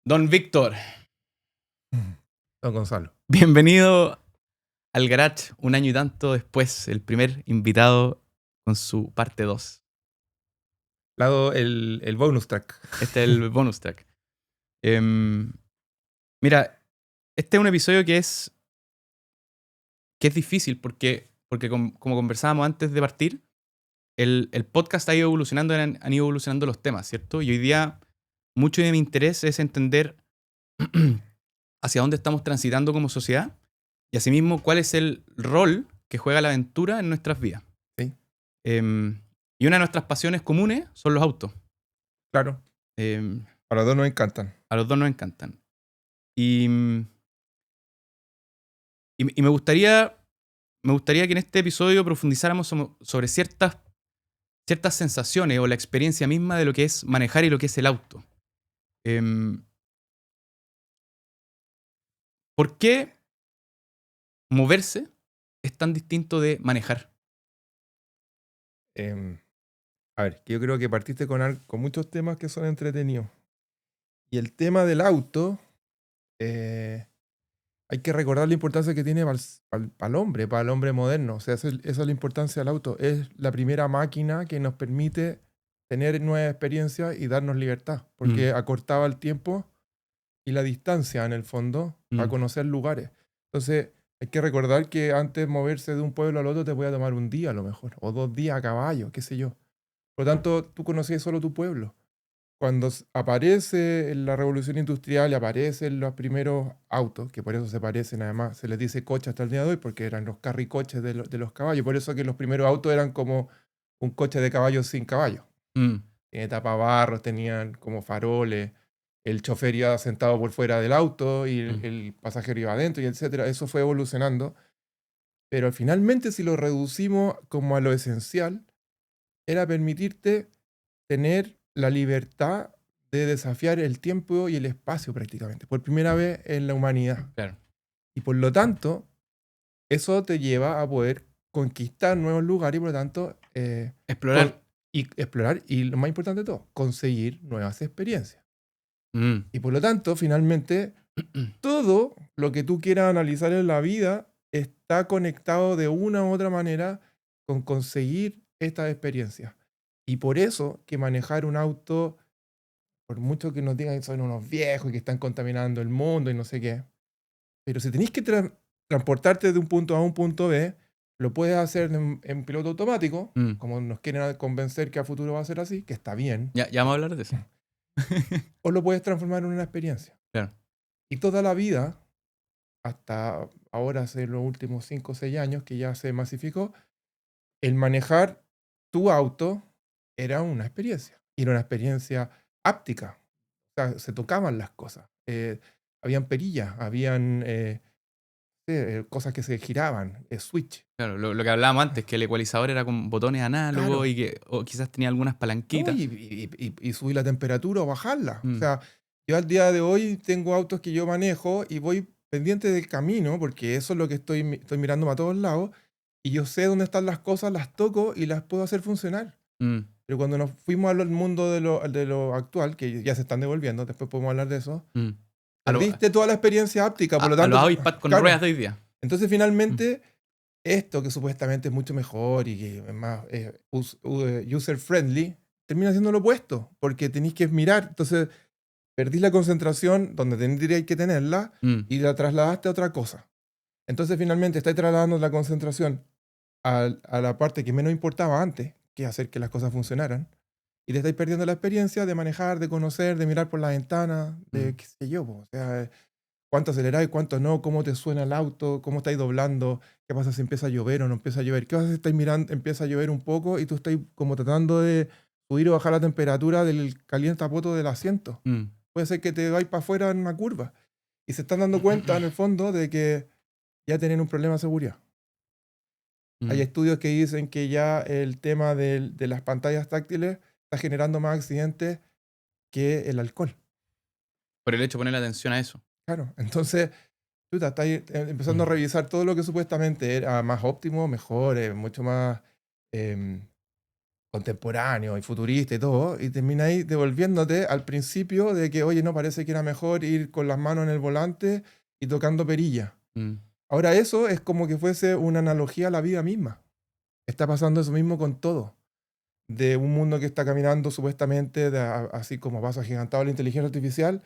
Don Víctor, Don Gonzalo. bienvenido al Garage un año y tanto después, el primer invitado con su parte 2. Lado el bonus track. Este es el bonus track. Mira, este es un episodio que es difícil porque como conversábamos antes de partir, el podcast ha ido evolucionando, han ido evolucionando los temas, ¿cierto? Y hoy día mucho de mi interés es entender hacia dónde estamos transitando como sociedad y asimismo cuál es el rol que juega la aventura en nuestras vidas. Sí, Y una de nuestras pasiones comunes son los autos. claro. Em, A los dos nos encantan. a los dos nos encantan. Y, y me gustaría que en este episodio profundizáramos sobre ciertas sensaciones o la experiencia misma de lo que es manejar y lo que es el auto. ¿Por qué moverse es tan distinto de manejar? A ver, yo creo que partiste con muchos temas que son entretenidos. Y el tema del auto, hay que recordar la importancia que tiene para el hombre moderno. O sea, esa es la importancia del auto. Es la primera máquina que nos permite tener nuevas experiencias y darnos libertad. Porque acortaba el tiempo y la distancia, en el fondo, para conocer lugares. Entonces, hay que recordar que antes moverse de un pueblo al otro te podía tomar un día a lo mejor, o 2 días a caballo, qué sé yo. Por lo tanto, tú conocías solo tu pueblo. Cuando aparece la revolución industrial y aparecen los primeros autos, que por eso se parecen, además, se les dice coche hasta el día de hoy, porque eran los carricoches de los caballos. Por eso que los primeros autos eran como un coche de caballos sin caballos. Tenían tapabarros, tenían como faroles, el chofer iba sentado por fuera del auto y el pasajero iba adentro, y etcétera. Eso fue evolucionando. Pero finalmente, si lo reducimos como a lo esencial, era permitirte tener la libertad de desafiar el tiempo y el espacio prácticamente, por primera vez en la humanidad. Claro. Y por lo tanto, eso te lleva a poder conquistar nuevos lugares y por lo tanto Explorar. explorar y lo más importante de todo, conseguir nuevas experiencias. Mm. Y por lo tanto, finalmente, todo lo que tú quieras analizar en la vida está conectado de una u otra manera con conseguir estas experiencias. Y por eso que manejar un auto, por mucho que nos digan que son unos viejos y que están contaminando el mundo y no sé qué, pero si tenéis que transportarte de un punto A a un punto B, lo puedes hacer en piloto automático, como nos quieren convencer que a futuro va a ser así, que está bien, Ya vamos a hablar de eso. o lo puedes transformar en una experiencia. Claro. Y toda la vida, hasta ahora, hace los últimos 5 o 6 años que ya se masificó, el manejar tu auto era una experiencia. Y era una experiencia áptica. O sea, se tocaban las cosas. Habían perillas, habían cosas que se giraban, switch. Claro, lo que hablábamos antes, que el ecualizador era con botones análogos Claro. y que o quizás tenía algunas No, palanquitas. y subir la temperatura o bajarla. O Mm. sea, yo al día de hoy tengo autos que yo manejo y voy pendiente del camino, porque eso es lo que estoy mirando a todos lados, y yo sé dónde están las cosas, las toco y las puedo hacer funcionar. Pero cuando nos fuimos al mundo de lo actual, que ya se están devolviendo, después podemos hablar de eso, A, lo- perdiste toda la experiencia áptica, por lo a los tanto, iPad con claro. ruedas de hoy día. Entonces finalmente, esto que supuestamente es mucho mejor y que es más user friendly, termina siendo lo opuesto, porque tenéis que mirar. Entonces, perdís la concentración donde tendríais que tenerla y la trasladaste a otra cosa. Entonces, finalmente, estáis trasladando la concentración a la parte que menos importaba antes, que es hacer que las cosas funcionaran, y te estáis perdiendo la experiencia de manejar, de conocer, de mirar por la ventana, de qué sé yo, o sea, cuánto aceleráis, cuánto no, cómo te suena el auto, cómo estáis doblando, qué pasa si empieza a llover o no empieza a llover, qué pasa si estáis mirando, empieza a llover un poco y tú estás como tratando de subir o bajar la temperatura del calientapoto del asiento. Puede ser que te vayas para afuera en una curva. Y se están dando cuenta, en el fondo, de que ya tienen un problema de seguridad. Hay estudios que dicen que ya el tema de las pantallas táctiles está generando más accidentes que el alcohol. Por el hecho de poner atención a eso. Claro, entonces tú estás empezando a revisar todo lo que supuestamente era más óptimo, mejor, mucho más contemporáneo y futurista y todo, y termináis devolviéndote al principio de que, oye, no, parece que era mejor ir con las manos en el volante y tocando perilla. Mm, Ahora eso es como que fuese una analogía a la vida misma. Está pasando eso mismo con todo. De un mundo que está caminando supuestamente, así como paso agigantado la inteligencia artificial,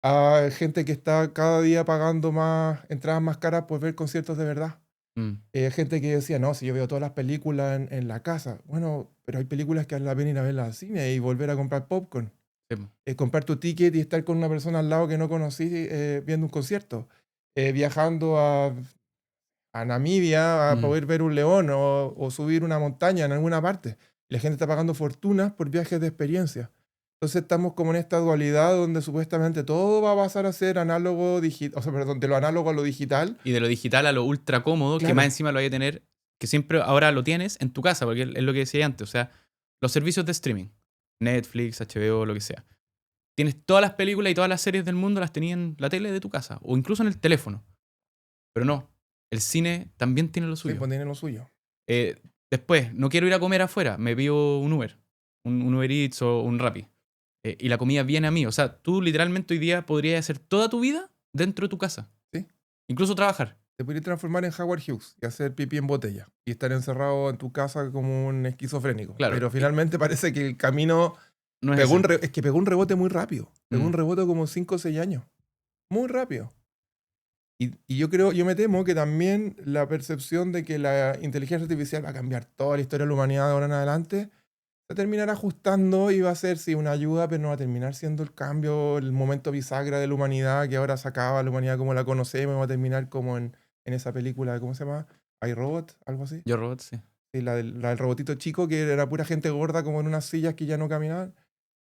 a gente que está cada día pagando más entradas más caras por ver conciertos de verdad. mm, Gente que decía, no, si yo veo todas las películas en la casa. Bueno, pero hay películas que vale la pena ir a verlas al cine y volver a comprar popcorn. sí, po. Comprar tu ticket y estar con una persona al lado que no conocí viendo un concierto. Viajando a Namibia a Mm. poder ver un león o subir una montaña en alguna parte. La gente está pagando fortunas por viajes de experiencia. Entonces estamos como en esta dualidad donde supuestamente todo va a pasar a ser análogo digital, o sea, perdón, de lo análogo a lo digital. Y de lo digital a lo ultra cómodo, que más Claro, encima lo hay a tener, que siempre ahora lo tienes en tu casa, porque es lo que decía antes. O sea, los servicios de streaming, Netflix, HBO, lo que sea. Tienes todas las películas y todas las series del mundo, las tenías en la tele de tu casa, o incluso en el teléfono. Pero no, el cine también tiene lo sí, suyo. pues tienen lo suyo. Eh, Después, no quiero ir a comer afuera, me pido un Uber, un Uber Eats o un Rappi. Y la comida viene a mí. O sea, tú literalmente hoy día podrías hacer toda tu vida dentro de tu casa. ¿Sí? Incluso trabajar. Te podrías transformar en Howard Hughes y hacer pipí en botella y estar encerrado en tu casa como un esquizofrénico. Claro, Pero finalmente parece que el camino no es así. es que pegó un rebote muy rápido. Pegó Mm. un rebote como 5 o 6 años. Muy rápido. Y yo me temo que también la percepción de que la inteligencia artificial va a cambiar toda la historia de la humanidad de ahora en adelante, se terminará ajustando y va a ser, sí, una ayuda, pero no va a terminar siendo el cambio, el momento bisagra de la humanidad, que ahora se acaba la humanidad como la conocemos, y va a terminar como en esa película, ¿cómo se llama? iRobot, algo así. Yo robot, sí. Sí, la del robotito chico, que era pura gente gorda como en unas sillas que ya no caminaban.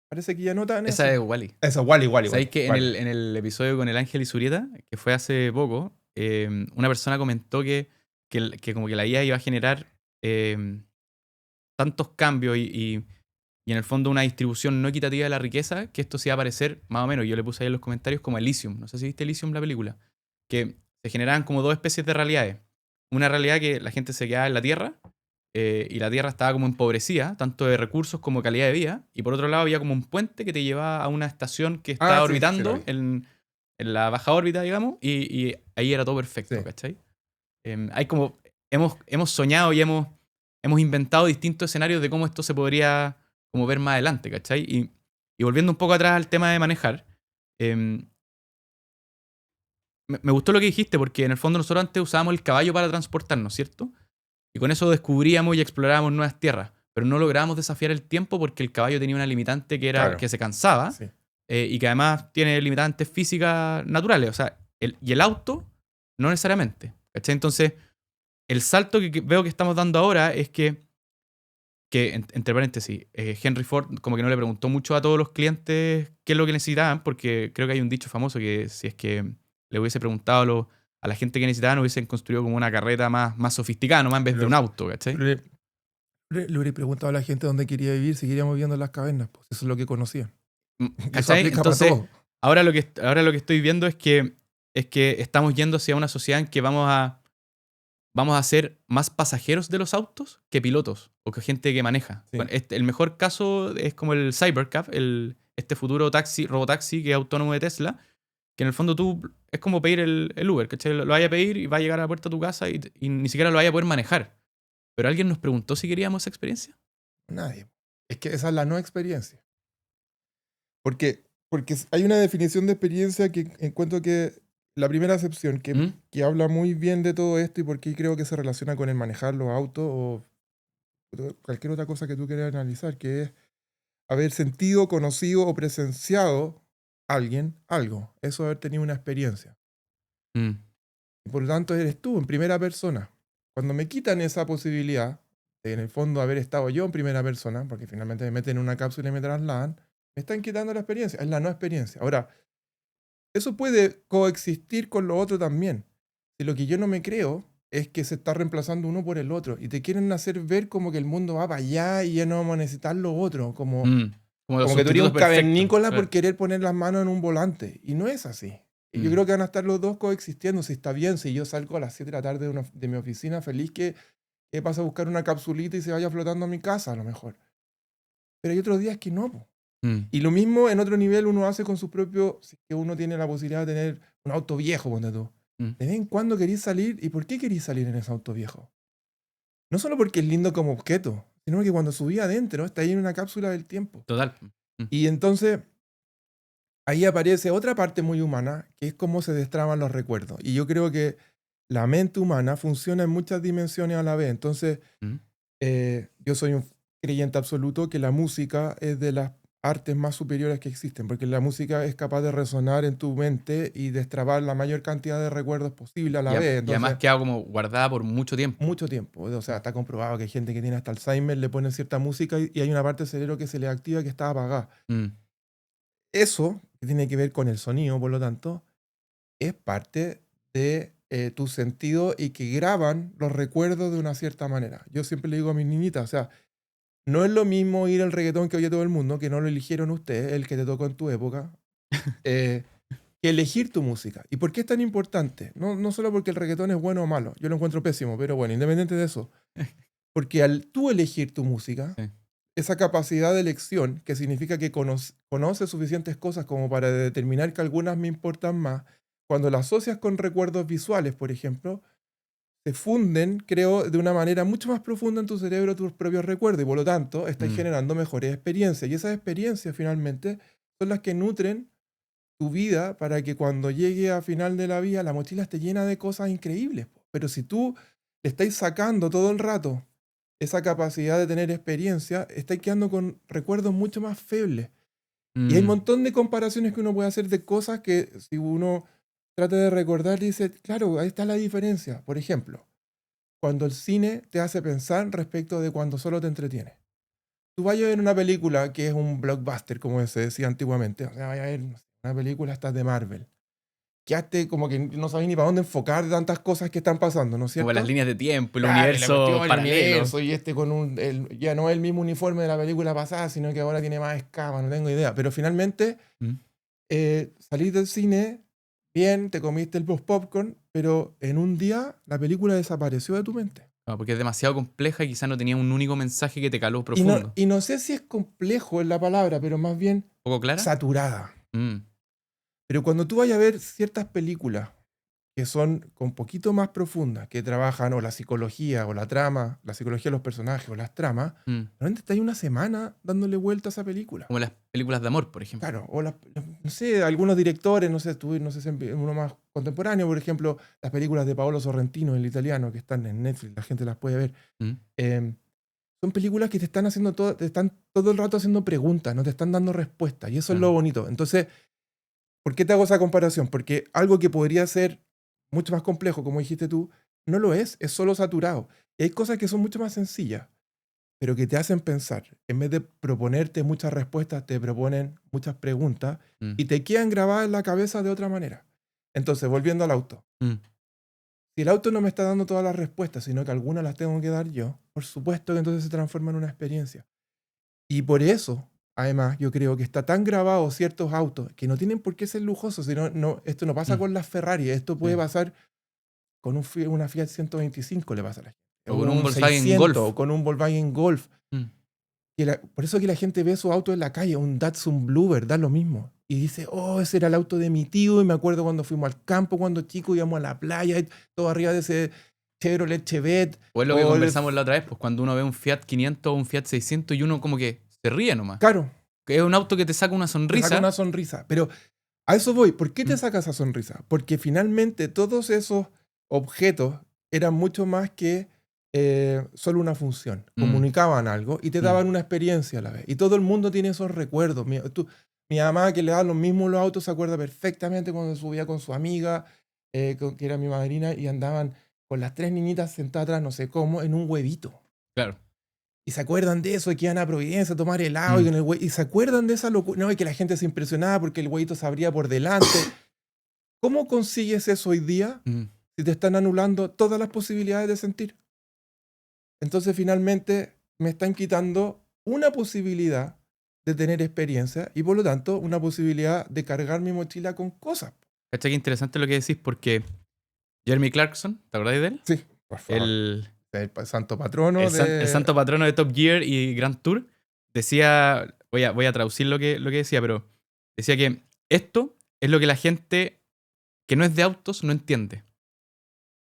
Parece que ya no tan Esa eso. es Wally. Eso, Wally, Wally, ¿Sabéis Wally. que Wally. en el episodio con el Ángel y Surieta, que fue hace poco, una persona comentó que como que la IA iba a generar tantos cambios y en el fondo una distribución no equitativa de la riqueza, que esto se iba a parecer más o menos, yo le puse ahí en los comentarios como Elysium. No sé si viste Elysium la película. Que se generaban como dos especies de realidades. Una realidad que la gente se quedaba en la Tierra y la Tierra estaba como empobrecida, tanto de recursos como de calidad de vida. Y por otro lado había como un puente que te llevaba a una estación que Ah, estaba sí, sí, la orbitando vi. en la baja órbita, digamos, y ahí era todo perfecto, Sí. ¿cachai? Hay como, hemos soñado y hemos inventado distintos escenarios de cómo esto se podría como ver más adelante, ¿cachai? Y volviendo un poco atrás al tema de manejar, em, me gustó lo que dijiste porque en el fondo nosotros antes usábamos el caballo para transportarnos, ¿cierto? Y con eso descubríamos y explorábamos nuevas tierras, pero no lográbamos desafiar el tiempo porque el caballo tenía una limitante que era Claro, que se cansaba sí. y que además tiene limitantes físicas naturales, o sea, y el auto no necesariamente, ¿cachai? Entonces, el salto que veo que estamos dando ahora es que entre paréntesis, Henry Ford como que no le preguntó mucho a todos los clientes qué es lo que necesitaban, porque creo que hay un dicho famoso que si es que le hubiese preguntado a la gente que necesitaban, hubiesen construido como una carreta más sofisticada, nomás en vez de Pero un auto, ¿cachai? le hubiera preguntado a la gente dónde quería vivir, si queríamos viviendo en las cavernas. Pues eso es lo que conocían. Y eso ¿Cachai? aplica para Entonces, todo. ahora lo que estoy viendo es que estamos yendo hacia una sociedad en que vamos a ser más pasajeros de los autos que pilotos o que gente que maneja. Sí. Bueno, el mejor caso es como el Cybercab, este futuro robotaxi que es autónomo de Tesla, que en el fondo tú es como pedir el Uber, ¿cachai? Lo vaya a pedir y va a llegar a la puerta de tu casa y ni siquiera lo vaya a poder manejar. Pero alguien nos preguntó si queríamos esa experiencia. Nadie. Es que esa es la no experiencia. Porque hay una definición de experiencia que encuentro que la primera acepción, ¿Mm? que habla muy bien de todo esto y porque creo que se relaciona con el manejar los autos o cualquier otra cosa que tú quieras analizar, que es haber sentido, conocido o presenciado alguien, algo. Eso haber tenido una experiencia. Mm. Y por lo tanto eres tú en primera persona. Cuando me quitan esa posibilidad de en el fondo haber estado yo en primera persona, porque finalmente me meten en una cápsula y me trasladan, me están quitando la experiencia, es la no experiencia. Ahora, eso puede coexistir con lo otro también. Si lo que yo no me creo es que se está reemplazando uno por el otro y te quieren hacer ver como que el mundo va para allá y ya no vamos a necesitar lo otro, como, Mm. Como los como que tú eres un sustitutos perfectos. cavernícola por Claro. querer poner las manos en un volante. Y no es así. Y yo Mm. creo que van a estar los dos coexistiendo. Si está bien, si yo salgo a las 7 de la tarde de mi oficina feliz que pasa a buscar una capsulita y se vaya flotando a mi casa, a lo mejor. pero hay otros días que no, po. Mm, Y lo mismo en otro nivel uno hace con su propio, si es que uno tiene la posibilidad de tener un auto viejo, ponte tú. mm. De vez en cuando querís salir, ¿y por qué querís salir en ese auto viejo? No solo porque es lindo como objeto, sino que cuando subí adentro está ahí en una cápsula del tiempo. Total. Y entonces ahí aparece otra parte muy humana, que es cómo se destraban los recuerdos. Y yo creo que la mente humana funciona en muchas dimensiones a la vez. Entonces, Mm. yo soy un creyente absoluto que la música es de las artes más superiores que existen, porque la música es capaz de resonar en tu mente y destrabar la mayor cantidad de recuerdos posible a la vez. Y además Entonces, queda como guardada por mucho tiempo. mucho tiempo. O sea, está comprobado que hay gente que tiene hasta Alzheimer, le ponen cierta música y hay una parte del cerebro que se le activa que está apagada. Mm, Eso, que tiene que ver con el sonido, por lo tanto, es parte de tu sentido y que graban los recuerdos de una cierta manera. Yo siempre le digo a mis niñitas, o sea, no es lo mismo oír el reggaetón que oye todo el mundo, que no lo eligieron ustedes, el que te tocó en tu época, eh, que elegir tu música. ¿Y por qué es tan importante? No solo porque el reggaetón es bueno o malo, yo lo encuentro pésimo, pero bueno, independiente de eso, porque al tú elegir tu música, sí. esa capacidad de elección, que significa que conoces suficientes cosas como para determinar que algunas me importan más, cuando las asocias con recuerdos visuales, por ejemplo, se funden, creo, de una manera mucho más profunda en tu cerebro tus propios recuerdos y por lo tanto estás Mm, generando mejores experiencias. Y esas experiencias finalmente son las que nutren tu vida para que cuando llegue a final de la vida la mochila esté llena de cosas increíbles, po. Pero si tú le estáis sacando todo el rato esa capacidad de tener experiencia, estáis quedando con recuerdos mucho más febles. Y hay un mm, montón de comparaciones que uno puede hacer de cosas que si uno trata de recordar, dice, claro, ahí está la diferencia. Por ejemplo, cuando el cine te hace pensar respecto de cuando solo te entretiene. Tú vayas a ver una película que es un blockbuster, como se decía antiguamente. O sea, vayas a ver no sé, una película hasta de Marvel. Quedaste como que no sabes ni para dónde enfocar de tantas cosas que están pasando, ¿no es como las cierto? líneas de tiempo, el Claro, y la universo cuestión, el paralelo. universo, y este con ya no es el mismo uniforme de la película pasada, sino que ahora tiene más escamas, no tengo idea. Pero finalmente Mm. salís del cine, bien, te comiste el post popcorn, pero en un día la película desapareció de tu mente. Ah, porque es demasiado compleja y quizás no tenía un único mensaje que te caló Y no, profundo. y no sé si es complejo en la palabra, pero más bien ¿Poco clara? saturada. Mm, Pero cuando tú vayas a ver ciertas películas que son con poquito más profundas, que trabajan o la psicología o la trama, la psicología de los personajes o las tramas, mm. realmente está ahí una semana dándole vuelta a esa película. Como las películas de amor, por ejemplo. Claro, o no sé, algunos directores, no sé, no sé si uno más contemporáneo, por ejemplo, las películas de Paolo Sorrentino, el italiano, que están en Netflix, la gente las puede ver. Mm, eh, Son películas que te están haciendo te están todo el rato haciendo preguntas, no te están dando respuestas, y eso es lo claro. bonito. Entonces, ¿por qué te hago esa comparación? Porque algo que podría ser mucho más complejo, como dijiste tú, no lo es solo saturado. Y hay cosas que son mucho más sencillas, pero que te hacen pensar. En vez de proponerte muchas respuestas, te proponen muchas preguntas Mm, y te quedan grabadas en la cabeza de otra manera. Entonces, volviendo al auto. mm, Si el auto no me está dando todas las respuestas, sino que algunas las tengo que dar yo, por supuesto que entonces se transforma en una experiencia. Y por eso, además, yo creo que está tan grabado ciertos autos que no tienen por qué ser lujosos, sino esto no pasa mm, con las Ferrari, esto puede sí. pasar con una Fiat 125 le pasa a la gente, O o con un un Volkswagen 600, Golf. o con un Volkswagen Golf. Mm, Por eso que la gente ve su auto en la calle, un Datsun Bluebird, da lo mismo. Y dice, oh, ese era el auto de mi tío, y me acuerdo cuando fuimos al campo, cuando chicos íbamos a la playa, y todo arriba de ese Chevrolet Chevette. O es lo que O conversamos la otra vez, pues cuando uno ve un Fiat 500 o un Fiat 600 y uno como que se ríe nomás. claro, Que es un auto que te saca una te saca sonrisa. una sonrisa. Pero a eso voy. ¿Por qué te Mm, saca esa sonrisa? Porque finalmente todos esos objetos eran mucho más que solo una función. mm, Comunicaban algo y te mm, daban una experiencia a la vez. Y todo el mundo tiene esos recuerdos. Mi mamá, que le daban los mismos los autos, se acuerda perfectamente cuando subía con su amiga, que era mi madrina, y andaban con las tres niñitas sentadas atrás, no sé cómo, en un huevito. claro. Y se acuerdan de eso, y que iban a Providencia a tomar helado, Mm, y se acuerdan de esa locura. No, y que la gente se impresionaba porque el huevito se abría por delante. ¿Cómo consigues eso hoy día mm. si te están anulando todas las posibilidades de sentir? Entonces finalmente me están quitando una posibilidad de tener experiencia y por lo tanto una posibilidad de cargar mi mochila con cosas. ¿Cachai? Qué interesante lo que decís porque Jeremy Clarkson, ¿te acordáis de él? Sí, por favor. El, El santo patrono el de... santo patrono de Top Gear y Grand Tour decía, voy a traducir lo que decía, pero decía que esto es lo que la gente que no es de autos no entiende.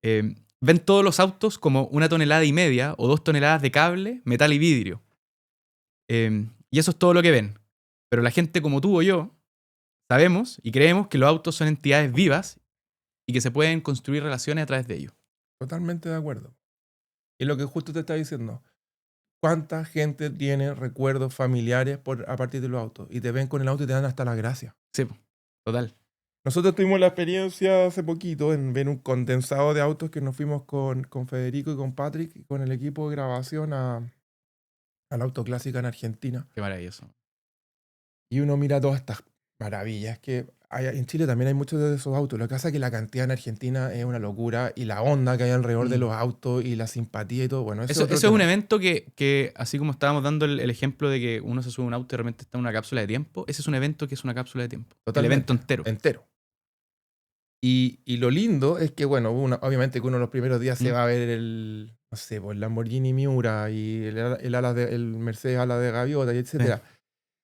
Ven todos los autos como 1,5 toneladas o 2 toneladas de cable, metal y vidrio. Y eso es todo lo que ven. Pero la gente como tú o yo sabemos y creemos que los autos son entidades vivas y que se pueden construir relaciones a través de ellos. Totalmente de acuerdo. Y lo que justo te estaba diciendo, ¿cuánta gente tiene recuerdos familiares a partir de los autos? Y te ven con el auto y te dan hasta la gracia. Sí, total. Nosotros tuvimos la experiencia hace poquito en ver un condensado de autos que nos fuimos con Federico y con Patrick y con el equipo de grabación al Auto Clásica en Argentina. Qué maravilloso. Y uno mira todas estas maravillas que en Chile también hay muchos de esos autos. Lo que pasa es que la cantidad en Argentina es una locura y la onda que hay alrededor de los autos y la simpatía y todo. Bueno, eso es un evento que, así como estábamos dando el ejemplo de que uno se sube a un auto y de repente está en una cápsula de tiempo, ese es un evento que es una cápsula de tiempo. Totalmente. El evento entero. Entero. Y lo lindo es que, bueno, obviamente que uno de los primeros días se va a ver el, no sé, pues, el Lamborghini Miura y el Mercedes ala de gaviota y etcétera. Sí.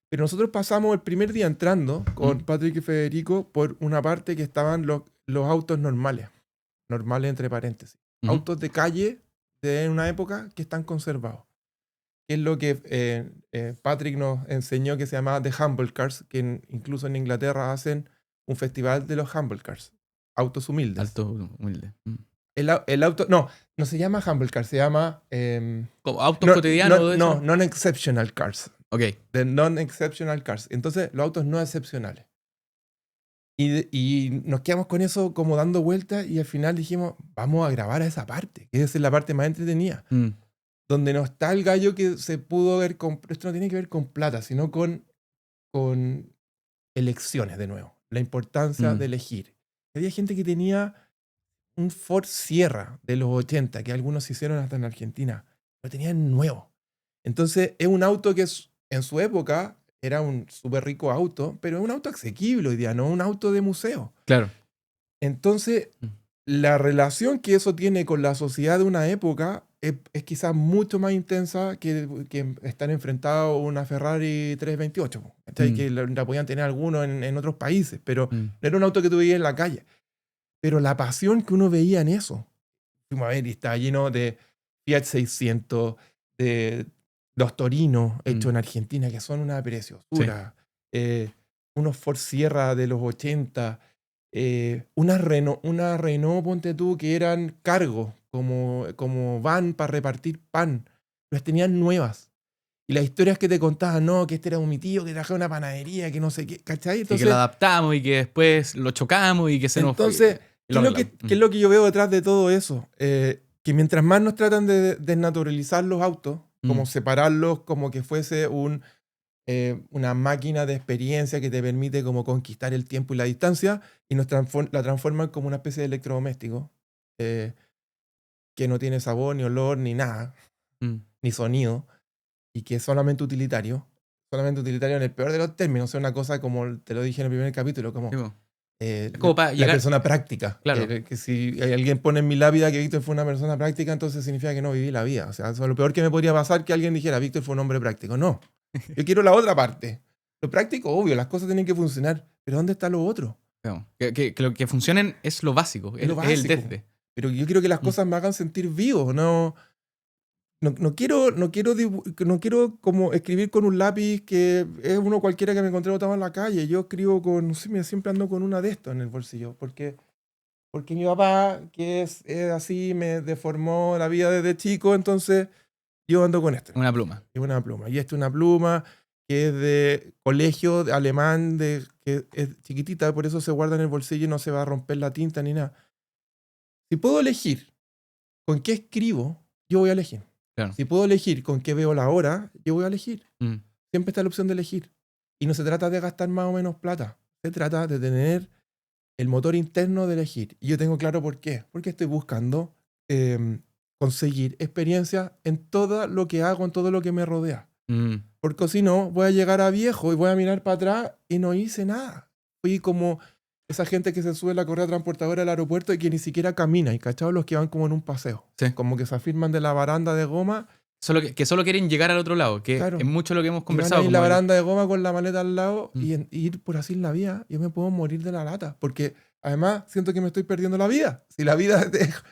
Pero nosotros pasamos el primer día entrando con Patrick y Federico por una parte que estaban los autos normales entre paréntesis. Autos de calle de una época que están conservados. Que es lo que Patrick nos enseñó que se llama The Humble Cars, que incluso en Inglaterra hacen un festival de los Humble Cars. Autos humildes. Autos humildes. El auto, no se llama Humble Cars, se llama... ¿Autos cotidianos? No, Non-Exceptional Cars. Ok. The Non-Exceptional Cars. Entonces, los autos no excepcionales. Y nos quedamos con eso como dando vueltas y al final dijimos, vamos a grabar a esa parte, que es la parte más entretenida. Donde no está el gallo que se pudo ver con... Esto no tiene que ver con plata, sino con elecciones de nuevo. La importancia de elegir. Había gente que tenía un Ford Sierra de los 80, que algunos se hicieron hasta en Argentina. Lo tenían nuevo. Entonces es un auto que en su época era un súper rico auto, pero es un auto asequible hoy día, no un auto de museo. Claro. Entonces, la relación que eso tiene con la sociedad de una época es quizás mucho más intensa que estar enfrentado a una Ferrari 328, que la podían tener algunos en otros países, pero no era un auto que tú veías en la calle. Pero la pasión que uno veía en eso, fuimos a ver y estaba lleno de Fiat 600, de los Torinos hechos en Argentina, que son una preciosura. Sí. Unos Ford Sierra de los 80, una Renault, ponte tú, que eran cargo, como van para repartir pan. Las tenían nuevas. Y las historias que te contaban, no, que este era mi tío, que trabajaba en una panadería, que no sé qué, ¿cachai? Entonces, y que lo adaptamos y que después lo chocamos y que se nos... Entonces, ¿qué es lo que yo veo detrás de todo eso? Que mientras más nos tratan de desnaturalizar los autos, como separarlos como que fuese una máquina de experiencia que te permite como conquistar el tiempo y la distancia, y la transforman como una especie de electrodoméstico que no tiene sabor, ni olor, ni nada, ni sonido, y que es solamente utilitario en el peor de los términos. O sea, una cosa como te lo dije en el primer capítulo, como... es como para la persona práctica. Claro. Que si alguien pone en mi lápida que Víctor fue una persona práctica, entonces significa que no viví la vida. O sea, eso es lo peor que me podría pasar, que alguien dijera, Víctor fue un hombre práctico. No. Yo quiero la otra parte. Lo práctico, obvio, las cosas tienen que funcionar. Pero ¿dónde está lo otro? No. Que lo que funcionen es lo básico. Es el desde. Pero yo quiero que las cosas me hagan sentir vivo. No quiero como escribir con un lápiz que es uno cualquiera que me encontré botado en la calle. Yo escribo con, no sé, siempre ando con una de estos en el bolsillo. Porque mi papá, que es así, me deformó la vida desde chico, entonces yo ando con esto. Una pluma. Y una pluma. Y esta es una pluma que es de colegio de alemán, que es chiquitita, por eso se guarda en el bolsillo y no se va a romper la tinta ni nada. Si puedo elegir con qué escribo, yo voy a elegir. Claro. Si puedo elegir con qué veo la hora, yo voy a elegir. Siempre está la opción de elegir. Y no se trata de gastar más o menos plata. Se trata de tener el motor interno de elegir. Y yo tengo claro por qué. Porque estoy buscando conseguir experiencia en todo lo que hago, en todo lo que me rodea. Porque si no, voy a llegar a viejo y voy a mirar para atrás y no hice nada. Fui como esa gente que se sube a la correa transportadora del aeropuerto y que ni siquiera camina. ¿Y cachado? Los que van como en un paseo. Sí. Como que se afirman de la baranda de goma que solo quieren llegar al otro lado, que Claro. es mucho lo que hemos Y van conversado. ahí en la como el- baranda de goma con la maleta al lado Mm. y ir por así en la vía, yo me puedo morir de la lata. Porque además siento que me estoy perdiendo la vida. Si la vida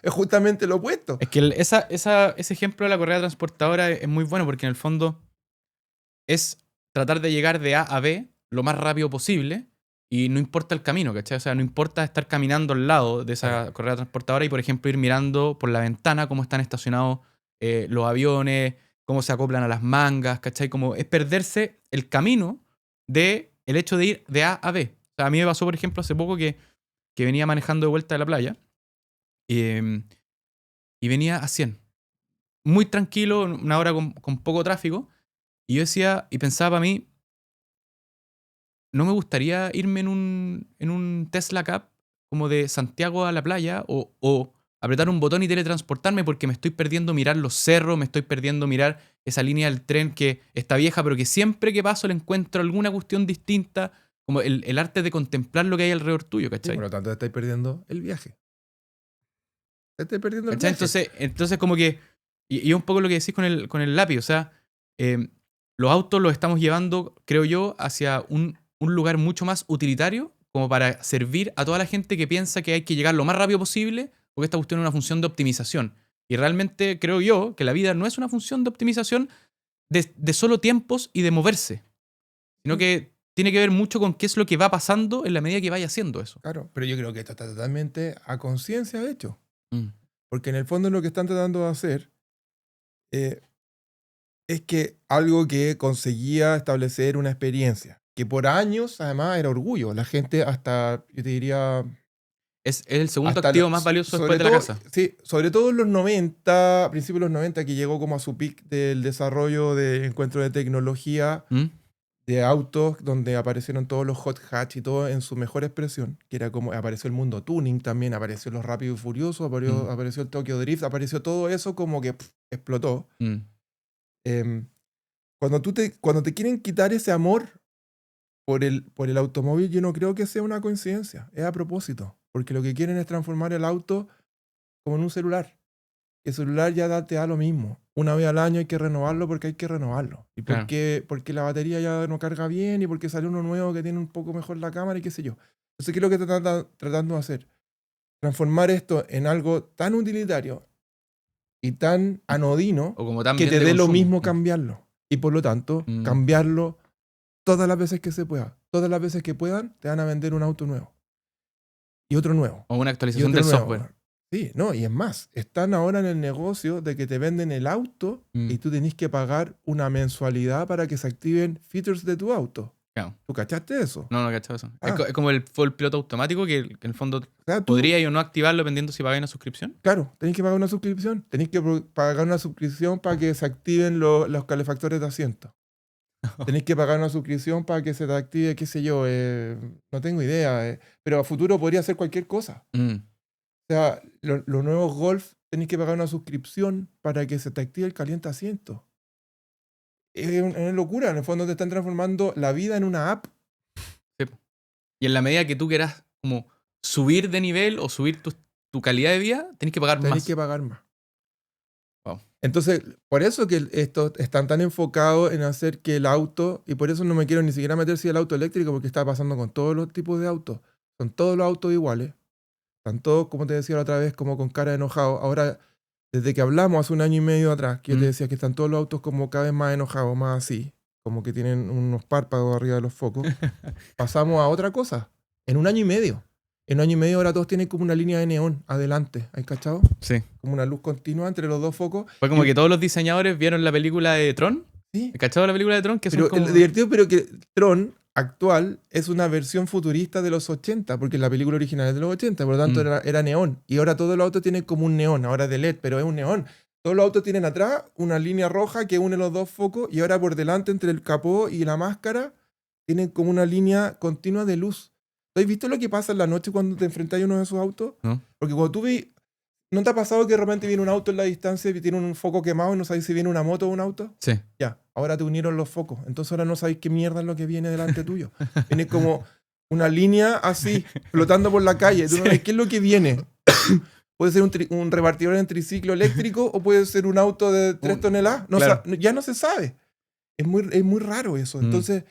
es justamente lo opuesto. Es que ese ejemplo de la correa transportadora es muy bueno porque en el fondo es tratar de llegar de A a B lo más rápido posible y no importa el camino, ¿cachai? O sea, no importa estar caminando al lado de esa Claro. correa transportadora y, por ejemplo, ir mirando por la ventana cómo están estacionados los aviones, cómo se acoplan a las mangas, ¿cachai? Como es perderse el camino de el hecho de ir de A a B. O sea, a mí me pasó, por ejemplo, hace poco que venía manejando de vuelta de la playa y venía a 100. Muy tranquilo, una hora con poco tráfico. Y yo decía, y pensaba para mí, no me gustaría irme en un Tesla Cab como de Santiago a la playa o apretar un botón y teletransportarme porque me estoy perdiendo mirar los cerros, me estoy perdiendo mirar esa línea del tren que está vieja, pero que siempre que paso le encuentro alguna cuestión distinta, como el arte de contemplar lo que hay alrededor tuyo, Sí, ¿cachai? por lo tanto, te estáis perdiendo el viaje. Te estáis perdiendo el ¿Cachai? viaje. Entonces como que, y un poco lo que decís con el lápiz, o sea, los autos los estamos llevando, creo yo, hacia un lugar mucho más utilitario, como para servir a toda la gente que piensa que hay que llegar lo más rápido posible, porque esta cuestión es una función de optimización. Y realmente creo yo que la vida no es una función de optimización de solo tiempos y de moverse, sino que tiene que ver mucho con qué es lo que va pasando en la medida que vaya haciendo eso. Claro, pero yo creo que esto está totalmente a conciencia hecho. Mm. Porque en el fondo lo que están tratando de hacer es que algo que conseguía establecer una experiencia, que por años además era orgullo. La gente hasta, yo te diría, Es el segundo hasta activo más valioso después de la casa. Sí, sobre todo en los 90, a principios de los 90, que llegó como a su peak del desarrollo de encuentro de tecnología, ¿Mm? de autos, donde aparecieron todos los hot hatch y todo en su mejor expresión, que era como apareció el mundo tuning también, apareció los Rápidos y Furiosos, apareció el Tokyo Drift, apareció todo eso como que explotó. Mm. Em, cuando te quieren quitar ese amor por el automóvil, yo no creo que sea una coincidencia, es a propósito, porque lo que quieren es transformar el auto como en un celular. El celular ya te da lo mismo. Una vez al año hay que renovarlo porque hay que renovarlo. Y Claro. porque la batería ya no carga bien y porque salió uno nuevo que tiene un poco mejor la cámara y qué sé yo. Entonces, ¿qué es lo que están tratando de hacer? Transformar esto en algo tan utilitario y tan anodino O como tan que bien te de dé lo consumo. mismo cambiarlo. Y por lo tanto, cambiarlo todas las veces que se pueda. Todas las veces que puedan, te van a vender un auto nuevo. Y otro nuevo. O una Y actualización otro del nuevo. software. Sí, no, y es más, están ahora en el negocio de que te venden el auto y tú tenés que pagar una mensualidad para que se activen features de tu auto. Claro. ¿Tú cachaste eso? No, no cachado eso. Ah. Es como el piloto automático que en el fondo O sea, tú, podría o no activarlo dependiendo si pagáis una suscripción. claro, tenés que pagar una suscripción. Tenés que pagar una suscripción para que se activen los calefactores de asiento. Tenés que pagar una suscripción para que se te active, qué sé yo, no tengo idea. Pero a futuro podría ser cualquier cosa. Mm. O sea, los nuevos Golf tenés que pagar una suscripción para que se te active el calienta asiento. Es una locura. En el fondo te están transformando la vida en una app. Sí. Y en la medida que tú quieras como subir de nivel o subir tu calidad de vida, tenés que pagar Tenés más. que pagar más. Wow. Entonces, por eso que estos están tan enfocados en hacer que el auto, y por eso no me quiero ni siquiera meter si el auto eléctrico, porque está pasando con todos los tipos de autos. Son todos los autos iguales. Están todos, como te decía la otra vez, como con cara de enojado. Ahora, desde que hablamos hace un año y medio atrás, que yo te decía que están todos los autos como cada vez más enojados, más así, como que tienen unos párpados arriba de los focos, pasamos a otra cosa. En un año y medio. En un año y medio ahora todos tienen como una línea de neón adelante. ¿Has cachado? Sí. Como una luz continua entre los dos focos. Fue como que todos los diseñadores vieron la película de Tron. Sí. ¿Has cachado la película de Tron? Que son Pero como... el divertido, pero que Tron actual es una versión futurista de los 80, porque la película original es de los 80, por lo tanto era neón. Y ahora todos los autos tienen como un neón, ahora es de LED, pero es un neón. Todos los autos tienen atrás una línea roja que une los dos focos y ahora por delante entre el capó y la máscara tienen como una línea continua de luz. ¿Has visto lo que pasa en la noche cuando te enfrentas a uno de esos autos? ¿No? Porque cuando tú ves... ¿No te ha pasado que de repente viene un auto en la distancia y tiene un foco quemado y no sabes si viene una moto o un auto? Sí. Ya, ahora te unieron los focos. Entonces ahora no sabéis qué mierda es lo que viene delante tuyo. Viene como una línea así, flotando por la calle. Tú no sabes qué es lo que viene. Puede ser un repartidor en triciclo eléctrico o puede ser un auto de 3 toneladas. Claro. Ya no se sabe. Es muy raro eso. Mm. Entonces,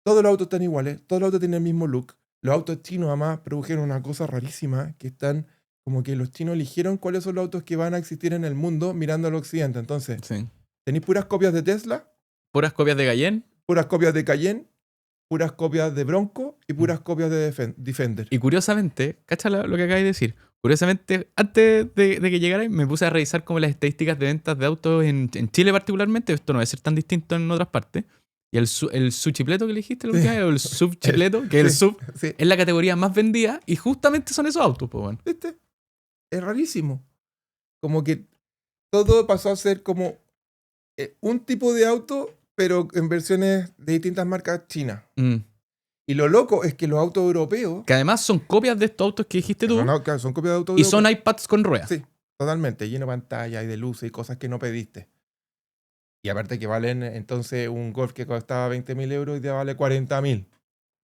todos los autos están iguales. Todos los autos tienen el mismo look. Los autos chinos, además, produjeron una cosa rarísima, que están como que los chinos eligieron cuáles son los autos que van a existir en el mundo mirando al occidente. Entonces, Sí. tenéis puras copias de Tesla, Puras copias de Cayenne. puras copias de Cayenne, puras copias de Bronco y puras copias de Defender. Y curiosamente, cacha lo que acabáis de decir. Curiosamente, antes de que llegara, me puse a revisar como las estadísticas de ventas de autos en Chile particularmente. Esto no debe ser tan distinto en otras partes. Y el subchipleto que le dijiste la Sí. última vez, o el subchipleto, que es el Sí, sub, sí. es la categoría más vendida y justamente son esos autos, pues bueno. ¿Viste? Es rarísimo. Como que todo pasó a ser como un tipo de auto, pero en versiones de distintas marcas chinas. Mm. Y lo loco es que los autos europeos... Que además son copias de estos autos que dijiste tú No, claro, son copias de autos y europeos. son iPads con ruedas. Sí, totalmente. Lleno de pantalla y de luces y cosas que no pediste. Y aparte que valen, entonces, un Golf que costaba 20.000 euros y te vale 40.000.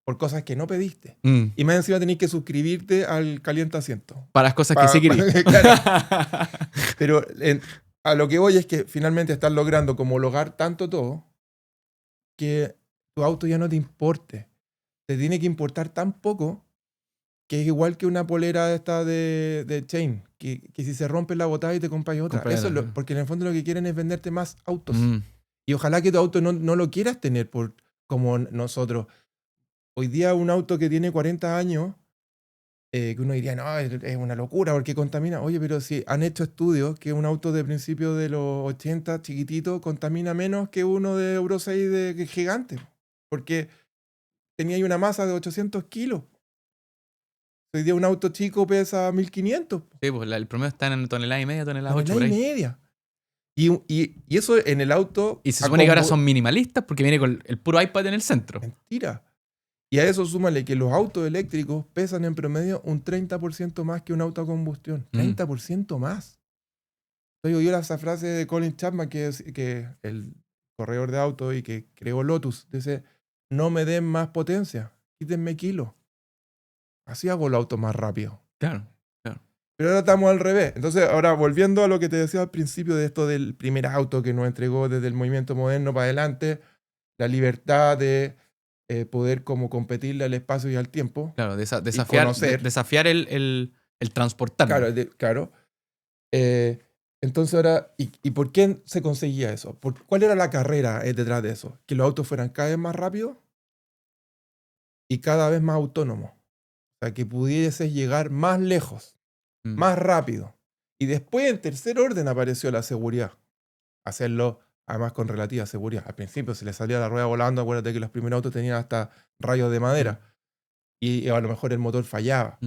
Por cosas que no pediste. Mm. Y más encima tenés que suscribirte al caliente asiento. Para las cosas que sí querí. Claro. Pero a lo que voy es que finalmente estás logrando como homologar tanto todo que tu auto ya no te importe. Te tiene que importar tan poco que es igual que una polera esta de Chain, que si se rompe la botada y te compras otra. Compras Eso es otra. porque en el fondo lo que quieren es venderte más autos. Mm. Y ojalá que tu auto no lo quieras tener como nosotros. Hoy día un auto que tiene 40 años, que uno diría, no, es una locura porque contamina. Oye, pero si han hecho estudios que un auto de principios de los 80, chiquitito, contamina menos que uno de Euro 6 de gigante. Porque tenía ahí una masa de 800 kilos. Hoy día un auto chico pesa 1500. Sí, pues el promedio está en tonelada y media, tonelada 8 Tonelada por y ahí. media. Y eso en el auto... Y se supone que ahora son minimalistas porque viene con el puro iPad en el centro. Mentira. Y a eso súmale que los autos eléctricos pesan en promedio un 30% más que un auto a combustión. 30% más. Entonces yo esa frase de Colin Chapman, que es el corredor de autos y que creó Lotus, dice, no me den más potencia, quítenme kilos. Así hago el auto más rápido. Claro. Pero ahora estamos al revés. Entonces, ahora volviendo a lo que te decía al principio de esto del primer auto que nos entregó desde el movimiento moderno para adelante, la libertad de poder como competirle al espacio y al tiempo. Claro, desafiar el transportarlo. Claro. Entonces ahora, ¿y por qué se conseguía eso? ¿Cuál era la carrera detrás de eso? Que los autos fueran cada vez más rápidos y cada vez más autónomos. O sea, que pudieses llegar más lejos. Más rápido. Y después, en tercer orden, apareció la seguridad. Hacerlo, además, con relativa seguridad. Al principio se le salía la rueda volando. Acuérdate que los primeros autos tenían hasta rayos de madera. Y a lo mejor el motor fallaba.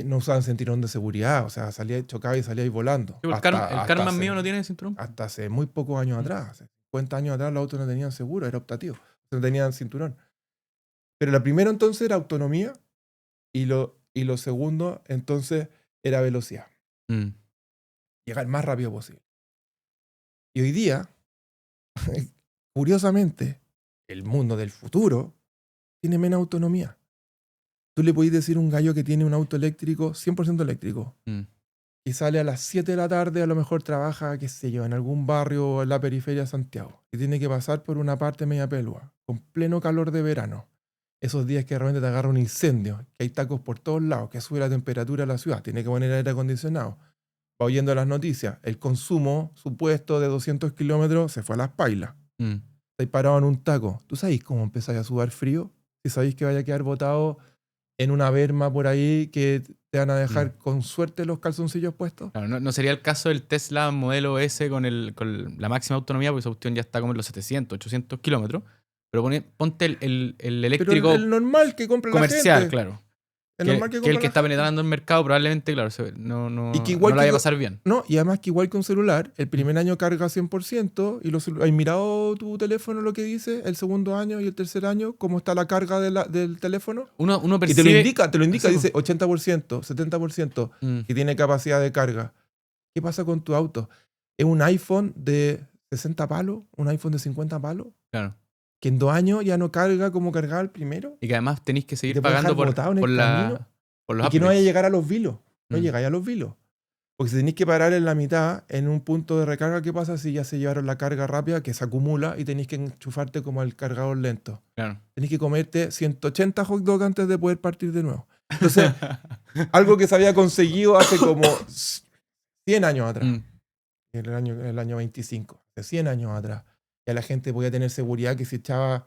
No usaban cinturón de seguridad. O sea, chocaba y salía ahí volando. Sí, el Karmann mío no tiene cinturón. Hasta hace muy pocos años atrás. Hace 50 años atrás los autos no tenían seguro. Era optativo. No tenían cinturón. Pero la primera entonces era autonomía. Y lo segundo, entonces, era velocidad. Llegar más rápido posible. Y hoy día, curiosamente, el mundo del futuro tiene menos autonomía. Tú le podés decir a un gallo que tiene un auto eléctrico, 100% eléctrico, y sale a las 7 de la tarde, a lo mejor trabaja, qué sé yo, en algún barrio en la periferia de Santiago, y tiene que pasar por una parte media pelúa, con pleno calor de verano. Esos días que realmente te agarra un incendio, que hay tacos por todos lados, que sube la temperatura de la ciudad, tiene que poner aire acondicionado. Va oyendo las noticias, el consumo supuesto de 200 kilómetros se fue a las pailas. Estáis parados en un taco. ¿Tú sabéis cómo empezáis a sudar frío? Si sabéis que vaya a quedar botado en una berma por ahí que te van a dejar con suerte los calzoncillos puestos. Claro, no sería el caso del Tesla modelo S con la máxima autonomía, porque esa cuestión ya está como en los 700, 800 kilómetros. Pero ponte el eléctrico. Pero el normal que compra comercial, la gente. claro. El Que normal que el que está penetrando el mercado probablemente, claro, no la vaya a pasar bien. No, y además que igual que un celular, el primer año carga 100% y ¿has mirado tu teléfono lo que dice? El segundo año y el tercer año, cómo está la carga del teléfono. Uno y percibe... te lo indica, dice 80%, 70% que tiene capacidad de carga. ¿Qué pasa con tu auto? ¿Es un iPhone de 60 palos? ¿Un iPhone de 50 palos? Claro. Que en 2 años ya no carga como cargaba el primero. Y que además tenéis que seguir te pagando por los y upgrades. que no vaya a llegar a los vilos. No llegáis a los vilos. Porque si tenéis que parar en la mitad, en un punto de recarga, ¿qué pasa si ya se llevaron la carga rápida que se acumula y tenéis que enchufarte como el cargador lento? Claro. Tenéis que comerte 180 hot dogs antes de poder partir de nuevo. Entonces, algo que se había conseguido hace como 100 años atrás, Mm, el año 25, hace 100 años atrás, ya la gente podía tener seguridad que si echaba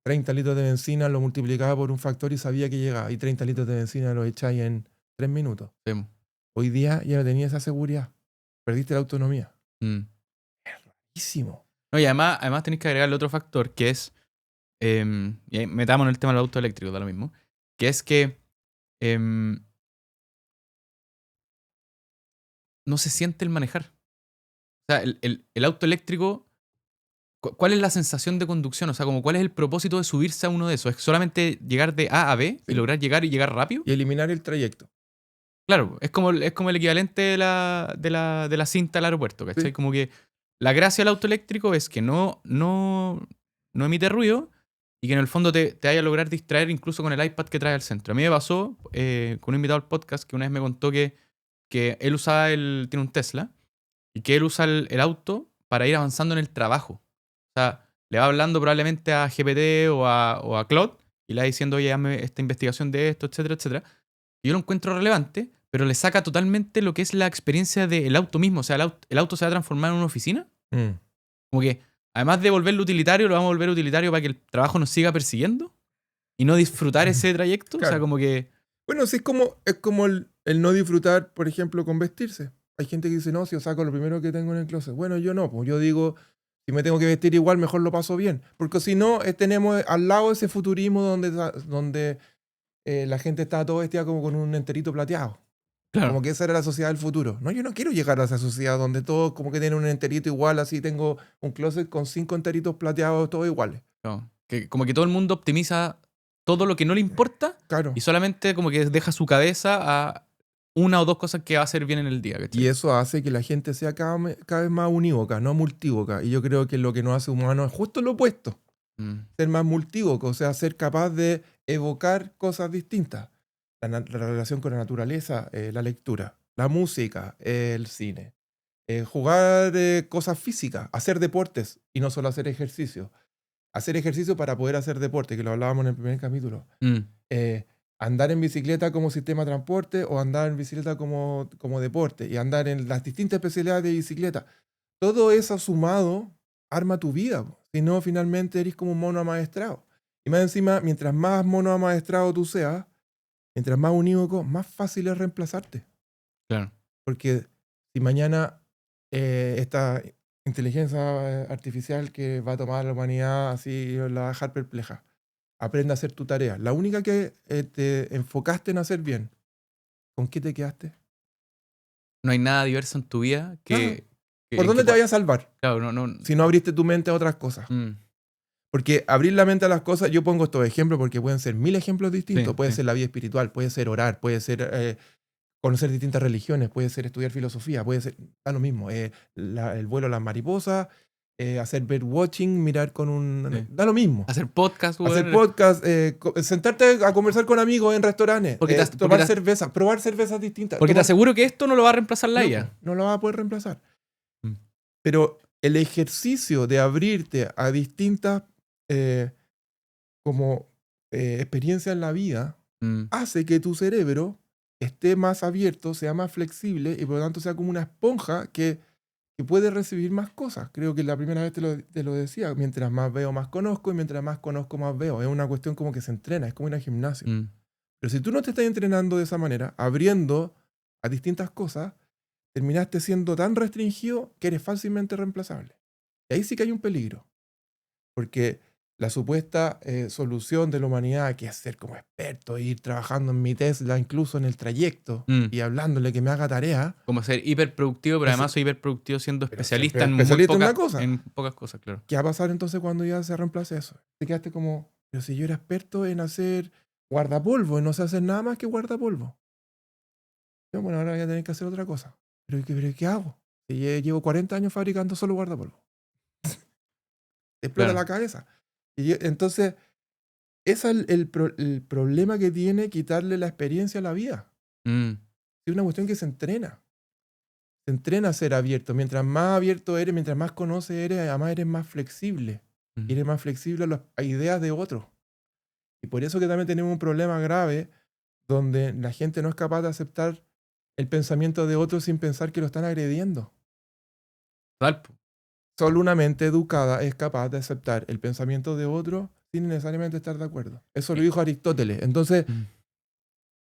30 litros de benzina, lo multiplicaba por un factor y sabía que llegaba. Y 30 litros de benzina lo echáis en 3 minutos. sí, po. Hoy día ya no tenía esa seguridad. Perdiste la autonomía. Mm. Rarísimo. No, y además tenéis que agregarle otro factor que es, y ahí metamos en el tema del auto eléctrico, da lo mismo, que es que em, no se siente el manejar. O sea, el auto eléctrico, ¿cuál es la sensación de conducción? O sea, como cuál es el propósito de subirse a uno de esos. ¿Es solamente llegar de A a B y Sí. lograr llegar y llegar rápido? Y eliminar el trayecto. Claro, es como el equivalente de la cinta al aeropuerto, ¿cachai? Sí. Como que la gracia del auto eléctrico es que no emite ruido y que en el fondo te vaya a lograr distraer incluso con el iPad que trae al centro. A mí me pasó con un invitado al podcast que una vez me contó que él tiene un Tesla y que él usa el auto para ir avanzando en el trabajo. O sea, le va hablando probablemente a GPT o a Claude y le va diciendo, oye, hazme esta investigación de esto, etcétera, etcétera. Y yo lo encuentro relevante, pero le saca totalmente lo que es la experiencia del auto mismo. O sea, el auto se va a transformar en una oficina. Mm. Como que, además de volverlo utilitario, lo vamos a volver utilitario para que el trabajo nos siga persiguiendo y no disfrutar ese trayecto. O sea, Claro. como que... Bueno, sí, es como el no disfrutar, por ejemplo, con vestirse. Hay gente que dice, no, si yo saco lo primero que tengo en el closet. Bueno, yo no, pues yo digo, si me tengo que vestir igual, mejor lo paso bien. Porque si no, tenemos al lado ese futurismo donde la gente está todo vestida como con un enterito plateado. Claro, Como que esa era la sociedad del futuro. No, yo no quiero llegar a esa sociedad donde todos como que tienen un enterito igual, así tengo un closet con 5 enteritos plateados, todos iguales. claro. Como que todo el mundo optimiza todo lo que no le importa Claro. y solamente como que deja su cabeza a una o dos cosas que va a hacer bien en el día, Y ¿cachai? eso hace que la gente sea cada vez más unívoca, no multívoca. Y yo creo que lo que nos hace humanos es justo lo opuesto, Mm, ser más multívoco, o sea, ser capaz de evocar cosas distintas. La relación con la naturaleza, la lectura, la música, el cine, jugar cosas físicas, hacer deportes y no solo hacer ejercicio. Hacer ejercicio para poder hacer deporte, que lo hablábamos en el primer capítulo. mm, Andar en bicicleta como sistema de transporte o andar en bicicleta como deporte y andar en las distintas especialidades de bicicleta. Todo eso sumado arma tu vida. Si no, finalmente eres como un mono amaestrado. Y más encima, mientras más mono amaestrado tú seas, mientras más unívoco, más fácil es reemplazarte. claro. Porque si mañana esta inteligencia artificial que va a tomar a la humanidad así la va a dejar perpleja, aprende a hacer tu tarea. La única que te enfocaste en hacer bien, ¿con qué te quedaste? No hay nada diverso en tu vida Nada. que, ¿Por en que dónde te vaya a salvar? claro, no. Si no abriste tu mente a otras cosas. Mm, Porque abrir la mente a las cosas, yo pongo estos ejemplos porque pueden ser 1000 ejemplos distintos. sí, Puede sí. ser la vida espiritual, puede ser orar, puede ser conocer distintas religiones, puede ser estudiar filosofía, puede ser, da lo mismo, el vuelo a las mariposas, hacer birdwatching, mirar con Sí. da lo mismo. Hacer podcast, Hacer weón. podcast, sentarte a conversar con amigos en restaurantes, tomar cerveza, probar cervezas distintas. Porque te aseguro que esto no lo va a reemplazar la No, IA. no lo vas a poder reemplazar. Mm, Pero el ejercicio de abrirte a distintas eh, como experiencias en la vida mm, hace que tu cerebro esté más abierto, sea más flexible y por lo tanto sea como una esponja que puede recibir más cosas. Creo que la primera vez te lo decía, mientras más veo, más conozco y mientras más conozco, más veo. Es una cuestión como que se entrena, es como ir al gimnasio. mm. Pero si tú no te estás entrenando de esa manera, abriendo a distintas cosas, terminaste siendo tan restringido que eres fácilmente reemplazable. Y ahí sí que hay un peligro, porque la supuesta solución de la humanidad, que es ser como experto, ir trabajando en mi Tesla, incluso en el trayecto, Mm. y hablándole que me haga tarea, Como ser hiperproductivo, pero Ese- además soy hiperproductivo siendo pero especialista siempre en muy especialista en pocas, una cosa. en pocas cosas, claro. ¿Qué va a pasar entonces cuando ya se reemplace eso? Te quedaste como, pero si yo era experto en hacer guardapolvo y no sé hacer nada más que guardapolvo. Yo, bueno, ahora voy a tener que hacer otra cosa. ¿Pero qué hago? Si llevo 40 años fabricando solo guardapolvo. Te explota Claro. la cabeza. Entonces, ese es el problema que tiene quitarle la experiencia a la vida. Mm. Es una cuestión que se entrena. se entrena a ser abierto. Mientras más abierto eres, mientras más conoces eres, además eres más flexible. Y eres más flexible a las ideas de otros. Y por eso que también tenemos un problema grave donde la gente no es capaz de aceptar el pensamiento de otros sin pensar que lo están agrediendo. Total, po. Solo una mente educada es capaz de aceptar el pensamiento de otro sin necesariamente estar de acuerdo. Eso lo dijo Aristóteles. Entonces,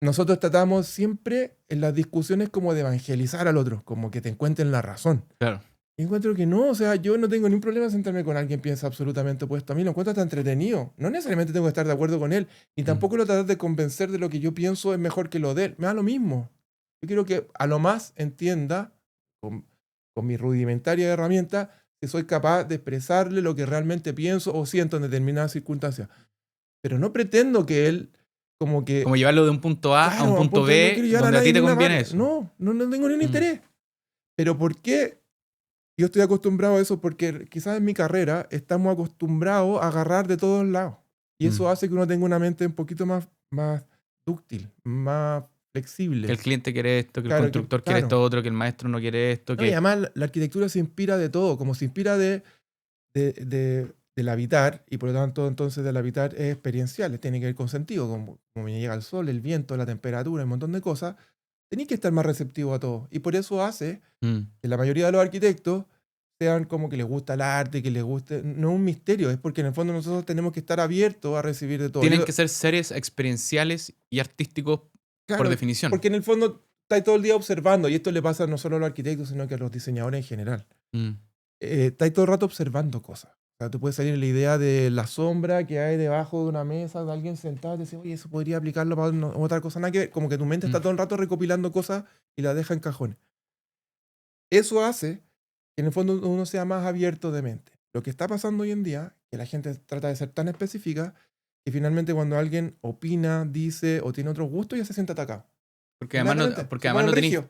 nosotros tratamos siempre en las discusiones como de evangelizar al otro, como que te encuentren la razón. Claro. Y encuentro que no, o sea, yo no tengo ningún problema en sentarme con alguien que piensa absolutamente opuesto a mí, lo encuentro hasta entretenido. No necesariamente tengo que estar de acuerdo con él, ni tampoco lo tratar de convencer de lo que yo pienso es mejor que lo de él. Me da lo mismo. Yo quiero que a lo más entienda, con mi rudimentaria herramienta, que soy capaz de expresarle lo que realmente pienso o siento en determinadas circunstancias. Pero no pretendo que él, como que... Como llevarlo de un punto A claro, a un punto no B, quiero llevar donde a ti te ninguna conviene parte. eso. No tengo ningún interés. Pero ¿por qué? Yo estoy acostumbrado a eso porque quizás en mi carrera estamos acostumbrados a agarrar de todos lados. Y eso hace que uno tenga una mente un poquito más dúctil, más flexible. Que el cliente quiere esto, que Claro, el constructor quiere esto otro, que el maestro no quiere esto. No, y además la arquitectura se inspira de todo, como se inspira del habitar, y por lo tanto entonces del habitar es experiencial, tiene que ver con sentido, como me llega el sol, el viento, la temperatura, un montón de cosas. Tenés que estar más receptivo a todo. Y por eso hace que la mayoría de los arquitectos sean como que les gusta el arte, que les guste... No es un misterio, es porque en el fondo nosotros tenemos que estar abiertos a recibir de todo. Tienen que ser seres experienciales y artísticos, claro, por definición. Porque en el fondo estáis todo el día observando, y esto le pasa no solo a los arquitectos, sino que a los diseñadores en general. Estáis todo el rato observando cosas. O sea, tú puedes salir la idea de la sombra que hay debajo de una mesa de alguien sentado y decir, oye, eso podría aplicarlo para otra cosa. Nada que ver. Como que tu mente está todo el rato recopilando cosas y las deja en cajones. Eso hace que en el fondo uno sea más abierto de mente. Lo que está pasando hoy en día, que la gente trata de ser tan específica, que finalmente cuando alguien opina, dice o tiene otro gusto, ya se siente atacado. Porque además,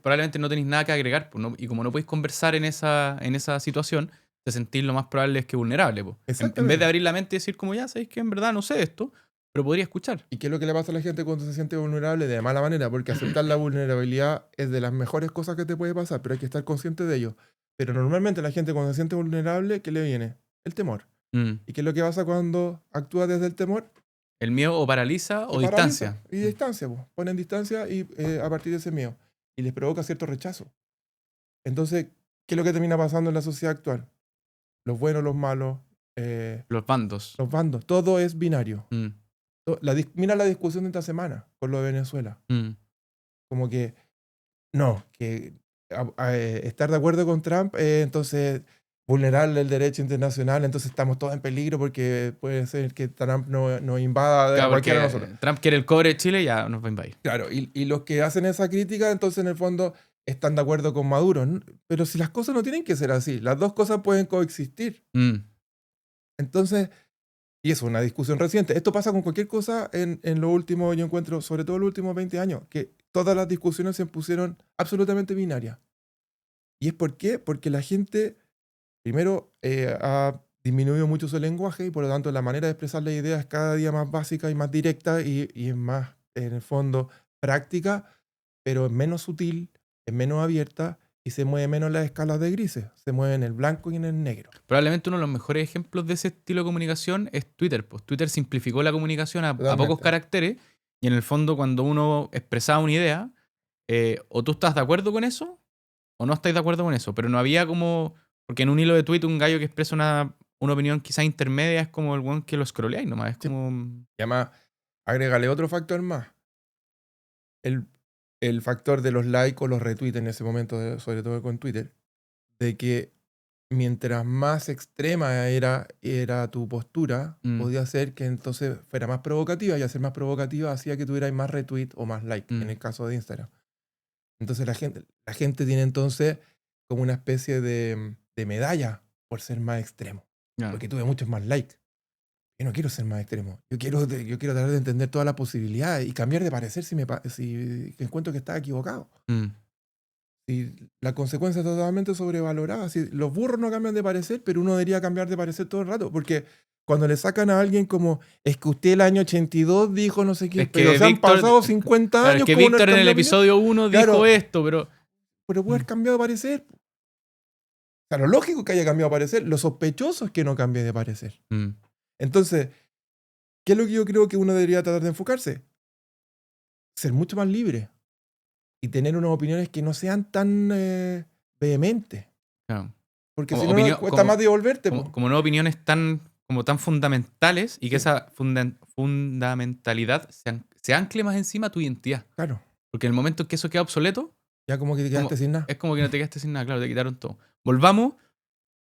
probablemente no tenéis nada que agregar. Pues, ¿no? Y como no podéis conversar en esa situación, te sentís lo más probable es que vulnerable. Pues. En vez de abrir la mente y decir como ya sabéis que en verdad no sé esto, pero podría escuchar. ¿Y qué es lo que le pasa a la gente cuando se siente vulnerable? De mala manera, porque aceptar la vulnerabilidad es de las mejores cosas que te puede pasar, pero hay que estar consciente de ello. Pero normalmente la gente cuando se siente vulnerable, ¿qué le viene? El temor. ¿Y qué es lo que pasa cuando actúa desde el temor? El miedo o paraliza o distancia. Y distancia, pues. Ponen distancia y a partir de ese miedo. Y les provoca cierto rechazo. Entonces, ¿qué es lo que termina pasando en la sociedad actual? Los buenos, los malos. Los bandos. Los bandos. Todo es binario. Mira la discusión de esta semana con lo de Venezuela. Como que, no, que estar de acuerdo con Trump, entonces vulnerar el derecho internacional, entonces estamos todos en peligro porque puede ser que Trump nos invada claro, cualquiera de nosotros. Trump quiere el cobre de Chile, ya nos va a invadir. Claro, y los que hacen esa crítica, entonces en el fondo están de acuerdo con Maduro. ¿No? Pero si las cosas no tienen que ser así, las dos cosas pueden coexistir. Entonces, y eso es una discusión reciente. Esto pasa con cualquier cosa en lo último, yo encuentro, sobre todo en los últimos 20 años, que todas las discusiones se pusieron absolutamente binarias. ¿Y es por qué? Porque la gente, primero, ha disminuido mucho su lenguaje y por lo tanto la manera de expresar las ideas es cada día más básica y más directa y es más, en el fondo, práctica, pero es menos sutil, es menos abierta y se mueve menos las escalas de grises. Se mueve en el blanco y en el negro. Probablemente uno de los mejores ejemplos de ese estilo de comunicación es Twitter. Pues Twitter simplificó la comunicación a pocos caracteres y en el fondo cuando uno expresaba una idea, o tú estás de acuerdo con eso o no estás de acuerdo con eso. Pero no había como... Porque en un hilo de tweet un gallo que expresa una opinión quizás intermedia es como el one que lo scrolleáis nomás. Es como... Y además, agrégale otro factor más. El factor de los likes o los retweets en ese momento, sobre todo con Twitter, de que mientras más extrema era tu postura, podía ser que entonces fuera más provocativa y al ser más provocativa hacía que tuvierais más retweets o más likes, en el caso de Instagram. Entonces la gente tiene entonces como una especie de medalla por ser más extremo. Porque tuve muchos más likes. Yo no quiero ser más extremo. Yo quiero tratar de entender todas las posibilidades y cambiar de parecer si encuentro que está equivocado. Si la consecuencia es totalmente sobrevalorada. Si los burros no cambian de parecer, pero uno debería cambiar de parecer todo el rato. Porque cuando le sacan a alguien como, es que usted el año 82 dijo no sé qué, pero se han pasado 50 años. Es que Víctor en el episodio 1 dijo esto, pero... pero puede haber cambiado de parecer. O sea, lo lógico es que haya cambiado de parecer, lo sospechoso es que no cambie de parecer. Entonces, ¿qué es lo que yo creo que uno debería tratar de enfocarse? Ser mucho más libre y tener unas opiniones que no sean tan vehementes. Claro. Porque Como si no, cuesta más devolverte. Como no opiniones tan fundamentales y que Sí. esa fundamentalidad se ancle más encima a tu identidad. Claro, Porque en el momento en que eso queda obsoleto, ya como que te quedaste sin nada. es como que no te quedaste sin nada, claro, te quitaron todo. Volvamos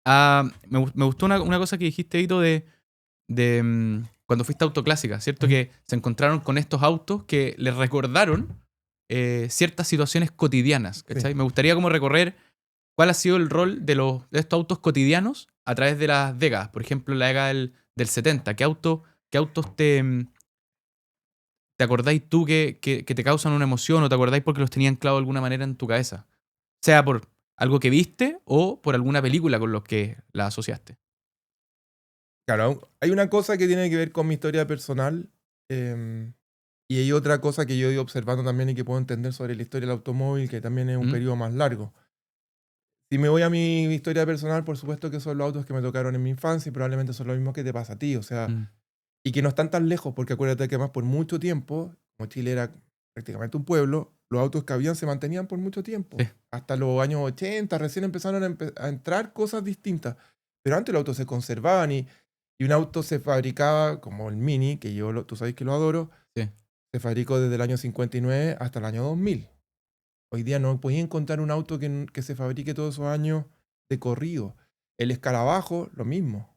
a... Me gustó una cosa que dijiste, Vito, de cuando fuiste a Autoclásica, ¿cierto? Mm. Que se encontraron con estos autos que les recordaron ciertas situaciones cotidianas, ¿cachai? Sí. Me gustaría como recorrer cuál ha sido el rol de estos autos cotidianos a través de las décadas. Por ejemplo, en la década del 70. ¿Qué autos te acordáis tú que te causan una emoción o te acordáis porque los tenían clavo de alguna manera en tu cabeza? Sea por algo que viste o por alguna película con los que la asociaste. Claro, hay una cosa que tiene que ver con mi historia personal y hay otra cosa que yo he ido observando también y que puedo entender sobre la historia del automóvil, que también es un periodo más largo. Si me voy a mi historia personal, por supuesto que son los autos que me tocaron en mi infancia y probablemente son los mismos que te pasa a ti. O sea, y que no están tan lejos, porque acuérdate que más por mucho tiempo, como Chile era prácticamente un pueblo, los autos que habían se mantenían por mucho tiempo. Sí. Hasta los años 80 recién empezaron a entrar cosas distintas. Pero antes los autos se conservaban y un auto se fabricaba, como el Mini, que tú sabes que lo adoro, Sí. se fabricó desde el año 59 hasta el año 2000. Hoy día no podía encontrar un auto que se fabrique todos esos años de corrido. El Escarabajo, lo mismo.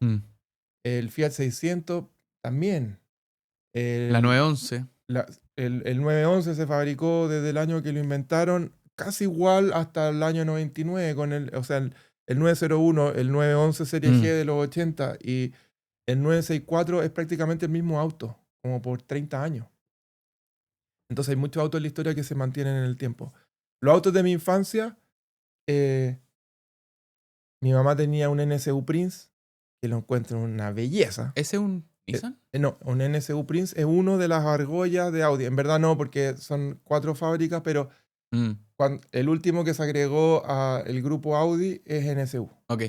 El Fiat 600, también. La 911. El 911 se fabricó desde el año que lo inventaron, casi igual hasta el año 99, o sea, el 901, el 911 Serie G de los 80 y el 964 es prácticamente el mismo auto, como por 30 años. Entonces hay muchos autos en la historia que se mantienen en el tiempo. Los autos de mi infancia, mi mamá tenía un NSU Prince, que lo encuentro una belleza. ¿Ese es un Nissan? No, un NSU Prince es uno de las argollas de Audi. En verdad no, porque son 4 fábricas, pero el último que se agregó al grupo Audi es NSU. Ok.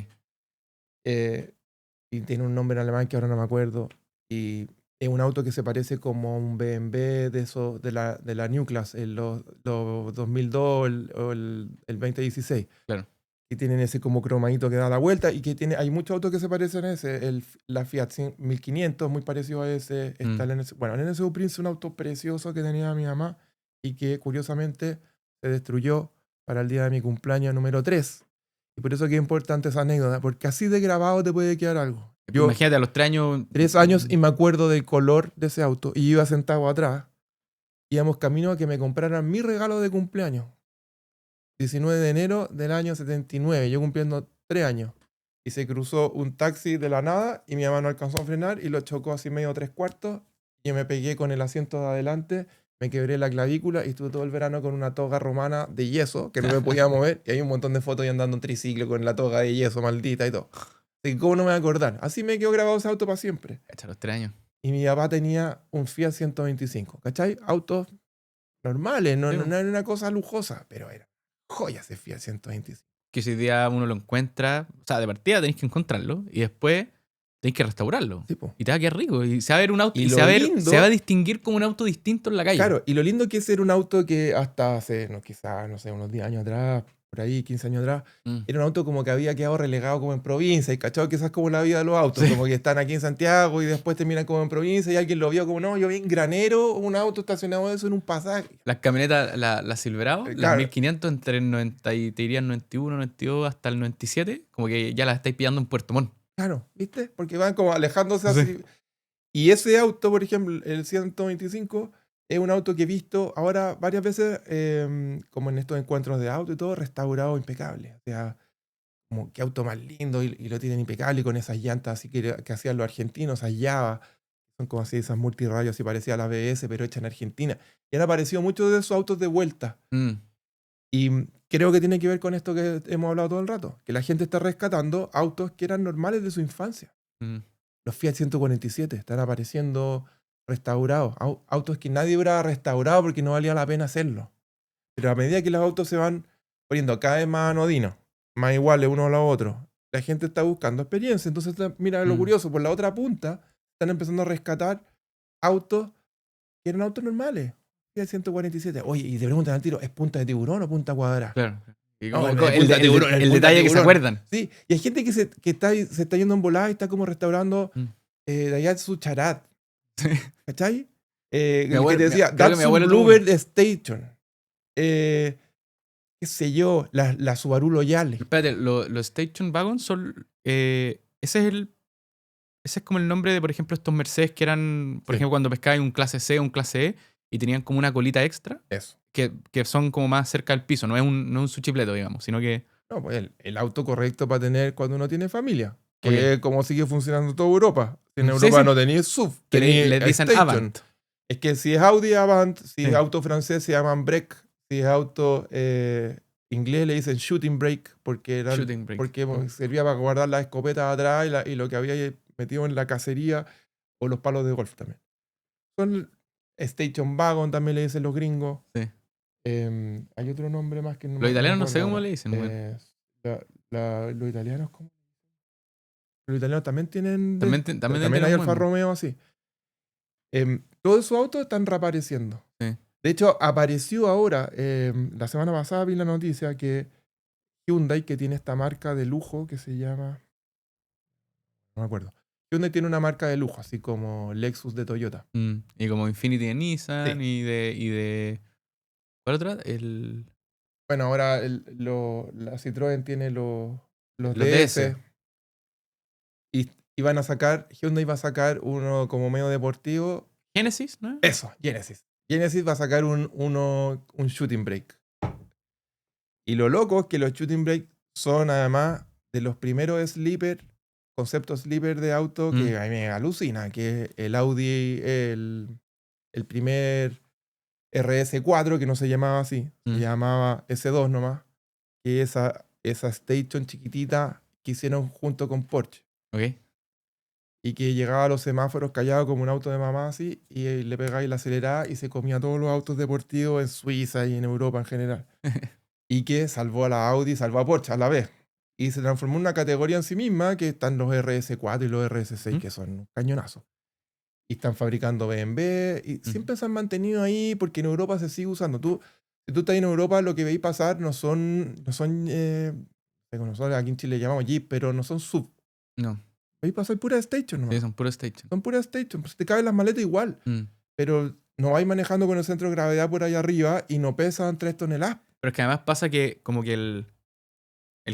Y tiene un nombre en alemán que ahora no me acuerdo. Y es un auto que se parece como a un BMW de la New Class, los 2002 o el 2016. Claro. Y tienen ese como cromadito que da la vuelta y que hay muchos autos que se parecen a ese. La Fiat 1500, muy parecido a ese. Está el NSU. Bueno, el NSU Prince es un auto precioso que tenía mi mamá y que curiosamente se destruyó para el día de mi cumpleaños número 3. Y por eso que es importante esa anécdota, porque así de grabado te puede quedar algo. Imagínate, a los 3 años... 3 años y me acuerdo del color de ese auto y iba sentado atrás. Íbamos camino a que me compraran mi regalo de cumpleaños. 19 de enero del año 79, yo cumpliendo 3 años. Y se cruzó un taxi de la nada y mi mamá no alcanzó a frenar y lo chocó así medio 3/4. Y yo me pegué con el asiento de adelante, me quebré la clavícula y estuve todo el verano con una toga romana de yeso que no me podía mover. Y hay un montón de fotos y andando en triciclo con la toga de yeso maldita y todo. Así que, ¿cómo no me voy a acordar? Así me quedó grabado ese auto para siempre. Hasta los 3 años. Y mi papá tenía un Fiat 125, ¿cachai? Autos normales, no era una cosa lujosa, pero era joya ese Fiat 125. Que si día uno lo encuentra, o sea, de partida tenéis que encontrarlo y después tenéis que restaurarlo. Sí, po. Y te va a quedar rico. Y se va a ver un auto Y y se va a distinguir como un auto distinto en la calle. Claro, y lo lindo que es ser un auto que hasta hace, quizás, no sé, unos 10 años atrás, por ahí, 15 años atrás, era un auto como que había quedado relegado como en provincia, y cachado que esa es como la vida de los autos, como que están aquí en Santiago y después terminan como en provincia y alguien lo vio como, no, yo vi en Granero un auto estacionado de eso en un pasaje. Las camionetas, las Silverado, las Claro. 1500 entre el 90 y te dirían 91, 92 hasta el 97, como que ya las estáis pillando en Puerto Montt. Claro, ¿viste? Porque van como alejándose así. Y ese auto, por ejemplo, el 125, es un auto que he visto ahora varias veces, como en estos encuentros de auto y todo, restaurado impecable. O sea, como qué auto más lindo y lo tienen impecable con esas llantas así que hacían los argentinos, allá. Son como así esas multirrayos así parecía la ABS, pero hecha en Argentina. Y han aparecido muchos de esos autos de vuelta. Y creo que tiene que ver con esto que hemos hablado todo el rato, que la gente está rescatando autos que eran normales de su infancia. Los Fiat 147 están apareciendo restaurados, autos que nadie hubiera restaurado porque no valía la pena hacerlo. Pero a medida que los autos se van poniendo cada vez más anodinos, más iguales uno a los otros. La gente está buscando experiencia. Entonces, mira lo curioso, por la otra punta están empezando a rescatar autos que eran autos normales. El 147. Oye, y te preguntan al tiro, ¿es punta de tiburón o punta cuadrada? Claro. Y No, como no es el, punta de tiburón, es el punta de detalle que se tiburón. acuerdan. Sí, y hay gente que se está yendo en volada y está como restaurando Daihatsu Charat. ¿Cachai? Mi abuelo- que te decía, creo que mi Datsun abuelo tuvo Bluebird Station. Qué sé yo, la Subaru Loyale. Espérate, los station wagons son. Ese es como el nombre de, por ejemplo, estos Mercedes que eran, por Sí. ejemplo, cuando pescabas un clase C o un clase E y tenían como una colita extra, Eso. que son como más cerca del piso, no es un suchipleto, digamos, sino que. No, pues el auto correcto para tener cuando uno tiene familia. Que Ok. es como sigue funcionando toda Europa. En Sí, Europa sí. no tenéis SUV, Que tenéis le dicen Station. Avant. Es que si es Audi, Avant. Si Sí. es auto francés, se llaman Break. Si es auto inglés, le dicen Shooting Brake. Porque Shooting brake. porque servía para guardar las escopetas atrás y lo que había metido en la cacería o los palos de golf también. Son Station Wagon, también le dicen los gringos. Sí. Hay otro nombre más que no Los italianos no acuerdo sé cómo ahora. le dicen, güey. Los italianos, ¿cómo? Los italianos también tienen. También También tienen hay un Alfa buen- Romeo así. Todos esos autos están reapareciendo. Sí. De hecho, apareció ahora, la semana pasada vi la noticia que Hyundai, que tiene esta marca de lujo que se llama. No me acuerdo. Hyundai tiene una marca de lujo, así como Lexus de Toyota. Y como Infinity de Nissan Sí. y de. ¿Cuál otra? Bueno, ahora la Citroën tiene los Los DS. DS. Y van a sacar, Hyundai va a sacar uno como medio deportivo. Genesis, ¿no? Eso, Genesis. Genesis va a sacar un shooting brake. Y lo loco es que los shooting brake son además de los primeros sleeper, conceptos sleeper de auto que a mí me alucina, que es el Audi, el primer RS4, que no se llamaba así, se llamaba S2 nomás, que esa station chiquitita que hicieron junto con Porsche. Ok. Y que llegaba a los semáforos callado como un auto de mamá así, y le pegaba y la aceleraba y se comía todos los autos deportivos en Suiza y en Europa en general. Y que salvó a la Audi, salvó a Porsche a la vez. Y se transformó en una categoría en sí misma, que están los RS4 y los RS6, que son un cañonazo. Y están fabricando BMW, y siempre se han mantenido ahí porque en Europa se sigue usando. Si tú estás en Europa, lo que veis pasar no son nosotros aquí en Chile llamamos Jeep, pero no son SUV. No. Veis pasar pura Station nomás. Sí, son puros station. Son puras Station. Pues te caben las maletas igual. Pero no vais manejando con el centro de gravedad por ahí arriba y no pesan 3 toneladas. Pero es que además pasa que como que el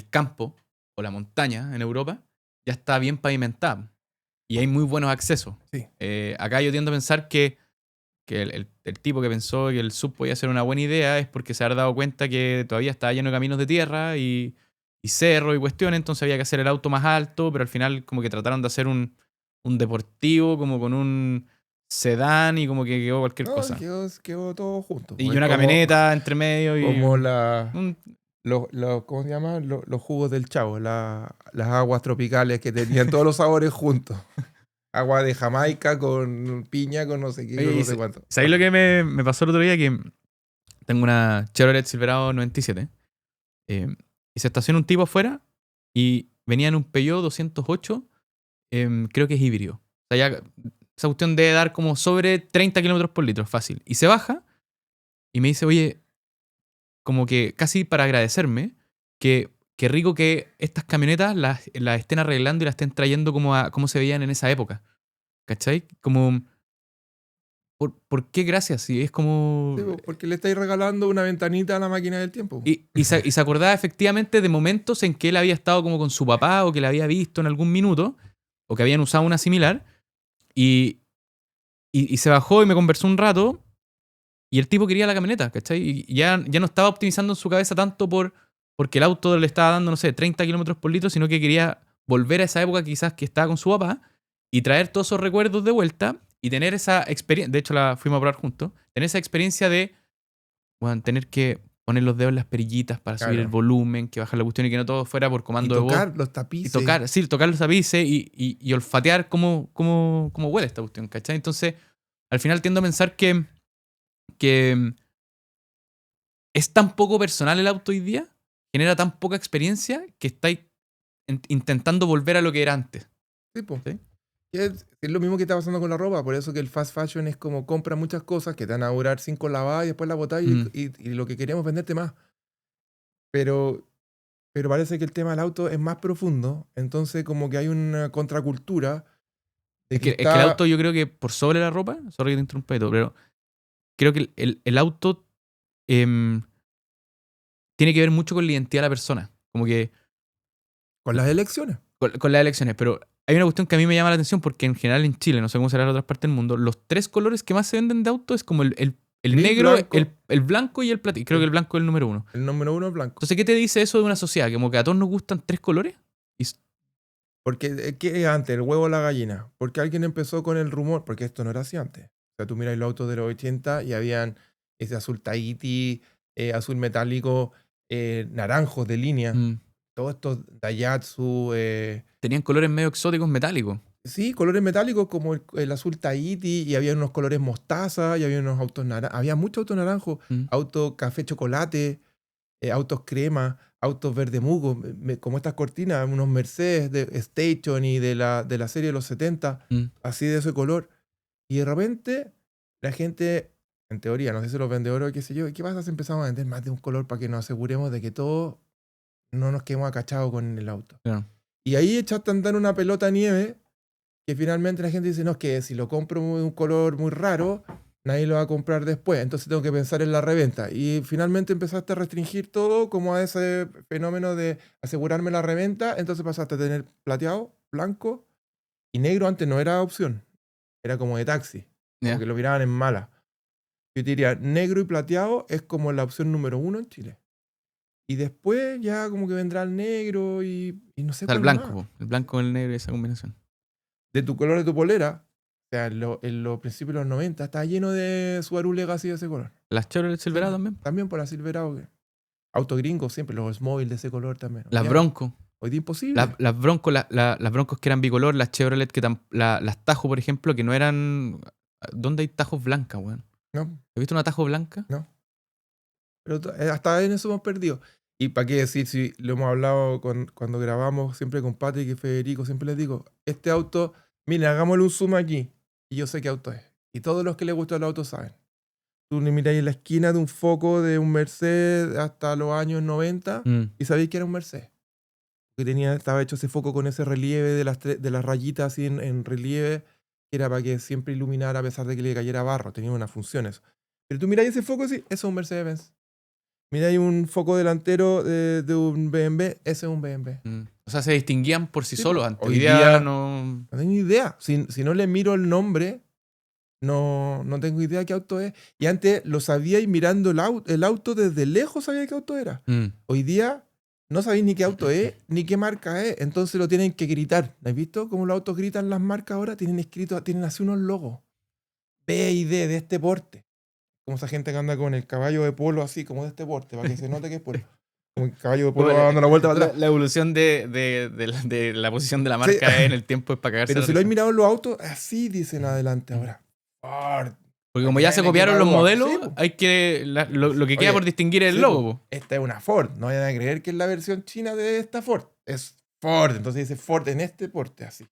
campo o la montaña en Europa ya está bien pavimentada y hay muy buenos accesos. Sí. Acá yo tiendo a pensar que el tipo que pensó que el sub podía ser una buena idea es porque se ha dado cuenta que todavía estaba lleno de caminos de tierra y cerro y cuestiones, entonces había que hacer el auto más alto, pero al final como que trataron de hacer un deportivo como con un sedán y como que quedó cualquier cosa. Quedó todo junto. Y una camioneta entre medio y... Como ¿cómo se llama? Los jugos del Chavo, las aguas tropicales que tenían todos los sabores juntos. Agua de Jamaica con piña, con no sé qué, con no sé cuánto. ¿Sabéis lo que me pasó el otro día? Que tengo una Chevrolet Silverado 97 y se estaciona un tipo afuera y venía en un Peugeot 208, creo que es híbrido. O sea, ya esa cuestión debe dar como sobre 30 kilómetros por litro, fácil. Y se baja y me dice, oye, como que casi para agradecerme, que rico que estas camionetas las estén arreglando y las estén trayendo como se veían en esa época. ¿Cachai? Como... ¿Por qué gracias? Si es como... Sí, porque le estáis regalando una ventanita a la máquina del tiempo. Y se acordaba efectivamente de momentos en que él había estado como con su papá o que la había visto en algún minuto o que habían usado una similar y se bajó y me conversó un rato y el tipo quería la camioneta, ¿cachai? Y ya no estaba optimizando en su cabeza tanto porque el auto le estaba dando, no sé, 30 kilómetros por litro, sino que quería volver a esa época quizás que estaba con su papá y traer todos esos recuerdos de vuelta y tener esa experiencia, de hecho la fuimos a probar juntos, tener esa experiencia de tener que poner los dedos en las perillitas para subir el volumen, que bajar la cuestión y que no todo fuera por comando de voz. Y tocar los tapices. Y tocar los tapices y olfatear cómo huele esta cuestión, ¿cachai? Entonces, al final tiendo a pensar que es tan poco personal el auto hoy día genera tan poca experiencia que estáis intentando volver a lo que era antes. Sí, po. ¿Sí? Y es lo mismo que está pasando con la ropa, por eso que el fast fashion es como compra muchas cosas que te van a durar 5 lavadas y después las botás y lo que queríamos es venderte más. Pero parece que el tema del auto es más profundo, entonces como que hay una contracultura de que Es que el auto está... yo creo que por sobre la ropa, sorry que te interrumpa y todo, pero creo que el auto em, tiene que ver mucho con la identidad de la persona, como que Con las elecciones. con las elecciones, pero hay una cuestión que a mí me llama la atención porque en general en Chile, no sé cómo será en otras partes del mundo, los tres colores que más se venden de auto es como el Gris, negro, blanco. el blanco y el platino. Creo que el blanco es el número uno. El número uno es blanco. Entonces, ¿qué te dice eso de una sociedad? Como que a todos nos gustan tres colores. Y Porque, ¿qué es antes? ¿El huevo o la gallina? Porque alguien empezó con el rumor, porque esto no era así antes. O sea, tú miras los autos de los 80 y habían ese azul Tahiti, azul metálico, naranjos de línea. Todos estos Daihatsu, tenían colores medio exóticos metálicos. sí, colores metálicos como el azul Tahiti, y había unos colores mostaza, y había unos autos naranjos. Había muchos autos naranjos, autos café chocolate, autos crema, autos verde mugo, como estas cortinas, unos Mercedes de Station y de la serie de los 70, así de ese color. Y de repente, la gente, en teoría, no sé si los vendedores o qué sé yo, ¿qué pasa si empezamos a vender más de un color para que nos aseguremos de que todos no nos quedemos acachados con el auto? Claro. Y ahí echaste a andar una pelota de nieve que finalmente la gente dice, no, es que si lo compro de un color muy raro, nadie lo va a comprar después, entonces tengo que pensar en la reventa. Y finalmente empezaste a restringir todo como a ese fenómeno de asegurarme la reventa, entonces pasaste a tener plateado, blanco y negro. Antes no era opción, era como de taxi, como Yeah. que lo miraban en mala. Yo te diría, negro y plateado es como la opción número uno en Chile. Y después ya como que vendrá el negro y no sé O sea, el cuál blanco, más. el blanco con el negro y esa combinación. De tu color de tu polera, o sea, en los principios de los 90 está lleno de Subaru Legacy de ese color. Las Chevrolet Silverado Siempre. también. También por la Silverado. Auto gringo siempre, los móviles de ese color también. Las Bronco. Hoy día imposible. Las Bronco, las Broncos que eran bicolor, las Chevrolet las Tajo, por ejemplo, que no eran. ¿Dónde hay Tajos blancas, weón? No, ¿Has visto una Tajo blanca? no. Pero hasta en eso hemos perdido. Y para qué decir, si lo hemos hablado cuando grabamos siempre con Patrick y Federico, siempre les digo, este auto, miren, hagámosle un zoom aquí. Y yo sé qué auto es. Y todos los que les gusta el auto saben. Tú le miráis en la esquina de un foco de un Mercedes hasta los años 90 y sabéis que era un Mercedes. Que estaba hecho ese foco con ese relieve de las rayitas así en relieve, que era para que siempre iluminara a pesar de que le cayera barro. Tenía una función eso. Pero tú miráis ese foco y sí, eso es un Mercedes-Benz. Miráis un foco delantero de un BMW, ese es un BMW. O sea, se distinguían por sí Sí, solos pues, antes. hoy Hoy día día no. no tengo ni idea. Si no le miro el nombre, no tengo idea qué auto es. Y antes lo sabíais mirando el auto desde lejos, sabía qué auto era. Hoy día no sabéis ni qué auto es, ni qué marca es. Entonces lo tienen que gritar. ¿Has visto cómo los autos gritan las marcas ahora? Tienen así unos logos. B y D de este porte. Como esa gente que anda con el caballo de polo así, como de este porte, para que se note que es polo. Como el caballo de polo dando la vuelta para atrás. La evolución de la posición de la Sí. marca en el tiempo es para cagarse Pero la si lo risa. has mirado en los autos, así dicen adelante ahora. Ford. Porque como ya se copiaron los modelos, Sí, po. hay que. Lo que queda Oye, por distinguir es el sí, logo, po. po. Esta es una Ford. No vayan a creer que es la versión china de esta Ford. Es Ford. Entonces dice Ford en este porte, así.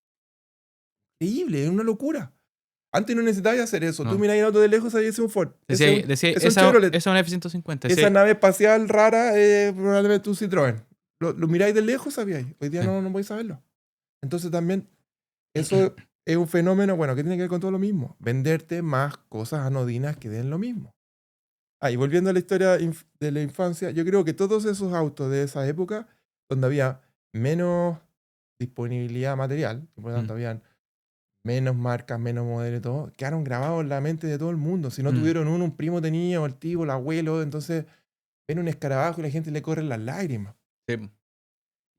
Increíble, es una locura. Antes no necesitabas hacer eso. No. Tú miras el auto de lejos, ahí es un Ford. Decía, Es un esa Chevrolet. es una F-150. Esa nave espacial rara, probablemente un Citroën. Lo miráis de lejos, sabíais. Hoy día Sí. no podéis saberlo. Entonces también, eso es un fenómeno, bueno, que tiene que ver con todo lo mismo. Venderte más cosas anodinas que den lo mismo. Y volviendo a la historia de la infancia, yo creo que todos esos autos de esa época, donde había menos disponibilidad material, por lo tanto habían menos marcas, menos modelos y todo, quedaron grabados en la mente de todo el mundo. Si no tuvieron un primo tenía, o el tío, el abuelo, entonces ven un escarabajo y la gente le corren las lágrimas. Sí.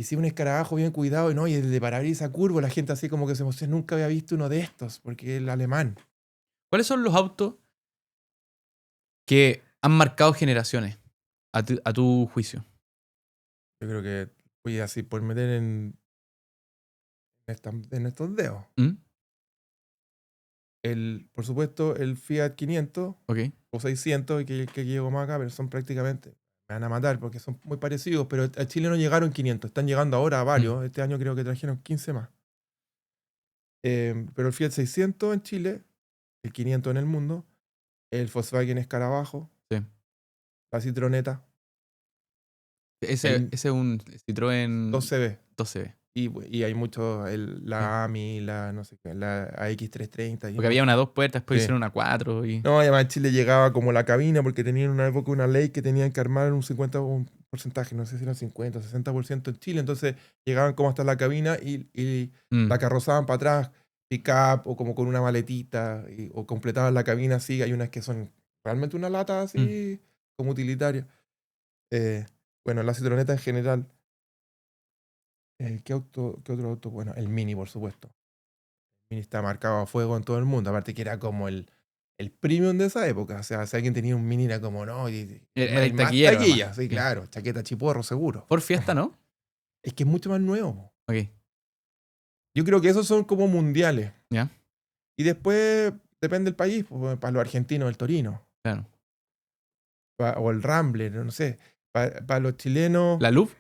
Y si un escarabajo bien cuidado, y el de parabrisas curvo, la gente así como que se emociona, nunca había visto uno de estos, porque es el alemán. ¿Cuáles son los autos que han marcado generaciones a tu juicio? Yo creo que voy así por meter en estos dedos. Por supuesto, el Fiat 500 Ok. o 600, que llegó más acá, pero son prácticamente me van a matar porque son muy parecidos, pero a Chile no llegaron 500, están llegando ahora a varios. Este año creo que trajeron 15 más. Pero el Fiat 600 en Chile, el 500 en el mundo, el Volkswagen Escarabajo, Sí. la Citroneta, Ese es un Citroën 2CV. 12B. Y hay muchos, la AMI, la no sé qué, la AX330. Porque había una 2 puertas, después Sí. hicieron una 4 y... No, además en Chile llegaba como la cabina porque tenían en una época una ley que tenían que armar un 50, un porcentaje, no sé si era 50 o 60% en Chile, entonces llegaban como hasta la cabina y la carrozaban para atrás, pick-up o como con una maletita o completaban la cabina así. Hay unas que son realmente una lata así como utilitaria. Bueno, la Citroneta en general. ¿Qué otro auto? Bueno, el Mini, por supuesto. El Mini está marcado a fuego en todo el mundo, aparte que era como el premium de esa época. O sea, si alguien tenía un Mini era como, no, Era el más taquillero, taquilla. además. Sí, claro, chaqueta chiporro, seguro. Por Fiesta, ¿no? Es que es mucho más nuevo. Ok, Yo creo que esos son como mundiales. ya, Y después depende del país, pues, para los argentinos el Torino, claro. o el Rambler, no sé. Para los chilenos, La Louvre,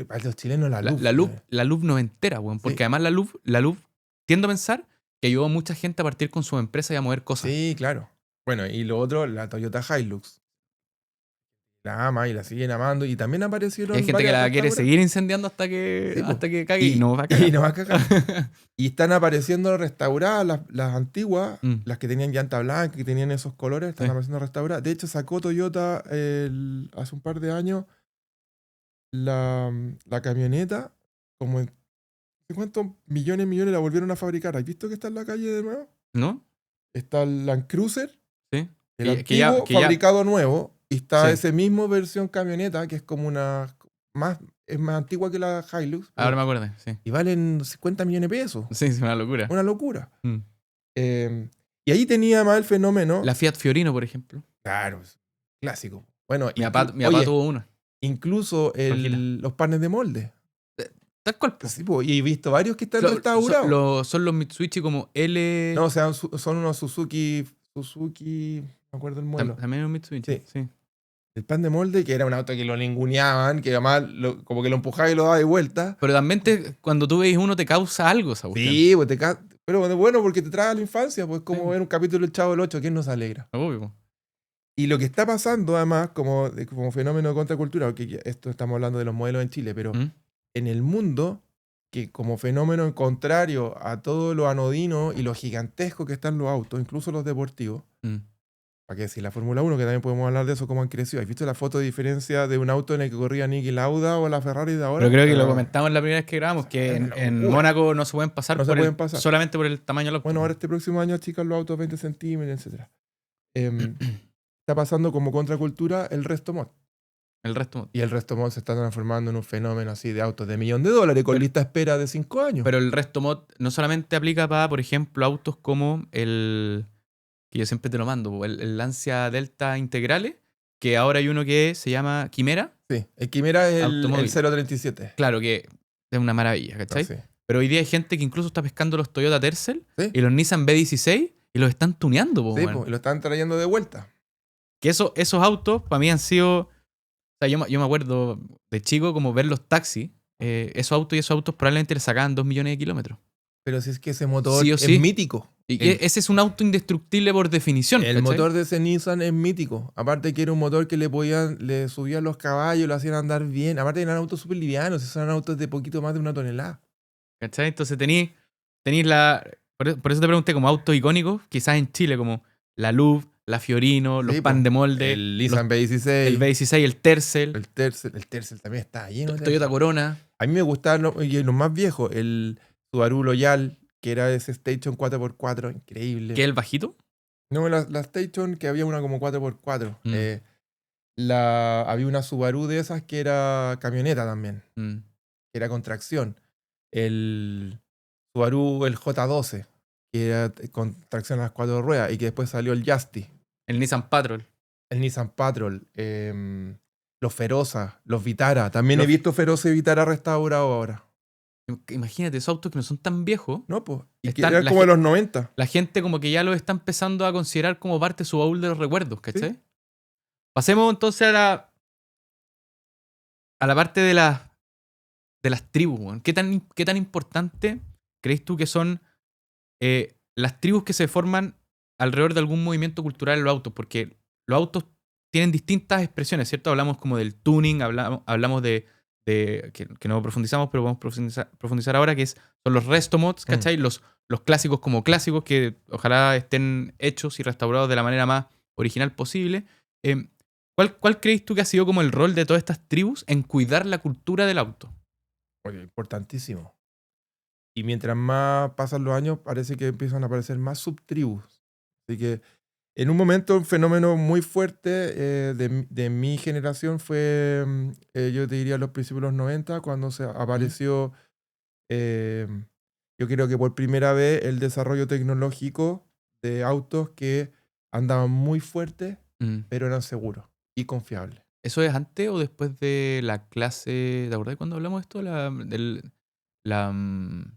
para los chilenos la Luz. la Louvre noventera, weón. Porque Sí. además la Louvre, tiendo a pensar que ayudó a mucha gente a partir con su empresa y a mover cosas. Sí, claro. Bueno, y lo otro, la Toyota Hilux. La ama y la siguen amando. Y también aparecieron Hay gente que varias la quiere restauradas. seguir incendiando hasta que, Sí, po. hasta que cague y no va a cagar. Y no va a cagar. Y están apareciendo restauradas las antiguas, las que tenían llanta blanca, que tenían esos colores, están Sí. apareciendo restauradas. De hecho, sacó Toyota hace un par de años la camioneta, como en ¿cuántos millones la volvieron a fabricar? ¿Has visto que está en la calle de nuevo? ¿No? Está el Land Cruiser, Sí. el Que ya- antiguo, que ya- fabricado nuevo, y está Sí. ese mismo versión camioneta, que es como es más antigua que la Hilux. Ahora me acuerdo, sí. Y valen 50 millones de pesos. Sí, es una locura. Una locura. Mm. Y ahí tenía más el fenómeno. La Fiat Fiorino, por ejemplo. Claro, es clásico. Bueno, Mi papá tuvo una. incluso Tranquila. los panes de molde. Tal cual. po. Sí, po, y he visto varios que están Lo- restaurados. son los Mitsubishi como L. No, o sea, son unos Suzuki, no me acuerdo el modelo. También un Mitsubishi. Sí. Sí. El pan de molde, que era un auto que lo ninguneaban, que además como que lo empujaba y lo daba de vuelta. Pero también cuando tú veis uno te causa algo esa cuestión. Sí, pues pero bueno, porque te trae a la infancia, pues como Sí. ver un capítulo del Chavo del 8, ¿quién nos alegra? Obvio, po. Y lo que está pasando además como fenómeno de contracultura, porque esto estamos hablando de los modelos en Chile, pero ¿Mm? en el mundo, que como fenómeno en contrario a todo lo anodino y lo gigantesco que están los autos, incluso los deportivos, Mm. para que decir la Fórmula 1, que también podemos hablar de eso, cómo han crecido. ¿Has visto la foto de diferencia de un auto en el que corría Niki Lauda o la Ferrari de ahora? Pero creo que lo comentamos la primera vez que grabamos, que en locura. Mónaco no se pueden pasar, No se pueden pasar. solamente por el tamaño del auto. Bueno, ahora este próximo año achican los autos 20 centímetros, etc. Está pasando como contracultura el resto mod. El resto. Y el resto mod se está transformando en un fenómeno así de autos de $1.000.000 con lista de espera de 5 años. Pero el resto mod no solamente aplica para, por ejemplo, autos como el que yo siempre te lo mando, po, el Lancia Delta Integrales, que ahora hay uno que se llama Quimera. Sí, el Quimera es el Automóvil. 037. Claro que es una maravilla, ¿cachai? Sí. Pero hoy día hay gente que incluso está pescando los Toyota Tercel Sí. y los Nissan B16 y los están tuneando, po, Sí, weón. pues, y lo están trayendo de vuelta. Que esos autos para mí han sido... O sea, yo me acuerdo de chico como ver los taxis. Esos autos probablemente le sacaban 2 millones de kilómetros. Pero si es que ese motor Sí o es sí. mítico. Y que ese es un auto indestructible por definición. El ¿cachai? motor de ese Nissan es mítico. Aparte que era un motor que le subían los caballos, lo hacían andar bien. Aparte eran autos súper livianos, esos eran autos de poquito más de 1 tonelada. ¿Cachai? Entonces tenéis la... Por eso te pregunté como autos icónicos, quizás en Chile como la Louvre, la Fiorino, los Sí, pan po. de molde, El Nissan B16. el B16, el Tercel, El Tercel también está lleno de Toyota Corona. A mí me gustaban los más viejos. El Subaru Loyal, que era ese Station 4x4, increíble. ¿Qué es el bajito? No, la Station, que había una como 4x4. Mm. Había una Subaru de esas que era camioneta también, Mm. que era con tracción. El Subaru, el J12, que era con tracción a las 4 ruedas, y que después salió el Justy. El Nissan Patrol. El Nissan Patrol, los Feroza, los Vitara. También Los- he visto Feroza y Vitara restaurados ahora. Imagínate, esos autos que no son tan viejos. No, pues. Y que Están- eran la como de gen- los 90. La gente como que ya los está empezando a considerar como parte de su baúl de los recuerdos, ¿cachai? Pasemos entonces a la parte de las tribus, weón. ¿Qué tan importante crees tú que son las tribus que se forman alrededor de algún movimiento cultural en los autos? Porque los autos tienen distintas expresiones, ¿cierto? Hablamos como del tuning, hablamos que no profundizamos, pero vamos a profundizar ahora, son los resto mods, ¿cachai? Los clásicos como clásicos, que ojalá estén hechos y restaurados de la manera más original posible. ¿Cuál crees tú que ha sido como el rol de todas estas tribus en cuidar la cultura del auto? Oye, importantísimo. Y mientras más pasan los años, parece que empiezan a aparecer más subtribus. Así que en un momento un fenómeno muy fuerte de mi generación fue, yo te diría, los principios de los 90, cuando se apareció, eh, yo creo que por primera vez, el desarrollo tecnológico de autos que andaban muy fuerte, Mm. pero eran seguros y confiables. ¿Eso es antes o después de la clase? ¿Te acordás cuando hablamos de esto? La, mm,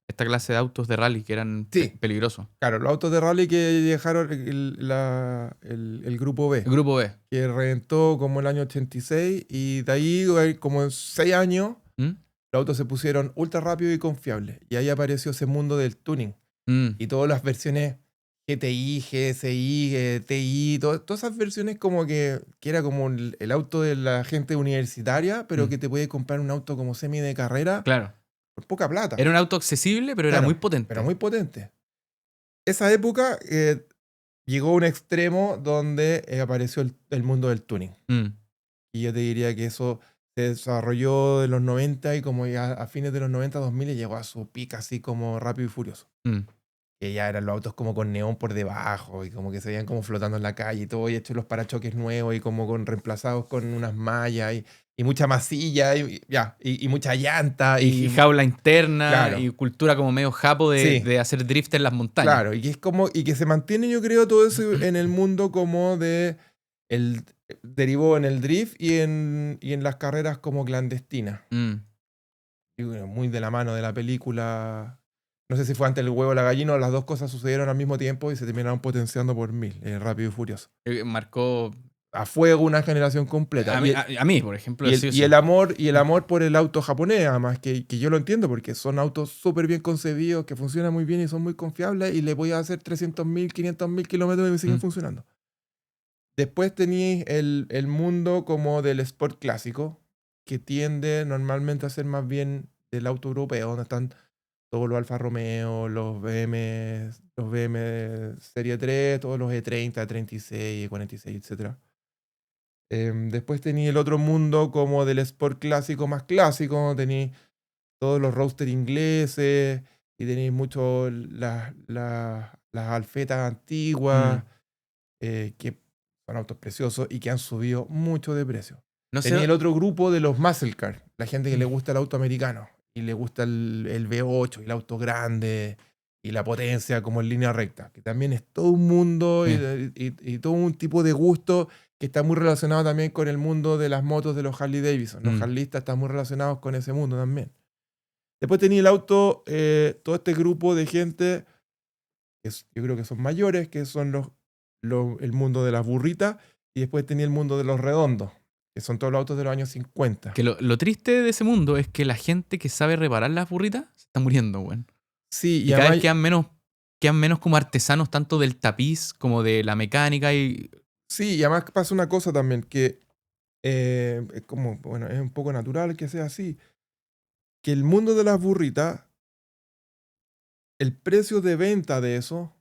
esta clase de autos de rally que eran Sí, peligrosos. claro, los autos de rally que dejaron el grupo B, El grupo B. que reventó como el año 86, y de ahí, como en 6 años, ¿Mm? los autos se pusieron ultra rápidos y confiables. Y ahí apareció ese mundo del tuning. Mm. Y todas las versiones GTI, GSI, TI, todas esas versiones como que era como el auto de la gente universitaria, pero que te puede comprar un auto como semi de carrera Claro. por poca plata. Era un auto accesible, pero era Claro, muy potente. pero muy potente. Esa época llegó a un extremo donde apareció el mundo del tuning. Mm. Y yo te diría que eso se desarrolló de los 90, y como ya a fines de los 90, 2000, llegó a su pica así como Rápido y Furioso. Mm. Que ya eran los autos como con neón por debajo y como que se veían como flotando en la calle y todo, y hechos los parachoques nuevos y como reemplazados con unas mallas y mucha masilla y mucha llanta Y jaula interna, Claro. y cultura como medio japo Sí. de hacer drift en las montañas. Claro, y que es como, y que se mantiene, yo creo, todo eso en el mundo como derivó en el drift y en las carreras como clandestinas. Mm. Y bueno, muy de la mano de la película. No sé si fue antes el huevo o la gallina, o las dos cosas sucedieron al mismo tiempo y se terminaron potenciando por 1000, Rápido y Furioso. Marcó A fuego una generación completa. a mí, por ejemplo. Y el amor por el auto japonés, además, que yo lo entiendo, porque son autos súper bien concebidos, que funcionan muy bien y son muy confiables, y le voy a hacer 300.000, 500.000 kilómetros y me siguen funcionando. Después tenéis el mundo como del sport clásico, que tiende normalmente a ser más bien del auto europeo, donde están todos los Alfa Romeo, los BM Serie 3, todos los E30, E36, E46, etc. Después tenéis el otro mundo como del sport clásico más clásico, tenéis todos los roadster ingleses, y tenéis mucho las Alfetas antiguas, que son autos preciosos y que han subido mucho de precio. No Tenía sé. el otro grupo de los muscle car, la gente que le gusta el auto americano y le gusta el V8 y el auto grande y la potencia como en línea recta, que también es todo un mundo y todo un tipo de gusto que está muy relacionado también con el mundo de las motos de los Harley Davidson. Los harlistas están muy relacionados con ese mundo también. Después tenía el auto, todo este grupo de gente, que yo creo que son mayores, que son el mundo de las burritas, y después tenía el mundo de los redondos, que son todos los autos de los años 50. Que lo triste de ese mundo es que la gente que sabe reparar las burritas se está muriendo, weón. Sí, Y cada vez quedan menos como artesanos, tanto del tapiz como de la mecánica. Sí, y además pasa una cosa también, que es como, bueno, es un poco natural que sea así, que el mundo de las burritas, el precio de venta de eso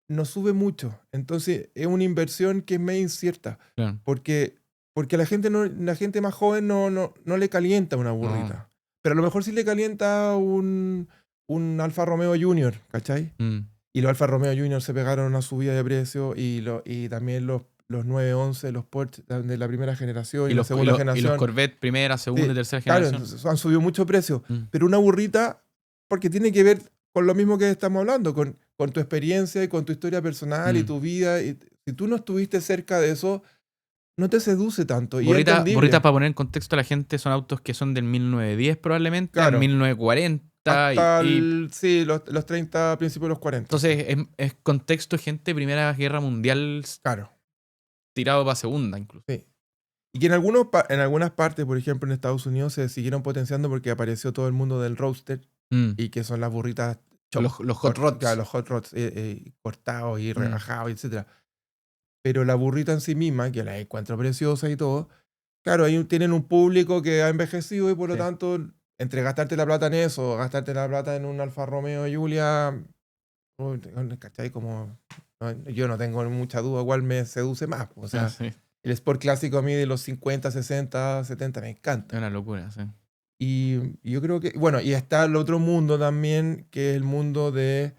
no sube mucho. Entonces es una inversión que es medio incierta. Claro. Porque la gente más joven no le calienta una burrita. No. Pero a lo mejor sí le calienta un Alfa Romeo Junior, ¿cachai? Y los Alfa Romeo Junior se pegaron una subida de precio, y también los 911, los Porsche de la primera generación y la segunda generación. Y los Corvette primera, segunda y tercera generación. Claro, han subido mucho precio. Pero una burrita, porque tiene que ver con lo mismo que estamos hablando, con tu experiencia y con tu historia personal y tu vida. Y si tú no estuviste cerca de eso, no te seduce tanto. Burritas, para poner en contexto a la gente, son autos que son del 1910 probablemente, claro, 1940. Hasta los 30, principios de los 40. Entonces es contexto gente Primera Guerra Mundial, claro, tirado para Segunda incluso. Sí. Y que en algunas partes, por ejemplo en Estados Unidos, se siguieron potenciando porque apareció todo el mundo del roadster Mm. y que son las burritas Los hot rods. Claro, los hot rods cortados y Mm. rebajados, etc. Pero la burrita en sí misma, que la encuentro preciosa y todo, claro, tienen un público que ha envejecido y por lo Sí. tanto, entre gastarte la plata en eso o gastarte la plata en un Alfa Romeo Giulia, ¿cachai? Como, yo no tengo mucha duda, igual me seduce más. O sea, Sí. el Sport clásico a mí de los 50, 60, 70 me Es encanta. una locura, sí. Y yo creo que, bueno, y está el otro mundo también, que es el mundo de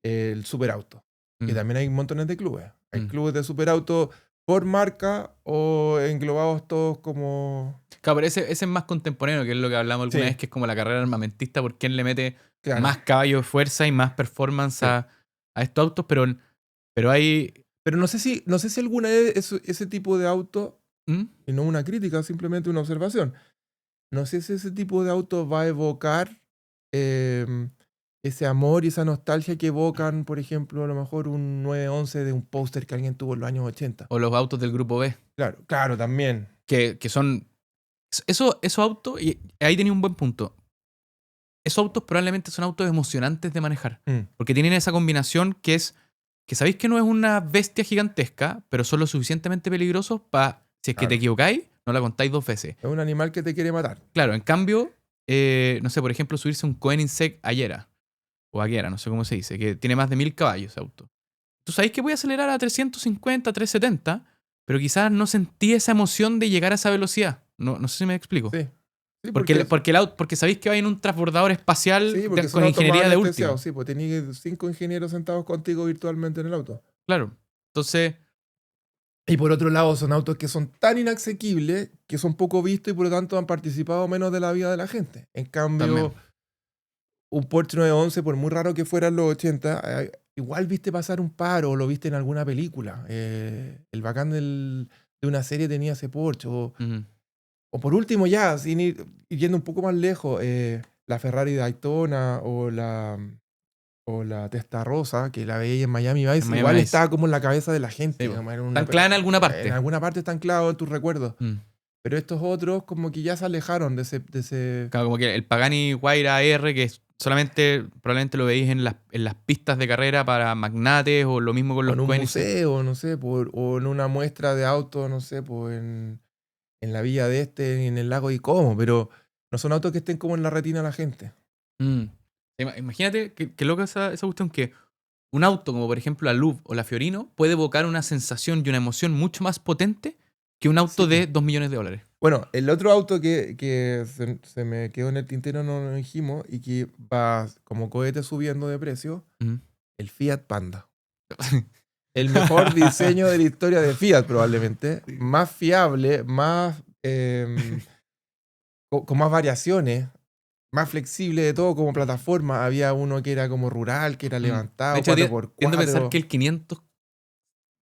el superauto. Que Mm. también hay montones de clubes. Hay Mm. clubes de superauto por marca o englobados todos como... Claro, pero ese es más contemporáneo, que es lo que hablamos alguna Sí, vez, que es como la carrera armamentista, por quién le mete claro. más caballo de fuerza y más performance Sí. a estos autos, pero hay... Pero no sé si alguna vez ese tipo de auto, ¿Mm? y no una crítica, simplemente una observación, no sé si ese tipo de auto va a evocar ese amor y esa nostalgia que evocan, por ejemplo, a lo mejor un 911 de un póster que alguien tuvo en los años 80. O los autos del grupo B, Claro, también. que son... Esos autos, y ahí tenía un buen punto. Esos autos probablemente son autos emocionantes de manejar, Mm, porque tienen esa combinación que es que sabéis que no es una bestia gigantesca, pero son lo suficientemente peligrosos para, si es que te claro. equivocáis, no la contáis 2 veces. Es un animal que te quiere matar. Claro, en cambio, no sé, por ejemplo, subirse un Koenigsegg Agera, o Agera, no sé cómo se dice, que tiene más de 1000 caballos ese auto. Tú sabéis que voy a acelerar a 350, 370, pero quizás no sentí esa emoción de llegar a esa velocidad. No sé si me explico. Sí. Sí, Porque sabéis que va en un transbordador espacial sí, porque son con autos más ingeniería de última. anestesiados. Sí, pues tenías 5 ingenieros sentados contigo virtualmente en el auto. Claro. Entonces, Y por otro lado, son autos que son tan inasequibles que son poco vistos y por lo tanto han participado menos de la vida de la gente. En también. cambio, un Porsche 911, por muy raro que fuera en los 80, igual viste pasar un par o lo viste en alguna película. El bacán de una serie tenía ese Porsche. Ujú. O por último, ya, sin ir yendo un poco más lejos, la Ferrari Daytona o la Testarossa, que la veía en Miami En Vice, Miami igual Vice. estaba como en la cabeza de la gente. Sí, po. Digamos, Está anclada en alguna en parte. alguna parte está anclado en tus recuerdos. Mm. Pero estos otros como que ya se alejaron de ese... Claro, como que el Pagani Huayra AR, que solamente probablemente lo veis en las pistas de carrera para magnates, o lo mismo con O los en un Koenigsegg. museo, no sé, o en una muestra de autos, no sé, pues en la Villa de en el lago de Como, pero no son autos que estén como en la retina de la gente. Mm. Imagínate que loca esa cuestión, que un auto como por ejemplo la Louvre o la Fiorino puede evocar una sensación y una emoción mucho más potente que un auto Sí, de pues. 2 millones de dólares. Bueno, el otro auto que se me quedó en el tintero, no lo dijimos, y que va como cohete subiendo de precio, Mm. el Fiat Panda. El mejor diseño de la historia de Fiat, probablemente. Sí. Más fiable, con más variaciones, más flexible de todo como plataforma. Había uno que era como rural, que era Mm. De levantado, hecho, 4x4. tiendo a pensar que el 500,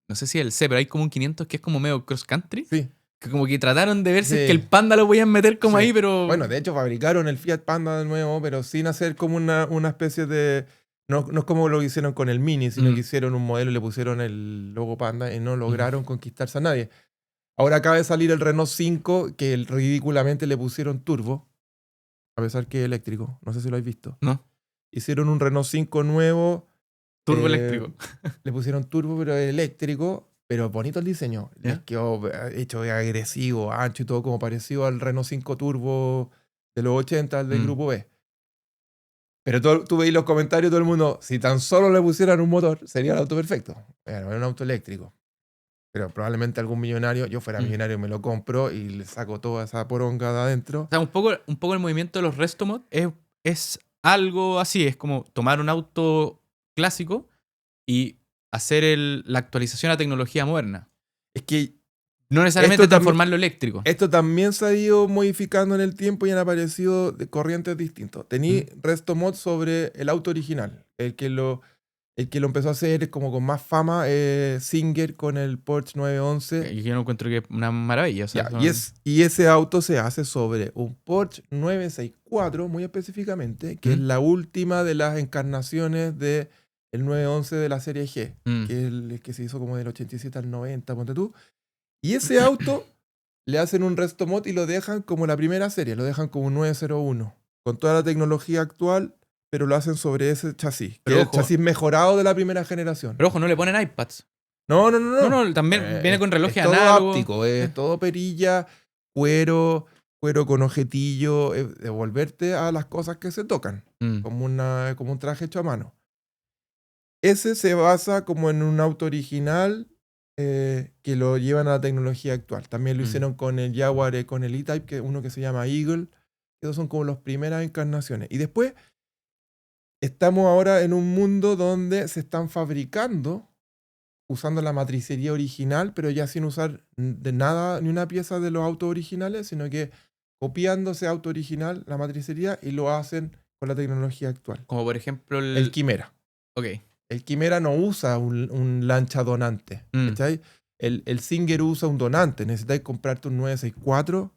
no sé si el C, pero hay como un 500 que es como medio cross country. Sí, Que como que trataron de ver si es que sí. el Panda lo podían meter como Sí. ahí, pero... Bueno, de hecho fabricaron el Fiat Panda de nuevo, pero sin hacer como una especie de... No es como lo hicieron con el Mini, sino que hicieron un modelo y le pusieron el logo Panda y no lograron conquistarse a nadie. Ahora acaba de salir el Renault 5, que ridículamente le pusieron turbo, a pesar que es eléctrico. No sé si lo habéis visto. No, Hicieron un Renault 5 nuevo. turbo eh, eléctrico. Le pusieron turbo, pero eléctrico. Pero bonito el diseño. Les ¿Ya? quedó hecho agresivo, ancho y todo como parecido al Renault 5 Turbo de los 80, al del Mm. grupo B. Pero tú veis los comentarios, todo el mundo, si tan solo le pusieran un motor, sería el auto perfecto. Bueno, era un auto eléctrico. Pero probablemente algún millonario, yo fuera Mm. millonario, me lo compro y le saco toda esa poronga de adentro. O sea, un poco el movimiento de los Restomod es algo así, es como tomar un auto clásico y hacer la actualización a tecnología moderna. Es que No necesariamente Esto también- transformarlo eléctrico. esto también se ha ido modificando en el tiempo y han aparecido corrientes distintas. Tení Resto Mod sobre el auto original. El que lo empezó a hacer como con más fama, Singer con el Porsche 911. Y yo no encuentro que es una maravilla. O sea, Ya, y ese auto se hace sobre un Porsche 964, muy específicamente, que es la última de las encarnaciones del 911 de la serie G, que es el que se hizo como del 87 al 90, ponte tú. Y ese auto le hacen un resto mod y lo dejan como la primera serie, lo dejan como un 901, con toda la tecnología actual, pero lo hacen sobre ese chasis, que Pero es el ojo. chasis mejorado de la primera generación. Pero ojo, no le ponen iPads. No, no, no, no. No, también viene con Es relojes todo análogos. áptico, es todo perilla, cuero con ojetillo, devolverte a las cosas que se tocan, como un traje hecho a mano. Ese se basa como en un auto original que lo llevan a la tecnología actual. También lo hicieron con el Jaguar, con el E-Type, que es uno que se llama Eagle. Esos son como las primeras encarnaciones. Y después estamos ahora en un mundo donde se están fabricando usando la matricería original, pero ya sin usar de nada, ni una pieza de los autos originales, sino que copiando ese auto original, la matricería, y lo hacen con la tecnología actual. Como por ejemplo El Quimera. Ok. El Quimera no usa un lancha donante. ¿Cachai? El Singer usa un donante. Necesitáis comprarte un 964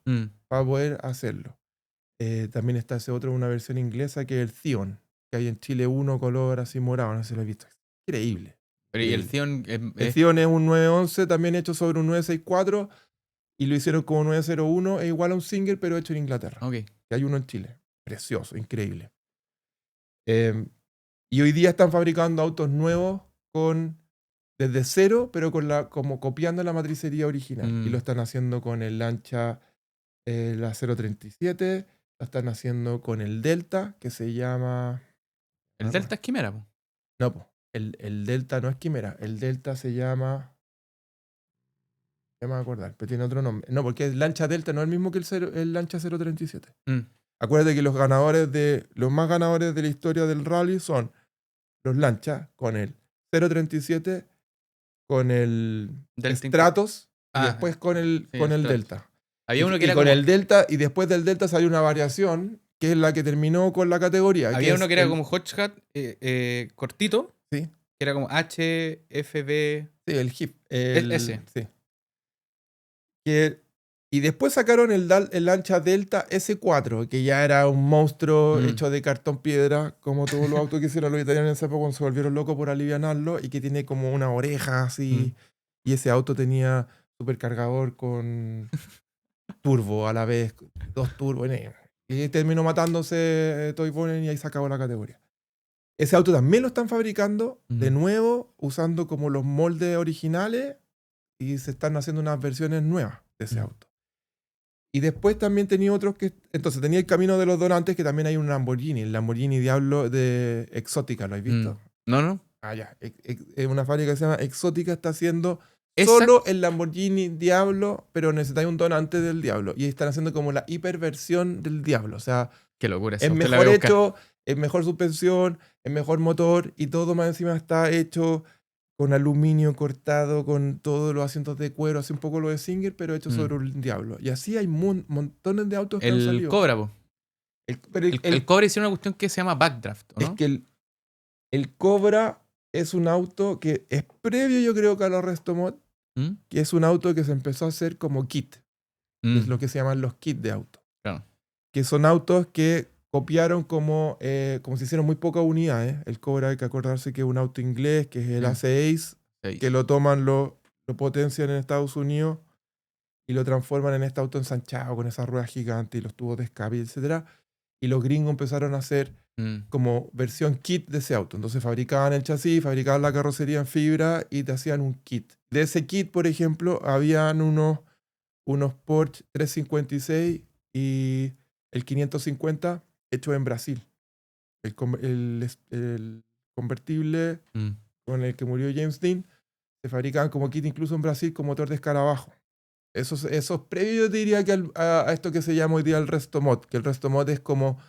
para poder hacerlo. También está ese otro, una versión inglesa, que es el Zion, que hay en Chile uno color así morado, no sé si lo he visto. Increíble. Pero y el Zion El Zion es un 911 también hecho sobre un 964 y lo hicieron como 901, es igual a un Singer pero hecho en Inglaterra. Ok. Y hay uno en Chile. Precioso, increíble. Y hoy día están fabricando autos nuevos desde cero, pero como copiando la matricería original. Y lo están haciendo con el Lancia, la 037, lo están haciendo con el Delta, que se llama... El Delta es Quimera, po. No, po. El Delta no es Quimera. El Delta se llama... Ya me voy a acordar, pero tiene otro nombre. No, porque el Lancia Delta no es el mismo que el Lancia 037. Acuérdate que los más ganadores de la historia del rally son los Lancia con el 037, con el Delta Stratos y después con el Delta. Había uno que era con como... el Delta, y después del Delta salió una variación que es la que terminó con la categoría. Había uno que era como Hot Hat, cortito. Sí. Que era como HFB. Sí, el HIP. Ese. Sí. Y después sacaron el Lancia Delta S4, que ya era un monstruo hecho de cartón piedra, como todos los autos que hicieron los italianos en esa época cuando se volvieron locos por alivianarlo, y que tiene como una oreja así. Y ese auto tenía supercargador con turbo a la vez, 2 turbos. Y terminó matándose Toivonen y ahí se acabó la categoría. Ese auto también lo están fabricando de nuevo, usando como los moldes originales, y se están haciendo unas versiones nuevas de ese auto. Y después también tenía otros que... Entonces tenía el camino de los donantes, que también hay un Lamborghini, el Lamborghini Diablo de Exótica, ¿lo has visto? No. Ah, ya. Es una fábrica que se llama Exótica, está haciendo solo el Lamborghini Diablo, pero necesita un donante del Diablo. Y están haciendo como la hiperversión del Diablo. O sea, qué locura eso. Es mejor hecho, es mejor suspensión, es mejor motor, y todo más encima está hecho con aluminio cortado, con todos los asientos de cuero, así un poco lo de Singer, pero hecho sobre un Diablo. Y así hay montones de autos que han salido. El Cobra, po. El Cobra hicieron una cuestión que se llama Backdraft, ¿no? Es que el Cobra es un auto que es previo, yo creo, que a los Resto Mod, que es un auto que se empezó a hacer como kit. Es lo que se llaman los kits de auto. Claro. Que son autos que copiaron como se hicieron muy pocas unidades. El Cobra, hay que acordarse que es un auto inglés, que es el Ace, que lo toman, lo potencian en Estados Unidos y lo transforman en este auto ensanchado con esas ruedas gigantes y los tubos de escape, etc. Y los gringos empezaron a hacer como versión kit de ese auto. Entonces fabricaban el chasis, fabricaban la carrocería en fibra y te hacían un kit. De ese kit, por ejemplo, habían unos Porsche 356 y el 550 hecho en Brasil. El convertible con el que murió James Dean se fabricaban como kit incluso en Brasil con motor de escarabajo. Esos previos, te diría, que a esto que se llama hoy día el Resto Mod, que el Resto Mod es como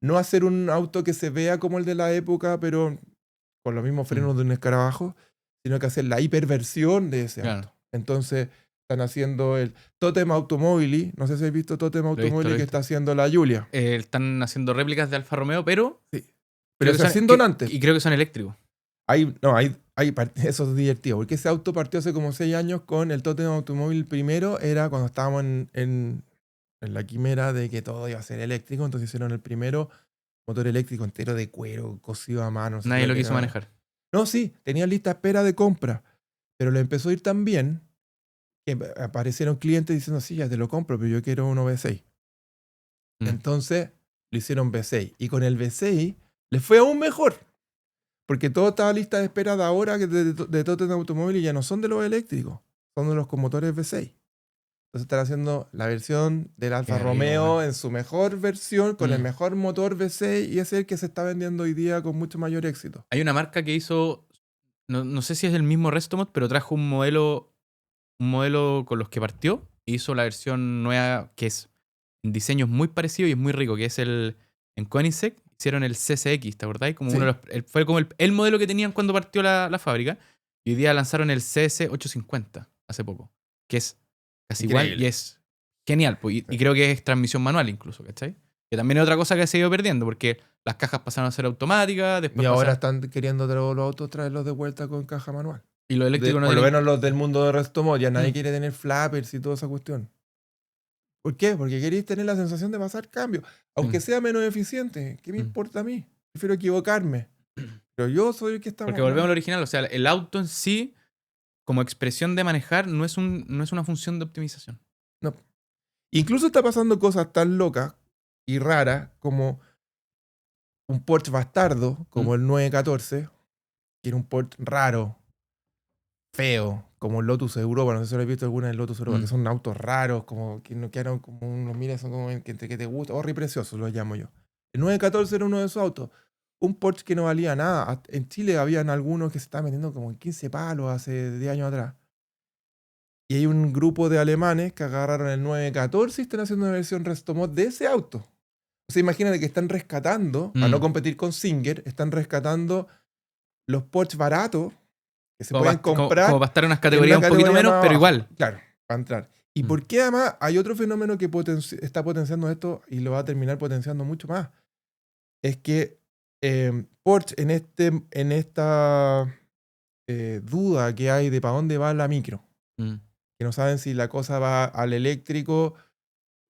no hacer un auto que se vea como el de la época, pero con los mismos frenos de un escarabajo, sino que hacer la hiperversión de ese auto. Entonces están haciendo el Totem Automobili, no sé si has visto Totem Automobili, que está haciendo la Giulia. Están haciendo réplicas de Alfa Romeo, pero... Sí. Pero se hacen donantes. Y creo que son eléctricos. Eso es divertido, porque ese auto partió hace como 6 años con el Totem Automóvil primero, era cuando estábamos en la quimera de que todo iba a ser eléctrico, entonces hicieron el primero motor eléctrico entero de cuero, cosido a mano. Nadie lo quiso manejar. No, sí, tenía lista espera de compra, pero le empezó a ir tan bien que aparecieron clientes diciendo, sí, ya te lo compro, pero yo quiero uno V6. Entonces lo hicieron V6. Y con el V6 les fue aún mejor. Porque todo estaba lista de espera de ahora de Totem Automóvil y ya no son de los eléctricos. Son de los con motores V6. Entonces están haciendo la versión del Alfa Romeo en su mejor versión, con el mejor motor V6, y es el que se está vendiendo hoy día con mucho mayor éxito. Hay una marca que hizo, no sé si es el mismo Restomod, pero trajo un modelo con los que partió. Hizo la versión nueva que es en diseños muy parecido y es muy rico, que es en Koenigsegg hicieron el CCX, ¿te acordáis? Como Sí. fue como el modelo que tenían cuando partió la fábrica. Y hoy día lanzaron el CS850 hace poco, que es casi igual y es genial. Pues, y creo que es transmisión manual incluso, ¿cachai? Que también es otra cosa que se ha ido perdiendo, porque las cajas pasaron a ser automáticas, después Y ahora están queriendo los autos traerlos de vuelta con caja manual. y los eléctricos no por lo tienen... menos los del mundo de Restomod, ya nadie quiere tener flappers y toda esa cuestión. ¿Por qué? Porque queréis tener la sensación de pasar cambio. Aunque sea menos eficiente, ¿qué me importa a mí? Prefiero equivocarme. Pero yo soy el que está... Porque volvemos al original, o sea, el auto en sí, como expresión de manejar, no es una función de optimización. No. Incluso está pasando cosas tan locas y raras como un Porsche bastardo, como el 914, que era un Porsche raro, feo, como el Lotus Europa. No sé si lo has visto alguna del Lotus Europa, que son autos raros, como que no quedaron como unos, mira, son como que te gusta, horrible y precioso, lo llamo yo. El 914 era uno de esos autos. Un Porsche que no valía nada. En Chile habían algunos que se estaban vendiendo como en 15 palos hace 10 años atrás. Y hay un grupo de alemanes que agarraron el 914 y están haciendo una versión Restomod de ese auto. O sea, imagínate que están rescatando, para no competir con Singer, están rescatando los Porsche baratos que se pueden comprar. Como para estar en unas categorías un poquito menos, pero igual. Claro, para entrar. ¿Y por qué además hay otro fenómeno que está potenciando esto y lo va a terminar potenciando mucho más? Es que Porsche en esta duda que hay de para dónde va la micro, que no saben si la cosa va al eléctrico.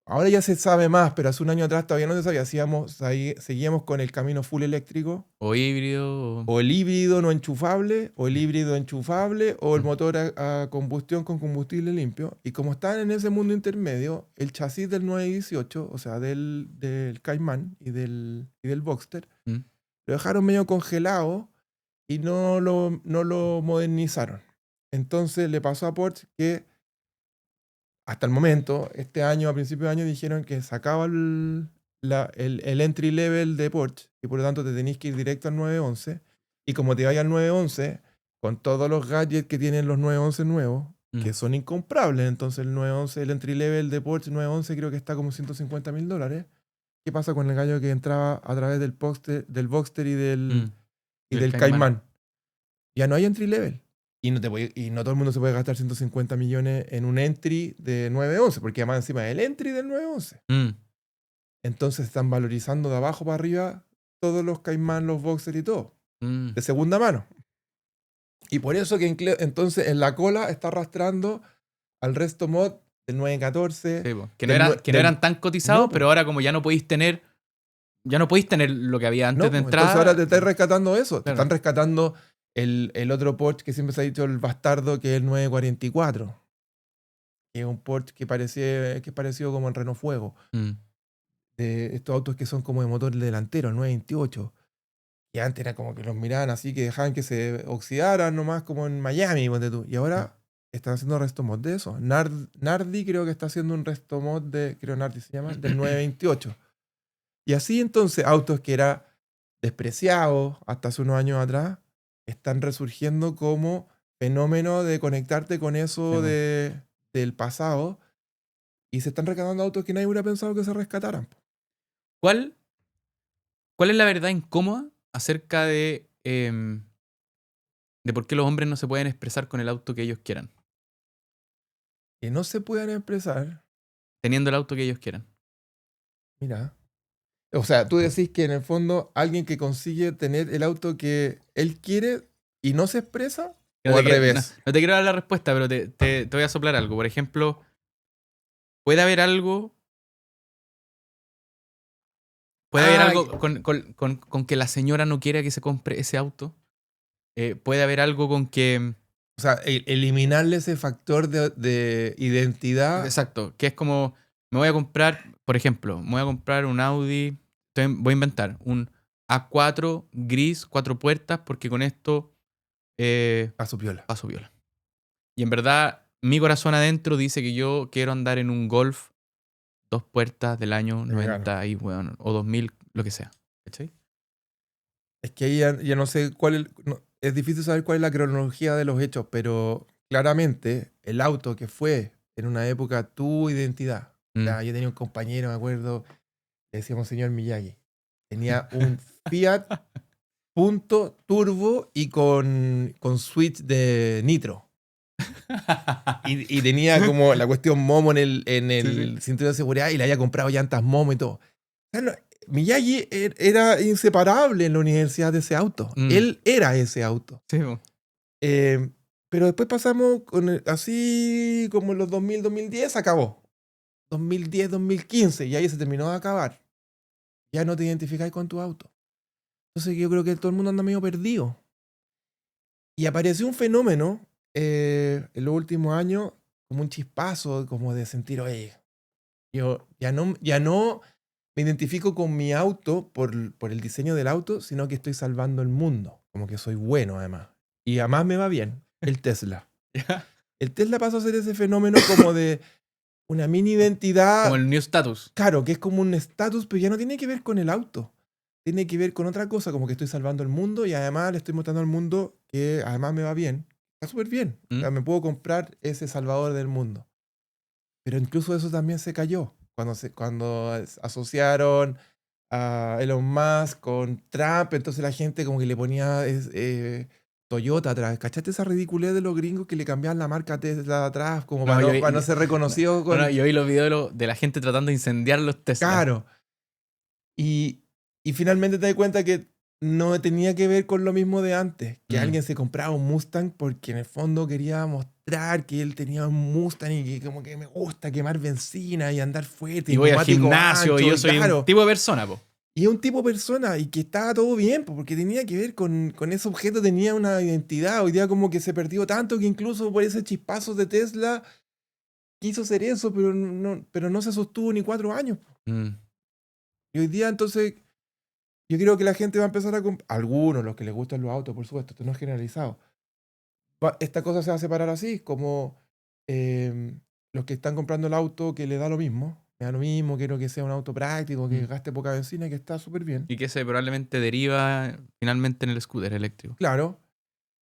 Ahora ya se sabe más, pero hace un año atrás todavía no se sabía. Seguíamos con el camino full eléctrico. O híbrido. O el híbrido no enchufable, o el híbrido enchufable, o el motor a combustión con combustible limpio. Y como están en ese mundo intermedio, el chasis del 918, o sea, del Cayman y del Boxster, lo dejaron medio congelado y no lo modernizaron. Entonces le pasó a Porsche que hasta el momento, este año, a principio de año, dijeron que sacaba el entry level de Porsche y por lo tanto te tenéis que ir directo al 911. Y como te vaya al 911, con todos los gadgets que tienen los 911 nuevos, que son incomprables, entonces el 911, el entry level de Porsche 911 creo que está como $150,000. ¿Qué pasa con el gallo que entraba a través del Boxster y del Cayman? Ya no hay entry level. Y no todo el mundo se puede gastar 150 millones en un entry de 911, porque además encima es el entry del 911. Entonces están valorizando de abajo para arriba todos los Cayman, los Boxer y todo. De segunda mano. Y por eso que entonces en la cola está arrastrando al Restomod del 914. Sí, que no eran tan cotizados, pero ahora como ya no podéis tener lo que había antes de entrar. Entonces ahora te estáis rescatando eso. Claro. Te están rescatando el otro Porsche que siempre se ha dicho el bastardo, que es el 944. Que es un Porsche que es parecido como el Renault Fuego. De estos autos que son como de motor delantero, el 928. Y antes era como que los miraban así, que dejaban que se oxidaran nomás como en Miami, ponte tú. Y ahora están haciendo Restomod de eso. Nardi creo que está haciendo un Restomod Nardi se llama, del 928. Y así entonces autos que eran despreciados hasta hace unos años atrás están resurgiendo como fenómeno de conectarte con eso del pasado, y se están rescatando autos que nadie hubiera pensado que se rescataran. ¿Cuál es la verdad incómoda acerca de por qué los hombres no se pueden expresar con el auto que ellos quieran? Que no se puedan expresar teniendo el auto que ellos quieran. Mira. O sea, tú decís que en el fondo alguien que consigue tener el auto que él quiere y no se expresa, o al revés. No te quiero dar la respuesta, pero te voy a soplar algo. Por ejemplo, puede haber algo con que la señora no quiera que se compre ese auto. Puede haber algo con que... sea, eliminarle ese factor de identidad. Exacto, que es como, me voy a comprar, por ejemplo, me voy a comprar un Audi, voy a inventar un A4 gris, 4 puertas, porque con esto A su piola. paso viola. Y en verdad, mi corazón adentro dice que yo quiero andar en un Golf 2 puertas del año 90 y, bueno, o 2000, lo que sea. ¿Cachai? Es que ahí ya no sé cuál es difícil saber cuál es la cronología de los hechos, pero claramente el auto que fue en una época tu identidad. Mm. Ya, yo tenía un compañero, me acuerdo, le decíamos señor Miyagi. Tenía un Fiat Punto turbo y con switch de nitro. Y tenía como la cuestión Momo en el Sí. cinturón de seguridad y le había comprado llantas Momo y todo. O sea, Miyagi era inseparable en la universidad de ese auto. Mm. Él era ese auto. Sí, po. Pero después pasamos así como en los 2000, 2010, acabó. 2010, 2015, y ahí se terminó de acabar. Ya no te identificáis con tu auto. Entonces yo creo que todo el mundo anda medio perdido. Y apareció un fenómeno en los últimos años, como un chispazo, como de sentir, oye, yo ya no me identifico con mi auto por el diseño del auto, sino que estoy salvando el mundo. Como que soy bueno, además. Y además me va bien. El Tesla. Ya. El Tesla pasó a ser ese fenómeno como de una mini identidad. Como el New Status. Claro, que es como un estatus, pero ya no tiene que ver con el auto. Tiene que ver con otra cosa, como que estoy salvando el mundo y además le estoy mostrando al mundo que además me va bien. Está súper bien. O sea, me puedo comprar ese salvador del mundo. Pero incluso eso también se cayó. Cuando asociaron a Elon Musk con Trump, entonces la gente como que le ponía Toyota atrás. ¿Cachaste esa ridiculez de los gringos que le cambiaban la marca Tesla atrás como No, para no ser reconocido con... No, yo vi los videos de la gente tratando de incendiar los Tesla. Claro. Y finalmente te das cuenta que no tenía que ver con lo mismo de antes. Que alguien se compraba un Mustang porque en el fondo quería mostrar que él tenía un Mustang y que como que me gusta quemar benzina y andar fuerte. Y voy al gimnasio ancho, y yo soy claro. un tipo de persona, po. Y es un tipo de persona y que estaba todo bien, porque tenía que ver con ese objeto, tenía una identidad. Hoy día como que se perdió tanto que incluso por ese chispazo de Tesla quiso ser eso, pero no se sostuvo ni 4 años. Y hoy día entonces yo creo que la gente va a empezar a algunos, los que les gustan los autos, por supuesto, esto no es generalizado. Esta cosa se va a separar así, como los que están comprando el auto que le da lo mismo. Me da lo mismo, quiero que sea un auto práctico, que gaste poca benzina, que está súper bien. Y que se probablemente deriva finalmente en el scooter eléctrico. Claro.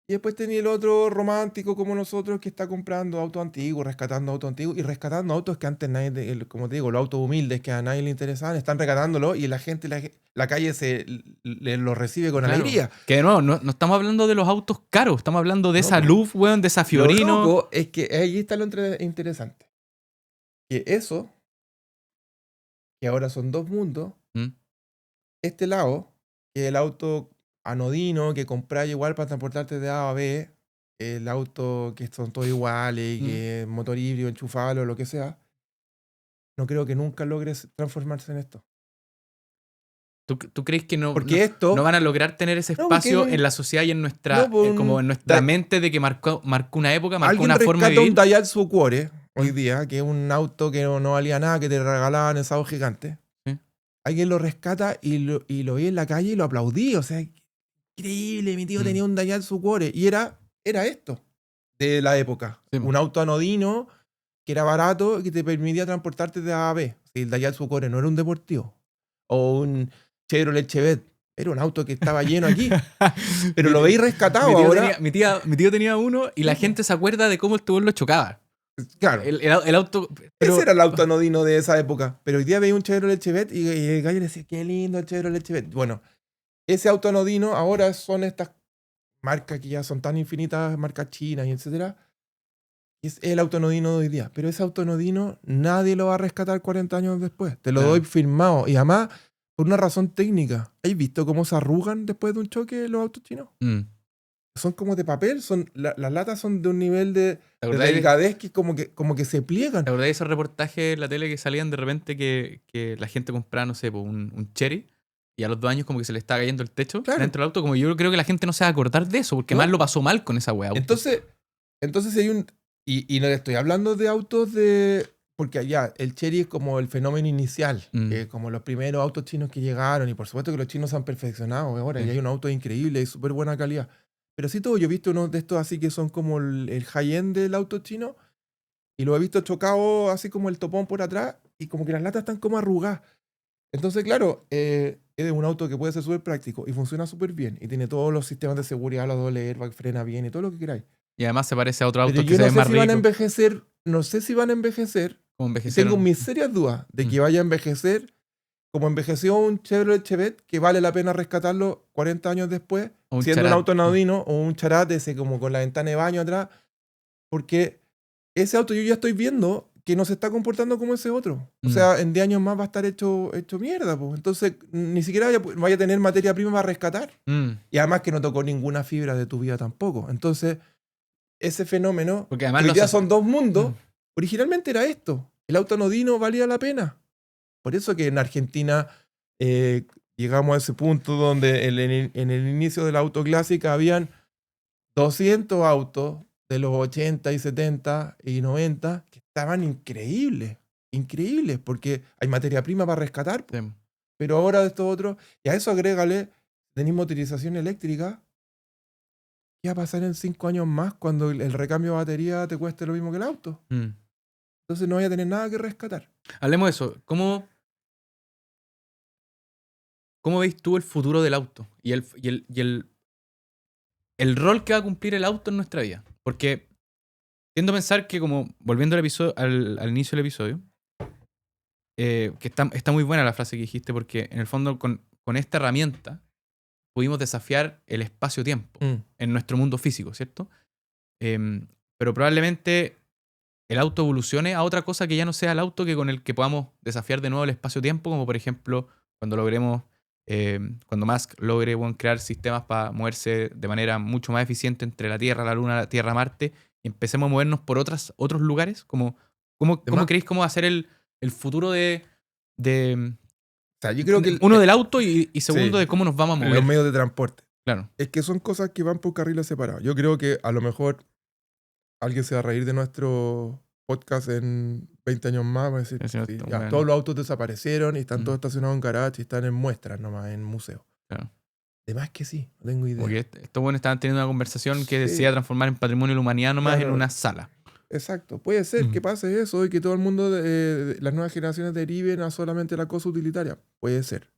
Y después tenía el otro romántico como nosotros que está comprando autos antiguos, rescatando autos antiguos y rescatando autos que antes nadie, como te digo, los autos humildes que a nadie le interesaban, están rescatándolos y la gente, la calle lo recibe con alegría. Que de nuevo, no estamos hablando de los autos caros, estamos hablando de esa Luf, weón, de esa Fiorino. Lo loco es que ahí está lo interesante. Que eso, que ahora son dos mundos, este lado, que es el auto anodino que compras igual para transportarte de A a B, el auto que son todos iguales y que motor híbrido, enchufable o lo que sea, no creo que nunca logres transformarse en esto. ¿Tú crees que no van a lograr tener ese espacio en la sociedad y en nuestra, como en nuestra mente de que marcó una época, marcó una forma de vivir? Alguien rescata un Daihatsu Cuore hoy día, que es un auto que no valía nada, que te regalaban en Sábado Gigante. Alguien lo rescata y lo vi en la calle y lo aplaudí. O sea, increíble, mi tío tenía un Daihatsu Cuore. Y era esto, de la época. Sí. Un auto anodino que era barato y que te permitía transportarte de A a B. El Daihatsu Cuore no era un deportivo. O un Chevrolet Chevette. Era un auto que estaba lleno aquí. Pero lo veis rescatado ahora. Mi tío tenía uno y la gente se acuerda de cómo el tubo lo chocaba. Claro. El auto... Ese era el auto anodino de esa época. Pero hoy día veía un Chevrolet Chevette y el gallo le decía, qué lindo el Chevrolet Chevette. Bueno, ese auto anodino ahora son estas marcas que ya son tan infinitas, marcas chinas y etcétera. Es el auto anodino de hoy día. Pero ese auto anodino nadie lo va a rescatar 40 años después. Te lo doy firmado. Y además, por una razón técnica. ¿Has visto cómo se arrugan después de un choque los autos chinos? Son como de papel, las latas son de un nivel de delgadez que como que se pliegan. ¿Te acordás de esos reportajes en la tele que salían de repente que la gente compraba, no sé, un Cherry y a los 2 años como que se le estaba cayendo el techo dentro del auto? Como yo creo que la gente no se va a acordar de eso porque más lo pasó mal con esa weá. Entonces, Entonces si hay un... Y no le estoy hablando de autos de... Porque allá el Chery es como el fenómeno inicial, como los primeros autos chinos que llegaron, y por supuesto que los chinos se han perfeccionado ahora, Sí. y hay un auto increíble y súper buena calidad. Pero sí todo, yo he visto unos de estos así que son como el high-end del auto chino, y lo he visto chocado así como el topón por atrás, y como que las latas están como arrugadas. Entonces, claro, es un auto que puede ser súper práctico y funciona súper bien, y tiene todos los sistemas de seguridad, los doble airbag, frena bien y todo lo que queráis. Y además se parece a otros Pero autos que yo se no ven sé más si van a ricos. envejecer, no sé si van a envejecer. Como Y envejecieron. tengo mis serias dudas de que vaya a envejecer como envejeció un Chevrolet Chevette, que vale la pena rescatarlo 40 años después, O un siendo un Charat. auto anodino, o un Charat ese como con la ventana de baño atrás, porque ese auto yo ya estoy viendo que no se está comportando como ese otro. O sea, en 10 años más va a estar hecho mierda, pues. Entonces, ni siquiera vaya a tener materia prima para rescatar. Y además que no tocó ninguna fibra de tu vida tampoco. Entonces, ese fenómeno, Porque que además hoy día son dos mundos, originalmente era esto. El auto anodino valía la pena. Por eso que en Argentina llegamos a ese punto donde en el inicio de la autoclásica habían 200 autos de los 80 y 70 y 90 que estaban increíbles, increíbles, porque hay materia prima para rescatar. Sí. Pero ahora de estos otros, y a eso agrégale, tenés motorización eléctrica. ¿Qué va a pasar en 5 años más cuando el recambio de batería te cueste lo mismo que el auto? Entonces no voy a tener nada que rescatar. Hablemos de eso. ¿Cómo veis tú el futuro del auto? Y el rol que va a cumplir el auto en nuestra vida. Porque tiendo a pensar que, como volviendo al episodio, al inicio del episodio, que está muy buena la frase que dijiste, porque en el fondo con esta herramienta pudimos desafiar el espacio-tiempo en nuestro mundo físico, ¿cierto? Pero probablemente el auto evolucione a otra cosa que ya no sea el auto, que con el que podamos desafiar de nuevo el espacio-tiempo, como por ejemplo cuando logremos, cuando Musk logre crear sistemas para moverse de manera mucho más eficiente entre la Tierra, la Luna, la Tierra, Marte, y empecemos a movernos por otros lugares. ¿Cómo creéis cómo va a ser el futuro de O sea, yo creo que uno, del auto, y segundo, sí, de cómo nos vamos a mover? los medios de transporte. Claro. Es que son cosas que van por carriles separados. Yo creo que a lo mejor alguien se va a reír de nuestro podcast en 20 años más. Va a decir, Es cierto, sí, ya, bueno. todos los autos desaparecieron y están todos estacionados en garage y están en muestras nomás, en museos. Claro. Además que sí, no tengo idea. Porque estos buenos estaban teniendo una conversación que Sí. se iba a transformar en patrimonio de la humanidad nomás, Claro. en una sala. Exacto. Puede ser que pase eso y que todo el mundo, las nuevas generaciones deriven a solamente la cosa utilitaria. Puede ser.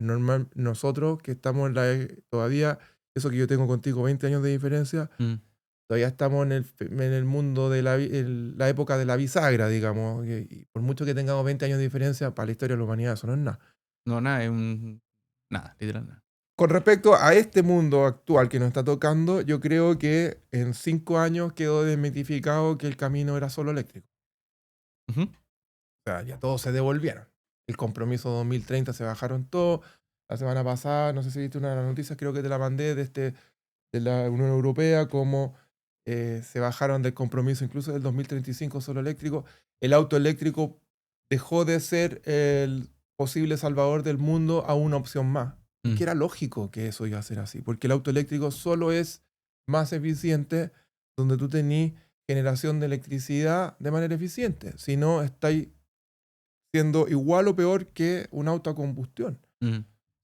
Nosotros que estamos todavía, eso que yo tengo contigo, 20 años de diferencia, todavía estamos en el mundo de la época de la bisagra, digamos. Y por mucho que tengamos 20 años de diferencia, para la historia de la humanidad eso no es nada. No, nada, es nada, literal nada. Con respecto a este mundo actual que nos está tocando, yo creo que en 5 años quedó desmitificado que el camino era solo eléctrico. O sea, ya todos se devolvieron. El compromiso 2030 se bajaron todos. La semana pasada, no sé si viste una de las noticias, creo que te la mandé de la Unión Europea, como se bajaron del compromiso incluso del 2035 solo eléctrico. El auto eléctrico dejó de ser el posible salvador del mundo a una opción más. Que era lógico que eso iba a ser así, porque el auto eléctrico solo es más eficiente donde tú tenés generación de electricidad de manera eficiente. Si no, estáis siendo igual o peor que un auto a combustión.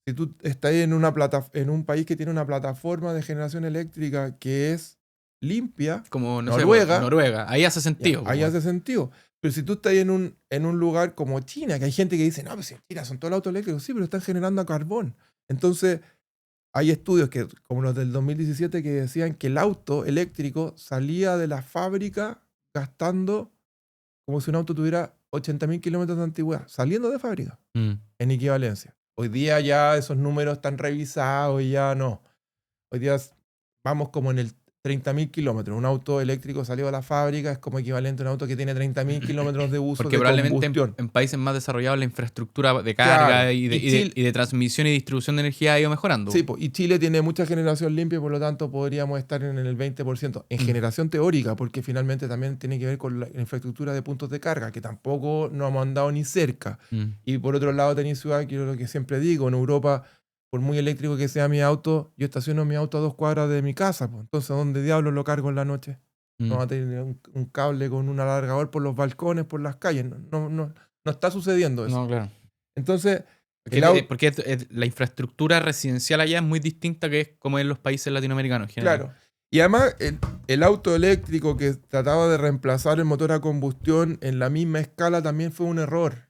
Si tú estás en un país que tiene una plataforma de generación eléctrica que es limpia, como Noruega, ahí hace sentido. Ahí hace sentido. Pero si tú estás en un lugar como China, que hay gente que dice, no, pues en China son todos los autos eléctricos, sí, pero están generando carbón. Entonces, hay estudios como los del 2017 que decían que el auto eléctrico salía de la fábrica gastando como si un auto tuviera 80.000 kilómetros de antigüedad, saliendo de fábrica, en equivalencia. Hoy día ya esos números están revisados y ya no. Hoy día vamos como en el 30.000 kilómetros. Un auto eléctrico salió de la fábrica es como equivalente a un auto que tiene 30.000 kilómetros de uso. Porque de probablemente combustión. en países más desarrollados la infraestructura de carga, Claro. y de transmisión y distribución de energía ha ido mejorando. Sí, y Chile tiene mucha generación limpia, por lo tanto podríamos estar en el 20% en generación teórica, porque finalmente también tiene que ver con la infraestructura de puntos de carga, que tampoco nos hemos andado ni cerca. Y por otro lado tenéis ciudad, que es lo que siempre digo, en Europa, por muy eléctrico que sea mi auto, yo estaciono mi auto a 2 cuadras de mi casa. Pues. Entonces, ¿dónde diablos lo cargo en la noche? No va a tener un cable con un alargador por los balcones, por las calles. No está sucediendo eso. No, claro. Entonces, Porque la infraestructura residencial allá es muy distinta que es como en los países latinoamericanos en general. claro. Y además, el auto eléctrico que trataba de reemplazar el motor a combustión en la misma escala también fue un error.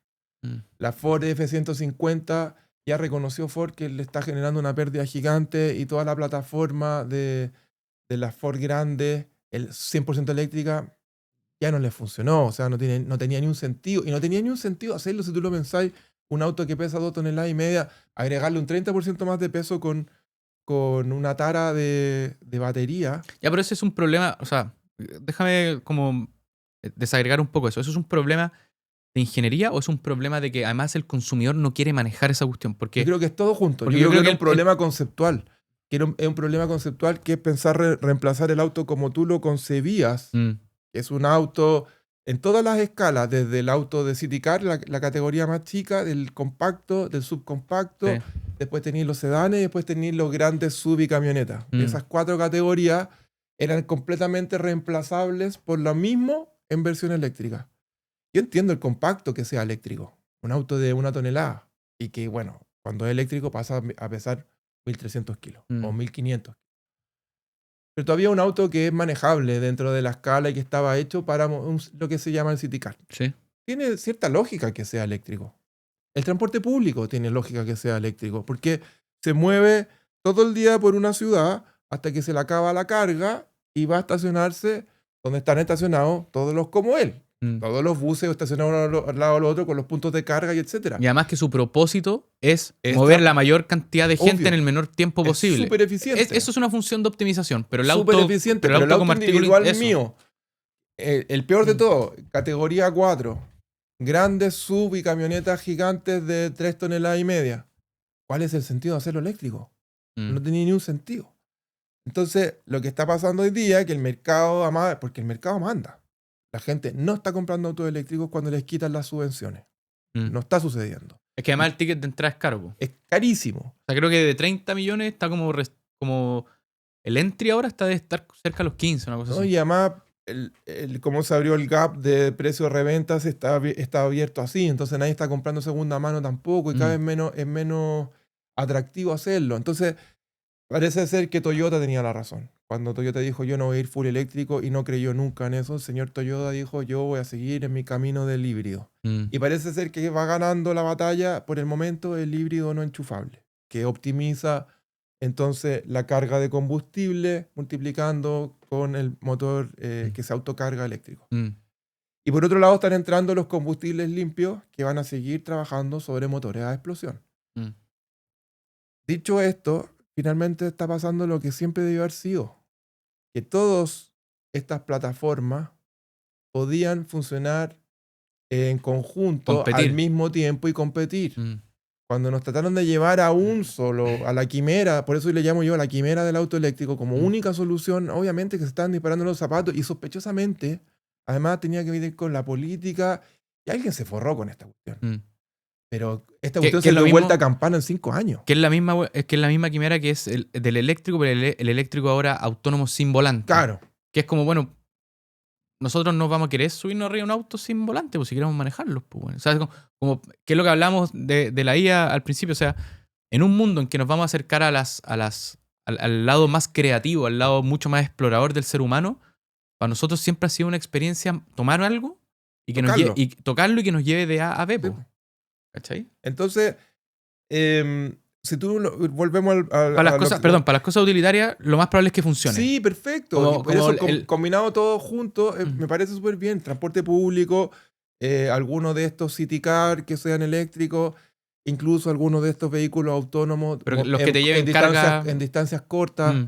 La Ford F-150 ya reconoció Ford que le está generando una pérdida gigante y toda la plataforma de las Ford grandes, el 100% eléctrica, ya no le funcionó. O sea, no tenía ni un sentido. Y no tenía ni un sentido hacerlo si tú lo pensáis. Un auto que pesa 2,5 toneladas, agregarle un 30% más de peso con una tara de batería. Ya, pero ese es un problema, o sea, déjame como desagregar un poco eso. ¿Eso es un problema de ingeniería o es un problema de que además el consumidor no quiere manejar esa cuestión? Porque Yo creo que es todo junto. porque Yo creo que era que un problema conceptual. Es un problema conceptual que es pensar reemplazar el auto como tú lo concebías. Es un auto en todas las escalas, desde el auto de City Car, la categoría más chica, del compacto, del subcompacto, Sí. después tenéis los sedanes y después tenéis los grandes sub y camionetas. Esas 4 categorías eran completamente reemplazables por lo mismo en versión eléctrica. Yo entiendo el compacto que sea eléctrico, un auto de 1 tonelada, y que, bueno, cuando es eléctrico pasa a pesar 1.300 kilos o 1.500. Pero todavía un auto que es manejable dentro de la escala y que estaba hecho para lo que se llama el City Car. Sí. Tiene cierta lógica que sea eléctrico. El transporte público tiene lógica que sea eléctrico, porque se mueve todo el día por una ciudad hasta que se le acaba la carga y va a estacionarse donde están estacionados todos los como él. Todos los buses estacionados al lado del otro con los puntos de carga y etcétera. Y además que su propósito es mover la mayor cantidad de gente en el menor tiempo posible. Súper eficiente. Eso es una función de optimización, pero el Súper auto, eficiente, pero el auto como individual eso. mío, el peor de todo, categoría 4, grandes sub y camionetas gigantes de 3,5 toneladas. ¿Cuál es el sentido de hacerlo eléctrico? No tenía ni un sentido. Entonces, lo que está pasando hoy día es que el mercado, porque el mercado manda. La gente no está comprando autos eléctricos cuando les quitan las subvenciones. No está sucediendo. Es que además el ticket de entrada es caro. Es carísimo. O sea, creo que de 30 millones está como el entry ahora está de estar cerca de los 15, una cosa así. Y además, cómo se abrió el gap de precio de reventas está abierto así. Entonces nadie está comprando segunda mano tampoco y cada vez es menos atractivo hacerlo. Entonces, parece ser que Toyota tenía la razón. Cuando Toyota dijo yo no voy a ir full eléctrico y no creyó nunca en eso, el señor Toyota dijo yo voy a seguir en mi camino del híbrido. Y parece ser que va ganando la batalla por el momento el híbrido no enchufable, que optimiza entonces la carga de combustible multiplicando con el motor que se autocarga eléctrico. Y por otro lado están entrando los combustibles limpios que van a seguir trabajando sobre motores a explosión. Dicho esto, finalmente está pasando lo que siempre debió haber sido, que todas estas plataformas podían funcionar en conjunto al mismo tiempo y competir. Cuando nos trataron de llevar a un solo, a la quimera, por eso le llamo yo a la quimera del auto eléctrico como única solución, obviamente que se estaban disparando los zapatos y sospechosamente, además tenía que ver con la política y alguien se forró con esta cuestión. Pero esta cuestión se dio vuelta a campana en 5 años. Que es la misma quimera que es del eléctrico, pero el eléctrico ahora autónomo sin volante. Claro. Que es como, bueno, nosotros no vamos a querer subirnos arriba de un auto sin volante, pues si queremos manejarlos. Pues, bueno. O sea, como que es lo que hablamos de la IA al principio. O sea, en un mundo en que nos vamos a acercar al lado más creativo, al lado mucho más explorador del ser humano, para nosotros siempre ha sido una experiencia tomar algo y tocarlo y que nos lleve de A a B. Pues. ¿Cachai? Entonces, si tú volvemos para las cosas utilitarias, lo más probable es que funcione. Sí, perfecto. Combinado todo junto, me parece súper bien. Transporte público, algunos de estos City Car que sean eléctricos, incluso algunos de estos vehículos autónomos. Pero los que te lleven carga en distancias cortas.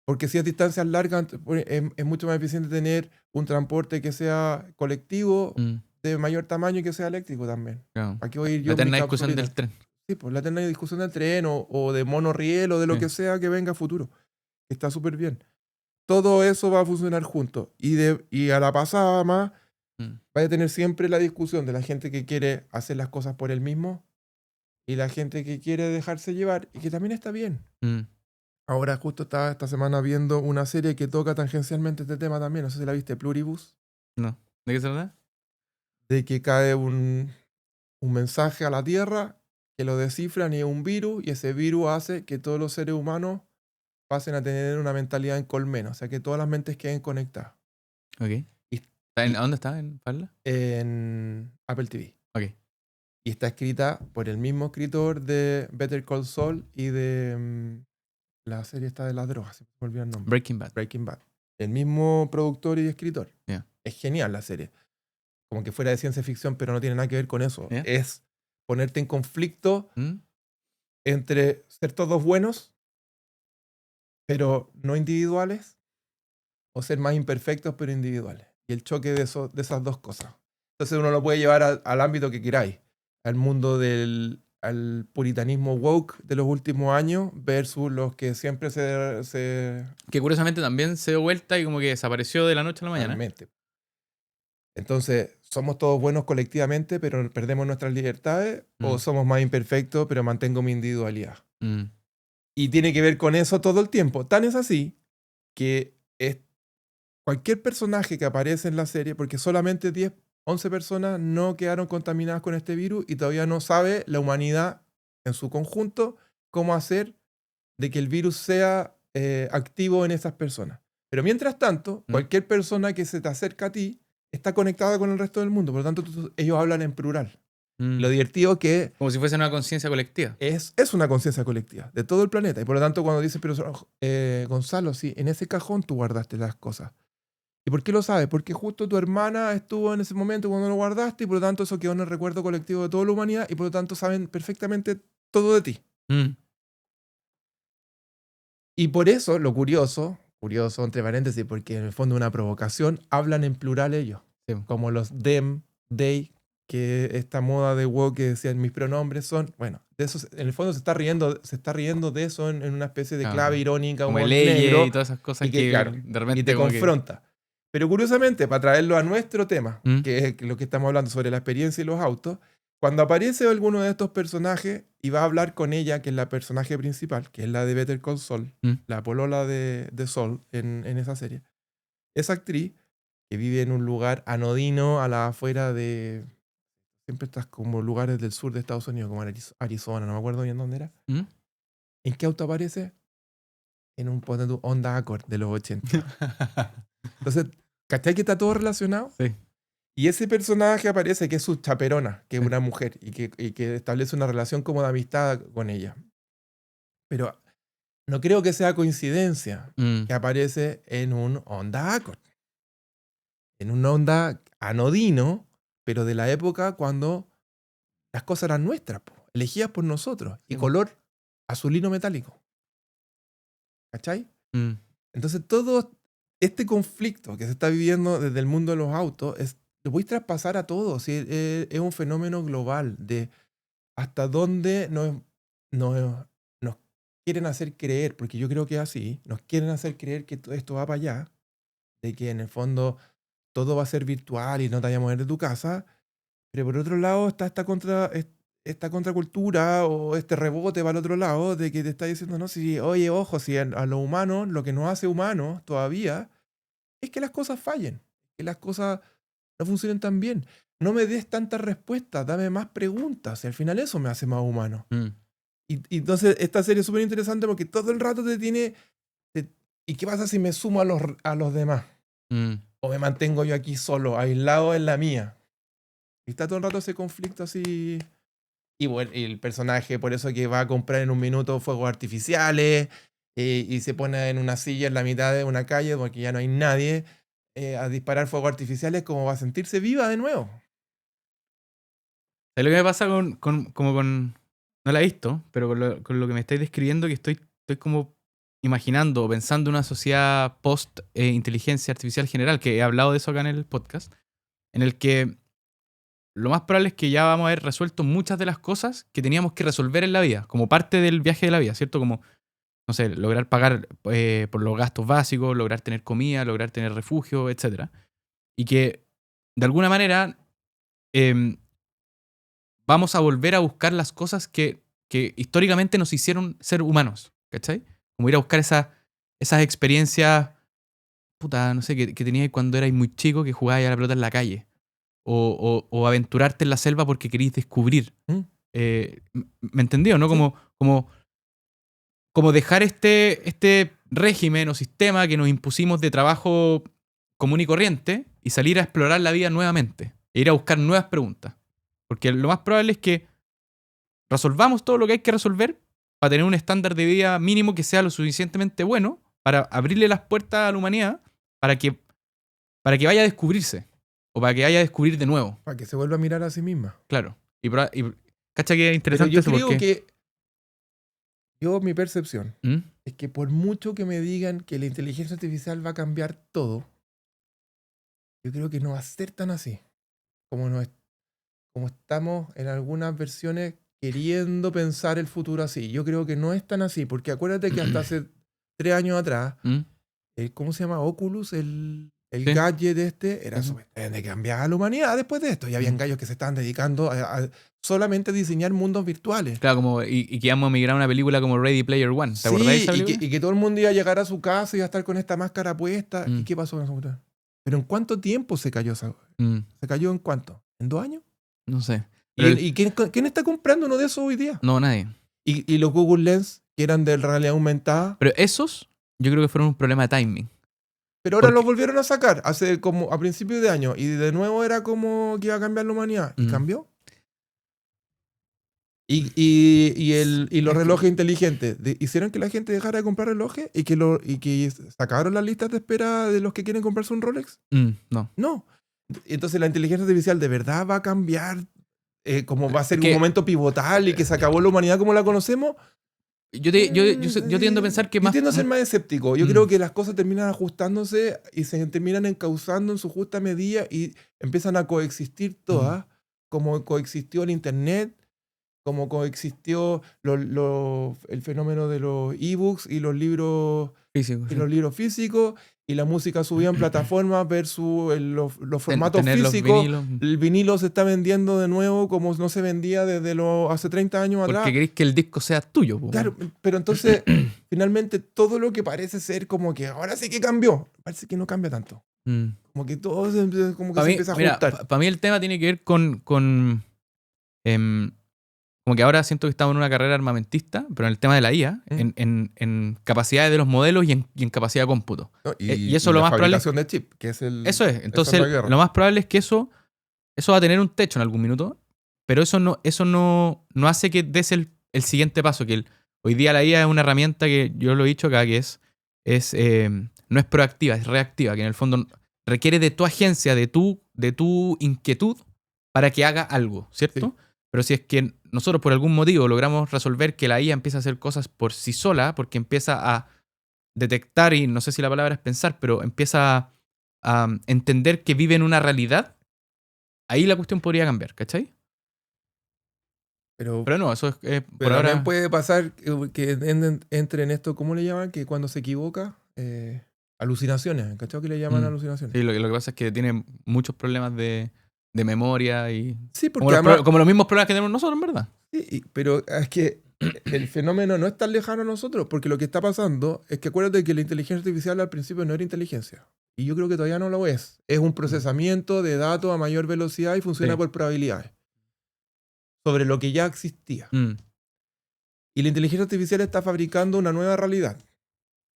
Porque si es distancias largas, es mucho más eficiente tener un transporte que sea colectivo, de mayor tamaño y que sea eléctrico también. Claro. Aquí voy a ir yo. La eterna discusión del tren. Sí, pues la eterna discusión del tren o de monorriel o de lo que sea que venga a futuro. Está súper bien. Todo eso va a funcionar junto. Y a la pasada más, vaya a tener siempre la discusión de la gente que quiere hacer las cosas por él mismo y la gente que quiere dejarse llevar y que también está bien. Ahora justo estaba esta semana viendo una serie que toca tangencialmente este tema también. No sé si la viste, Pluribus. No. ¿De qué se trata? De que cae un mensaje a la Tierra que lo descifran y es un virus, y ese virus hace que todos los seres humanos pasen a tener una mentalidad en colmena, o sea, que todas las mentes queden conectadas. Ok. Y, ¿A dónde está? ¿En Parla? en Apple TV. Ok. Y está escrita por el mismo escritor de Better Call Saul y de la serie esta de las drogas, se me olvidó el nombre. Breaking Bad. Breaking Bad. El mismo productor y escritor. Yeah. Es genial la serie. Como que fuera de ciencia ficción, pero no tiene nada que ver con eso. Yeah. Es ponerte en conflicto ¿Mm? entre ser todos buenos, pero no individuales, o ser más imperfectos, pero individuales. Y el choque de esas dos cosas. Entonces uno lo puede llevar al ámbito que queráis, al mundo al puritanismo woke de los últimos años versus los que siempre se Que curiosamente también se dio vuelta y como que desapareció de la noche a la mañana. realmente. Entonces, ¿somos todos buenos colectivamente, pero perdemos nuestras libertades? ¿O somos más imperfectos, pero mantengo mi individualidad? Y tiene que ver con eso todo el tiempo. Tan es así que cualquier personaje que aparece en la serie, porque solamente 10, 11 personas no quedaron contaminadas con este virus y todavía no sabe la humanidad en su conjunto cómo hacer de que el virus sea activo en esas personas. Pero mientras tanto, cualquier persona que se te acerca a ti está conectada con el resto del mundo. Por lo tanto, ellos hablan en plural. Lo divertido es que como si fuese una conciencia colectiva. es una conciencia colectiva de todo el planeta. Y por lo tanto, cuando dicen, pero Gonzalo, sí, en ese cajón tú guardaste las cosas. ¿Y por qué lo sabes? Porque justo tu hermana estuvo en ese momento cuando lo guardaste y por lo tanto eso quedó en el recuerdo colectivo de toda la humanidad y por lo tanto saben perfectamente todo de ti. Y por eso, lo curioso, entre paréntesis, porque en el fondo es una provocación, hablan en plural ellos. Sí. Como los them, they, que esta moda de woke que decían mis pronombres son, bueno, de eso en el fondo se está riendo de eso en una especie de clave irónica, como humor leyes negro, y todas esas cosas y que, claro, de repente y te como confronta. Pero curiosamente, para traerlo a nuestro tema, que es lo que estamos hablando sobre la experiencia y los autos, cuando aparece alguno de estos personajes y va a hablar con ella, que es la personaje principal, que es la de Better Call Saul, la polola de Saul en esa serie, esa actriz que vive en un lugar anodino a la afuera de... Siempre estás como lugares del sur de Estados Unidos, como Arizona, no me acuerdo bien dónde era. ¿En qué auto aparece? En un Honda Accord de los 80. Entonces, ¿cachai que está todo relacionado? Sí. Y ese personaje aparece que es su chaperona, que es una mujer, y que establece una relación como de amistad con ella. Pero no creo que sea coincidencia que aparece en un Honda Accord. En un Honda anodino, pero de la época cuando las cosas eran nuestras, elegidas por nosotros, y color azulino metálico. ¿Cachai? Entonces todo este conflicto que se está viviendo desde el mundo de los autos lo voy a traspasar a todos. Es un fenómeno global de hasta dónde nos quieren hacer creer, porque yo creo que es así, nos quieren hacer creer que todo esto va para allá, de que en el fondo todo va a ser virtual y no te vayas a mover de tu casa, pero por otro lado está esta contracultura o este rebote para el otro lado de que te está diciendo, no, si, oye, ojo, si a los humanos lo que nos hace humanos todavía es que las cosas fallen, que las cosas no funcionen tan bien. No me des tantas respuestas, dame más preguntas. Y al final eso me hace más humano. Y entonces esta serie es súper interesante porque todo el rato te tiene... ¿Y qué pasa si me sumo a los demás? ¿O me mantengo yo aquí solo, aislado en la mía? Y está todo el rato ese conflicto así... Y bueno, y el personaje por eso que va a comprar en un minuto fuegos artificiales y se pone en una silla en la mitad de una calle porque ya no hay nadie a disparar fuegos artificiales, como va a sentirse viva de nuevo. ¿Sabes lo que me pasa no la he visto, pero con lo que me estáis describiendo, que estoy como imaginando o pensando una sociedad post-inteligencia artificial general, que he hablado de eso acá en el podcast, en el que lo más probable es que ya vamos a haber resuelto muchas de las cosas que teníamos que resolver en la vida, como parte del viaje de la vida, ¿cierto? Como, no sé, lograr pagar por los gastos básicos, lograr tener comida, lograr tener refugio, etc. Y que, de alguna manera, vamos a volver a buscar las cosas que históricamente nos hicieron ser humanos, ¿cachai? Como ir a buscar esas experiencias, puta, no sé, que teníais cuando erais muy chico, que jugabais a la pelota en la calle. O aventurarte en la selva porque queréis descubrir. ¿Mm? ¿Me entendió, no? Sí. Como dejar este régimen o sistema que nos impusimos de trabajo común y corriente y salir a explorar la vida nuevamente. E ir a buscar nuevas preguntas. Porque lo más probable es que resolvamos todo lo que hay que resolver para tener un estándar de vida mínimo que sea lo suficientemente bueno para abrirle las puertas a la humanidad para que vaya a descubrirse. O para que vaya a descubrir de nuevo. Para que se vuelva a mirar a sí misma. Claro. Y cacha que es Pero interesante yo eso creo porque... mi percepción ¿Mm? es que por mucho que me digan que la inteligencia artificial va a cambiar todo, yo creo que no va a ser tan así. Como estamos en algunas versiones queriendo pensar el futuro así. Yo creo que no es tan así, porque acuérdate que hasta hace 3 años atrás, ¿Mm? ¿cómo se llama? Oculus, el Sí. gadget era Ujú. de cambiar a la humanidad después de esto. Y habían gallos que se estaban dedicando a solamente diseñar mundos virtuales. Claro, y que íbamos a migrar a una película como Ready Player One. ¿Te acordás de esa Sí, película? y que todo el mundo iba a llegar a su casa y iba a estar con esta máscara puesta. Mm. ¿Y qué pasó con esa computadora? ¿Pero en cuánto tiempo se cayó esa? Mm, ¿Se cayó en cuánto? ¿En 2 años? no sé. Pero ¿Y quién está comprando uno de esos hoy día? no, nadie. Y los Google Lens, que eran de realidad aumentada, Pero esos, yo creo que fueron un problema de timing. pero ahora Porque- los volvieron a sacar hace como a principios de año. Y de nuevo era como que iba a cambiar la humanidad. ¿Y Mm. cambió? Y los Es que- relojes inteligentes hicieron que la gente dejara de comprar relojes y que sacaron las listas de espera de los que quieren comprarse un Rolex. No. No. Entonces la inteligencia artificial de verdad va a cambiar, como va a ser Que- un momento pivotal y que se acabó la humanidad como la conocemos. Yo tiendo a pensar que Yo más... tiendo a ser más escéptico. Yo Mm. creo que las cosas terminan ajustándose y se terminan encauzando en su justa medida y empiezan a coexistir todas, como coexistió el Internet, como coexistió el fenómeno de los ebooks y los libros físico, sí. físicos, y la música subida en plataformas versus los formatos Tener los físicos. vinilos. El vinilo se está vendiendo de nuevo como no se vendía desde hace 30 años atrás. Porque queréis que el disco sea tuyo. Po. Claro, pero entonces finalmente todo lo que parece ser como que ahora sí que cambió, parece que no cambia tanto. Mm. Como que todo se Pa' mí, empieza a mira, ajustar. para mí el tema tiene que ver con como que ahora siento que estamos en una carrera armamentista, pero en el tema de la IA, en capacidades de los modelos y en capacidad de cómputo. ¿No? Y eso y lo la más probable... fabricación de chip, que es Eso es. Entonces, esa es la guerra. lo más probable es que eso va a tener un techo en algún minuto, pero eso no hace que des el siguiente paso, que hoy día la IA es una herramienta que yo lo he dicho acá, que no es proactiva, es reactiva, que en el fondo requiere de tu agencia, de tu inquietud para que haga algo, ¿cierto? Sí. Pero si es que nosotros por algún motivo logramos resolver que la IA empieza a hacer cosas por sí sola, porque empieza a detectar, y no sé si la palabra es pensar, pero empieza a entender que vive en una realidad, ahí la cuestión podría cambiar, ¿cachai? Pero Pero no, eso es por también ahora... puede pasar que entre en esto, ¿cómo le llaman? Que cuando se equivoca, alucinaciones. ¿Cachai? Que le llaman alucinaciones. Sí, lo que pasa es que tiene muchos problemas de memoria y... Sí, porque Como, además... como los mismos problemas que tenemos nosotros, en verdad. Sí, pero es que el fenómeno no es tan lejano a nosotros, porque lo que está pasando es que acuérdate que la inteligencia artificial al principio no era inteligencia. Y yo creo que todavía no lo es. Es un procesamiento de datos a mayor velocidad y funciona Sí. por probabilidades. Sobre lo que ya existía. Y la inteligencia artificial está fabricando una nueva realidad,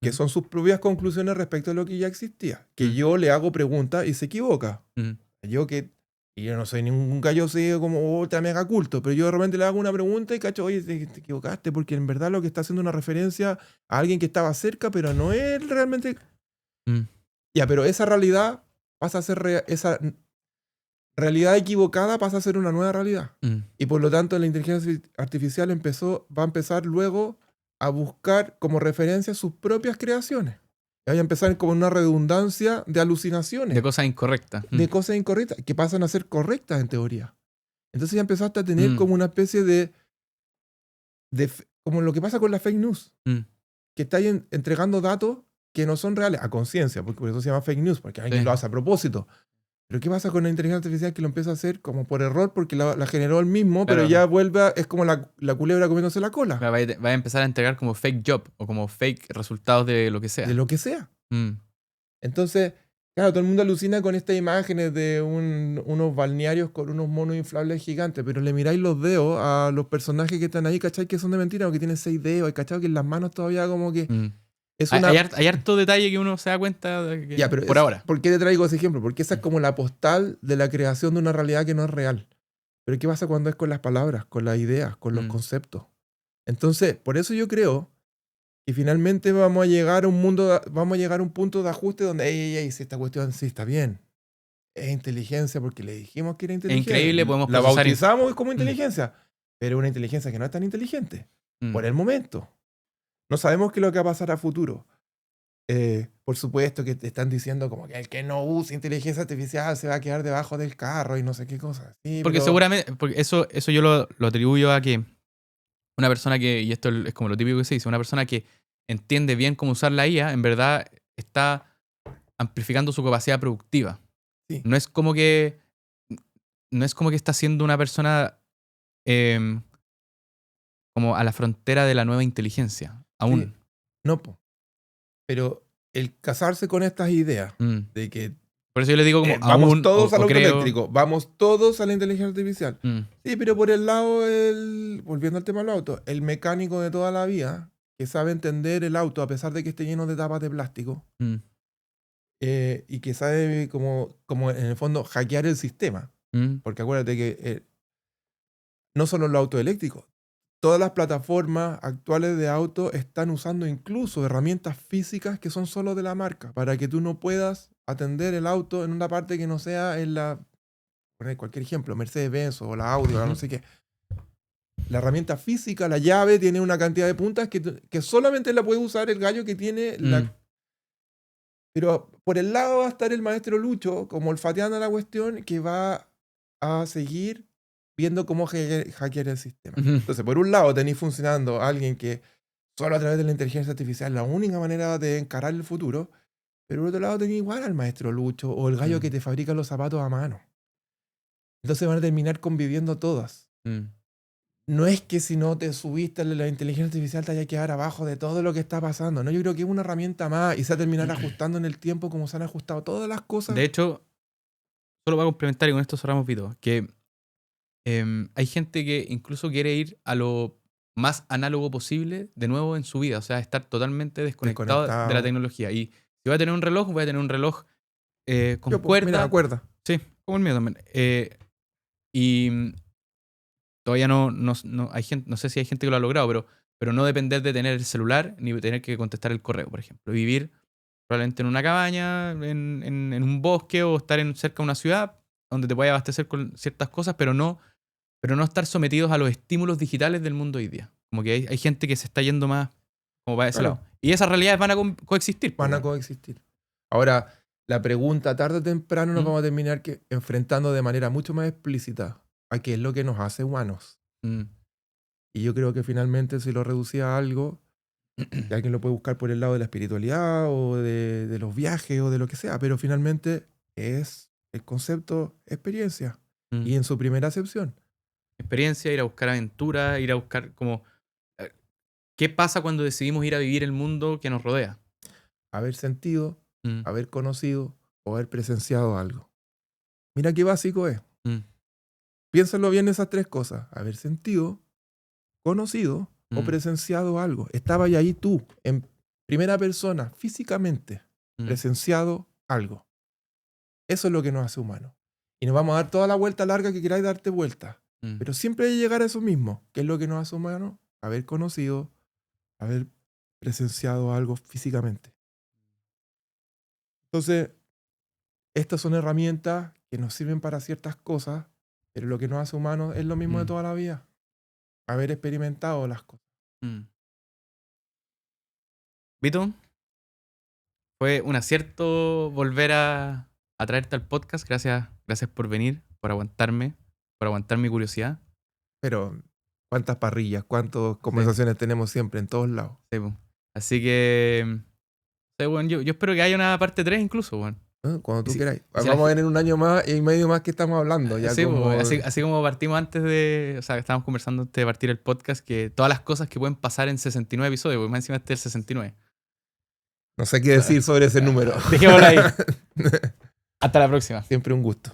que son sus propias conclusiones respecto a lo que ya existía. Que yo le hago preguntas y se equivoca. Y yo no soy ningún gallo así como ultra mega culto, pero yo de repente le hago una pregunta y cacho, oye, te equivocaste, porque en verdad lo que está haciendo es una referencia a alguien que estaba cerca, pero no es realmente... Ya, pero esa realidad pasa a ser... esa realidad equivocada pasa a ser una nueva realidad. Y por lo tanto la inteligencia artificial va a empezar luego a buscar como referencia sus propias creaciones. Y va a empezar como una redundancia de alucinaciones. De cosas incorrectas. De cosas incorrectas, que pasan a ser correctas en teoría. Entonces ya empezaste a tener como una especie de como lo que pasa con la fake news. Que está entregando datos que no son reales, a conciencia, porque por eso se llama fake news, porque alguien lo hace a propósito. Pero ¿qué pasa con la inteligencia artificial que lo empieza a hacer como por error porque la generó él mismo, Claro. pero ya vuelve, es como la culebra comiéndose la cola, Va a empezar a entregar como fake job o como fake resultados de lo que sea. de lo que sea. Mm. Entonces, claro, todo el mundo alucina con estas imágenes de unos balnearios con unos monos inflables gigantes, pero le miráis los dedos a los personajes que están ahí, ¿cachai? Que son de mentira o que tienen 6 dedos, ¿cachai? Que en las manos todavía como que Mm. es Hay, una... hay harto detalle que uno se da cuenta de que, Ya, pero por ahora. ¿por qué te traigo ese ejemplo? Porque esa es como la postal de la creación de una realidad que no es real. Pero ¿qué pasa cuando es con las palabras, con las ideas, con los conceptos? Entonces, por eso yo creo que finalmente vamos a llegar a un mundo, vamos a llegar a un punto de ajuste donde, ey, si esta cuestión sí está bien, es inteligencia porque le dijimos que era Es inteligencia. increíble, podemos La procesar bautizamos como inteligencia, pero una inteligencia que no es tan inteligente por el momento. No sabemos qué es lo que va a pasar a futuro. Por supuesto que te están diciendo como que el que no use inteligencia artificial se va a quedar debajo del carro y no sé qué cosas. Sí, Porque pero seguramente, porque eso yo lo atribuyo a que una persona que, y esto es como lo típico que se dice, una persona que entiende bien cómo usar la IA, en verdad está amplificando su capacidad productiva. sí, No es como que, no es como que está siendo una persona em, como a la frontera de la nueva inteligencia, aún. sí, no, po. Pero el casarse con estas ideas Mm. de que Por eso yo le digo como vamos aún todos al o auto creo. eléctrico, vamos todos a la inteligencia artificial. Mm. Sí, pero por el lado, volviendo al tema del auto, el mecánico de toda la vida que sabe entender el auto a pesar de que esté lleno de tapas de plástico Mm. y que sabe como en el fondo hackear el sistema. Mm. Porque acuérdate que no solo los autos eléctricos, todas las plataformas actuales de auto están usando incluso herramientas físicas que son solo de la marca para que tú no puedas atender el auto en una parte que no sea en la, poner cualquier ejemplo, Mercedes-Benz o la Audi o la no sé qué. La herramienta física, la llave, tiene una cantidad de puntas que solamente la puede usar el gallo que tiene la... Mm. Pero por el lado va a estar el maestro Lucho, como olfateando la cuestión, que va a seguir viendo cómo hackear el sistema. Ujú. Entonces, por un lado, tenéis funcionando a alguien que solo a través de la inteligencia artificial es la única manera de encarar el futuro, pero por otro lado tenéis igual al maestro Lucho o el gallo Mm. que te fabrica los zapatos a mano. Entonces van a terminar conviviendo todas. Mm. No es que si no te subiste a la inteligencia artificial te vaya a quedar abajo de todo lo que está pasando. No, yo creo que es una herramienta más y se va a terminar ajustando en el tiempo como se han ajustado todas las cosas. De hecho, solo para complementar y con esto cerramos, Vito, que hay gente que incluso quiere ir a lo más análogo posible de nuevo en su vida, o sea, estar totalmente desconectado de la Desconectado. tecnología. Y si voy a tener un reloj, voy a tener un reloj con Yo, pues, mira, cuerda. acuerda. Sí, como el mío también. Y todavía hay gente, no sé si hay gente que lo ha logrado, pero no depender de tener el celular ni tener que contestar el correo, por ejemplo. Vivir probablemente en una cabaña, en un bosque o estar cerca de una ciudad donde te puedas abastecer con ciertas cosas, pero no estar sometidos a los estímulos digitales del mundo hoy día. Como que hay gente que se está yendo más como para ese Claro. lado. Y esas realidades van a coexistir. Van a coexistir. Ahora, la pregunta, tarde o temprano nos ¿Mm? vamos a terminar enfrentando de manera mucho más explícita a qué es lo que nos hace humanos. Mm. Y yo creo que finalmente si lo reducía a algo, que alguien lo puede buscar por el lado de la espiritualidad o de los viajes o de lo que sea, pero finalmente es el concepto experiencia. Mm. Y en su primera acepción. Experiencia, ir a buscar aventura, ir a buscar como... ¿Qué pasa cuando decidimos ir a vivir el mundo que nos rodea? Haber sentido, Mm. haber conocido o haber presenciado algo. Mira qué básico es. Mm. Piénsalo bien esas tres cosas. Haber sentido, conocido o Mm. presenciado algo. Estaba ahí tú, en primera persona, físicamente, Mm. presenciado algo. Eso es lo que nos hace humanos. Y nos vamos a dar toda la vuelta larga que queráis darte vuelta. Mm. Pero siempre hay que llegar a eso mismo. ¿Qué es lo que nos hace humanos? Haber conocido, haber presenciado algo físicamente. Entonces, estas son herramientas que nos sirven para ciertas cosas, pero lo que nos hace humanos es lo mismo de Mm. toda la vida. Haber experimentado las cosas. Mm. Vito, fue un acierto volver a traerte al podcast. Gracias por venir, por aguantar mi curiosidad. Pero, ¿cuántas parrillas, cuántas conversaciones tenemos siempre en todos lados? Sí, po. Así que, bueno, yo espero que haya una parte 3 incluso, bueno. Cuando tú Sí, quieras. sí, Vamos a ver en un año más y medio más que estamos hablando. Ya Sí, como... así como partimos antes de. O sea, estábamos conversando antes de partir el podcast, que todas las cosas que pueden pasar en 69 episodios, porque más encima este es el 69. No sé qué decir sobre ese número. Dejémoslo ahí. Hasta la próxima. Siempre un gusto.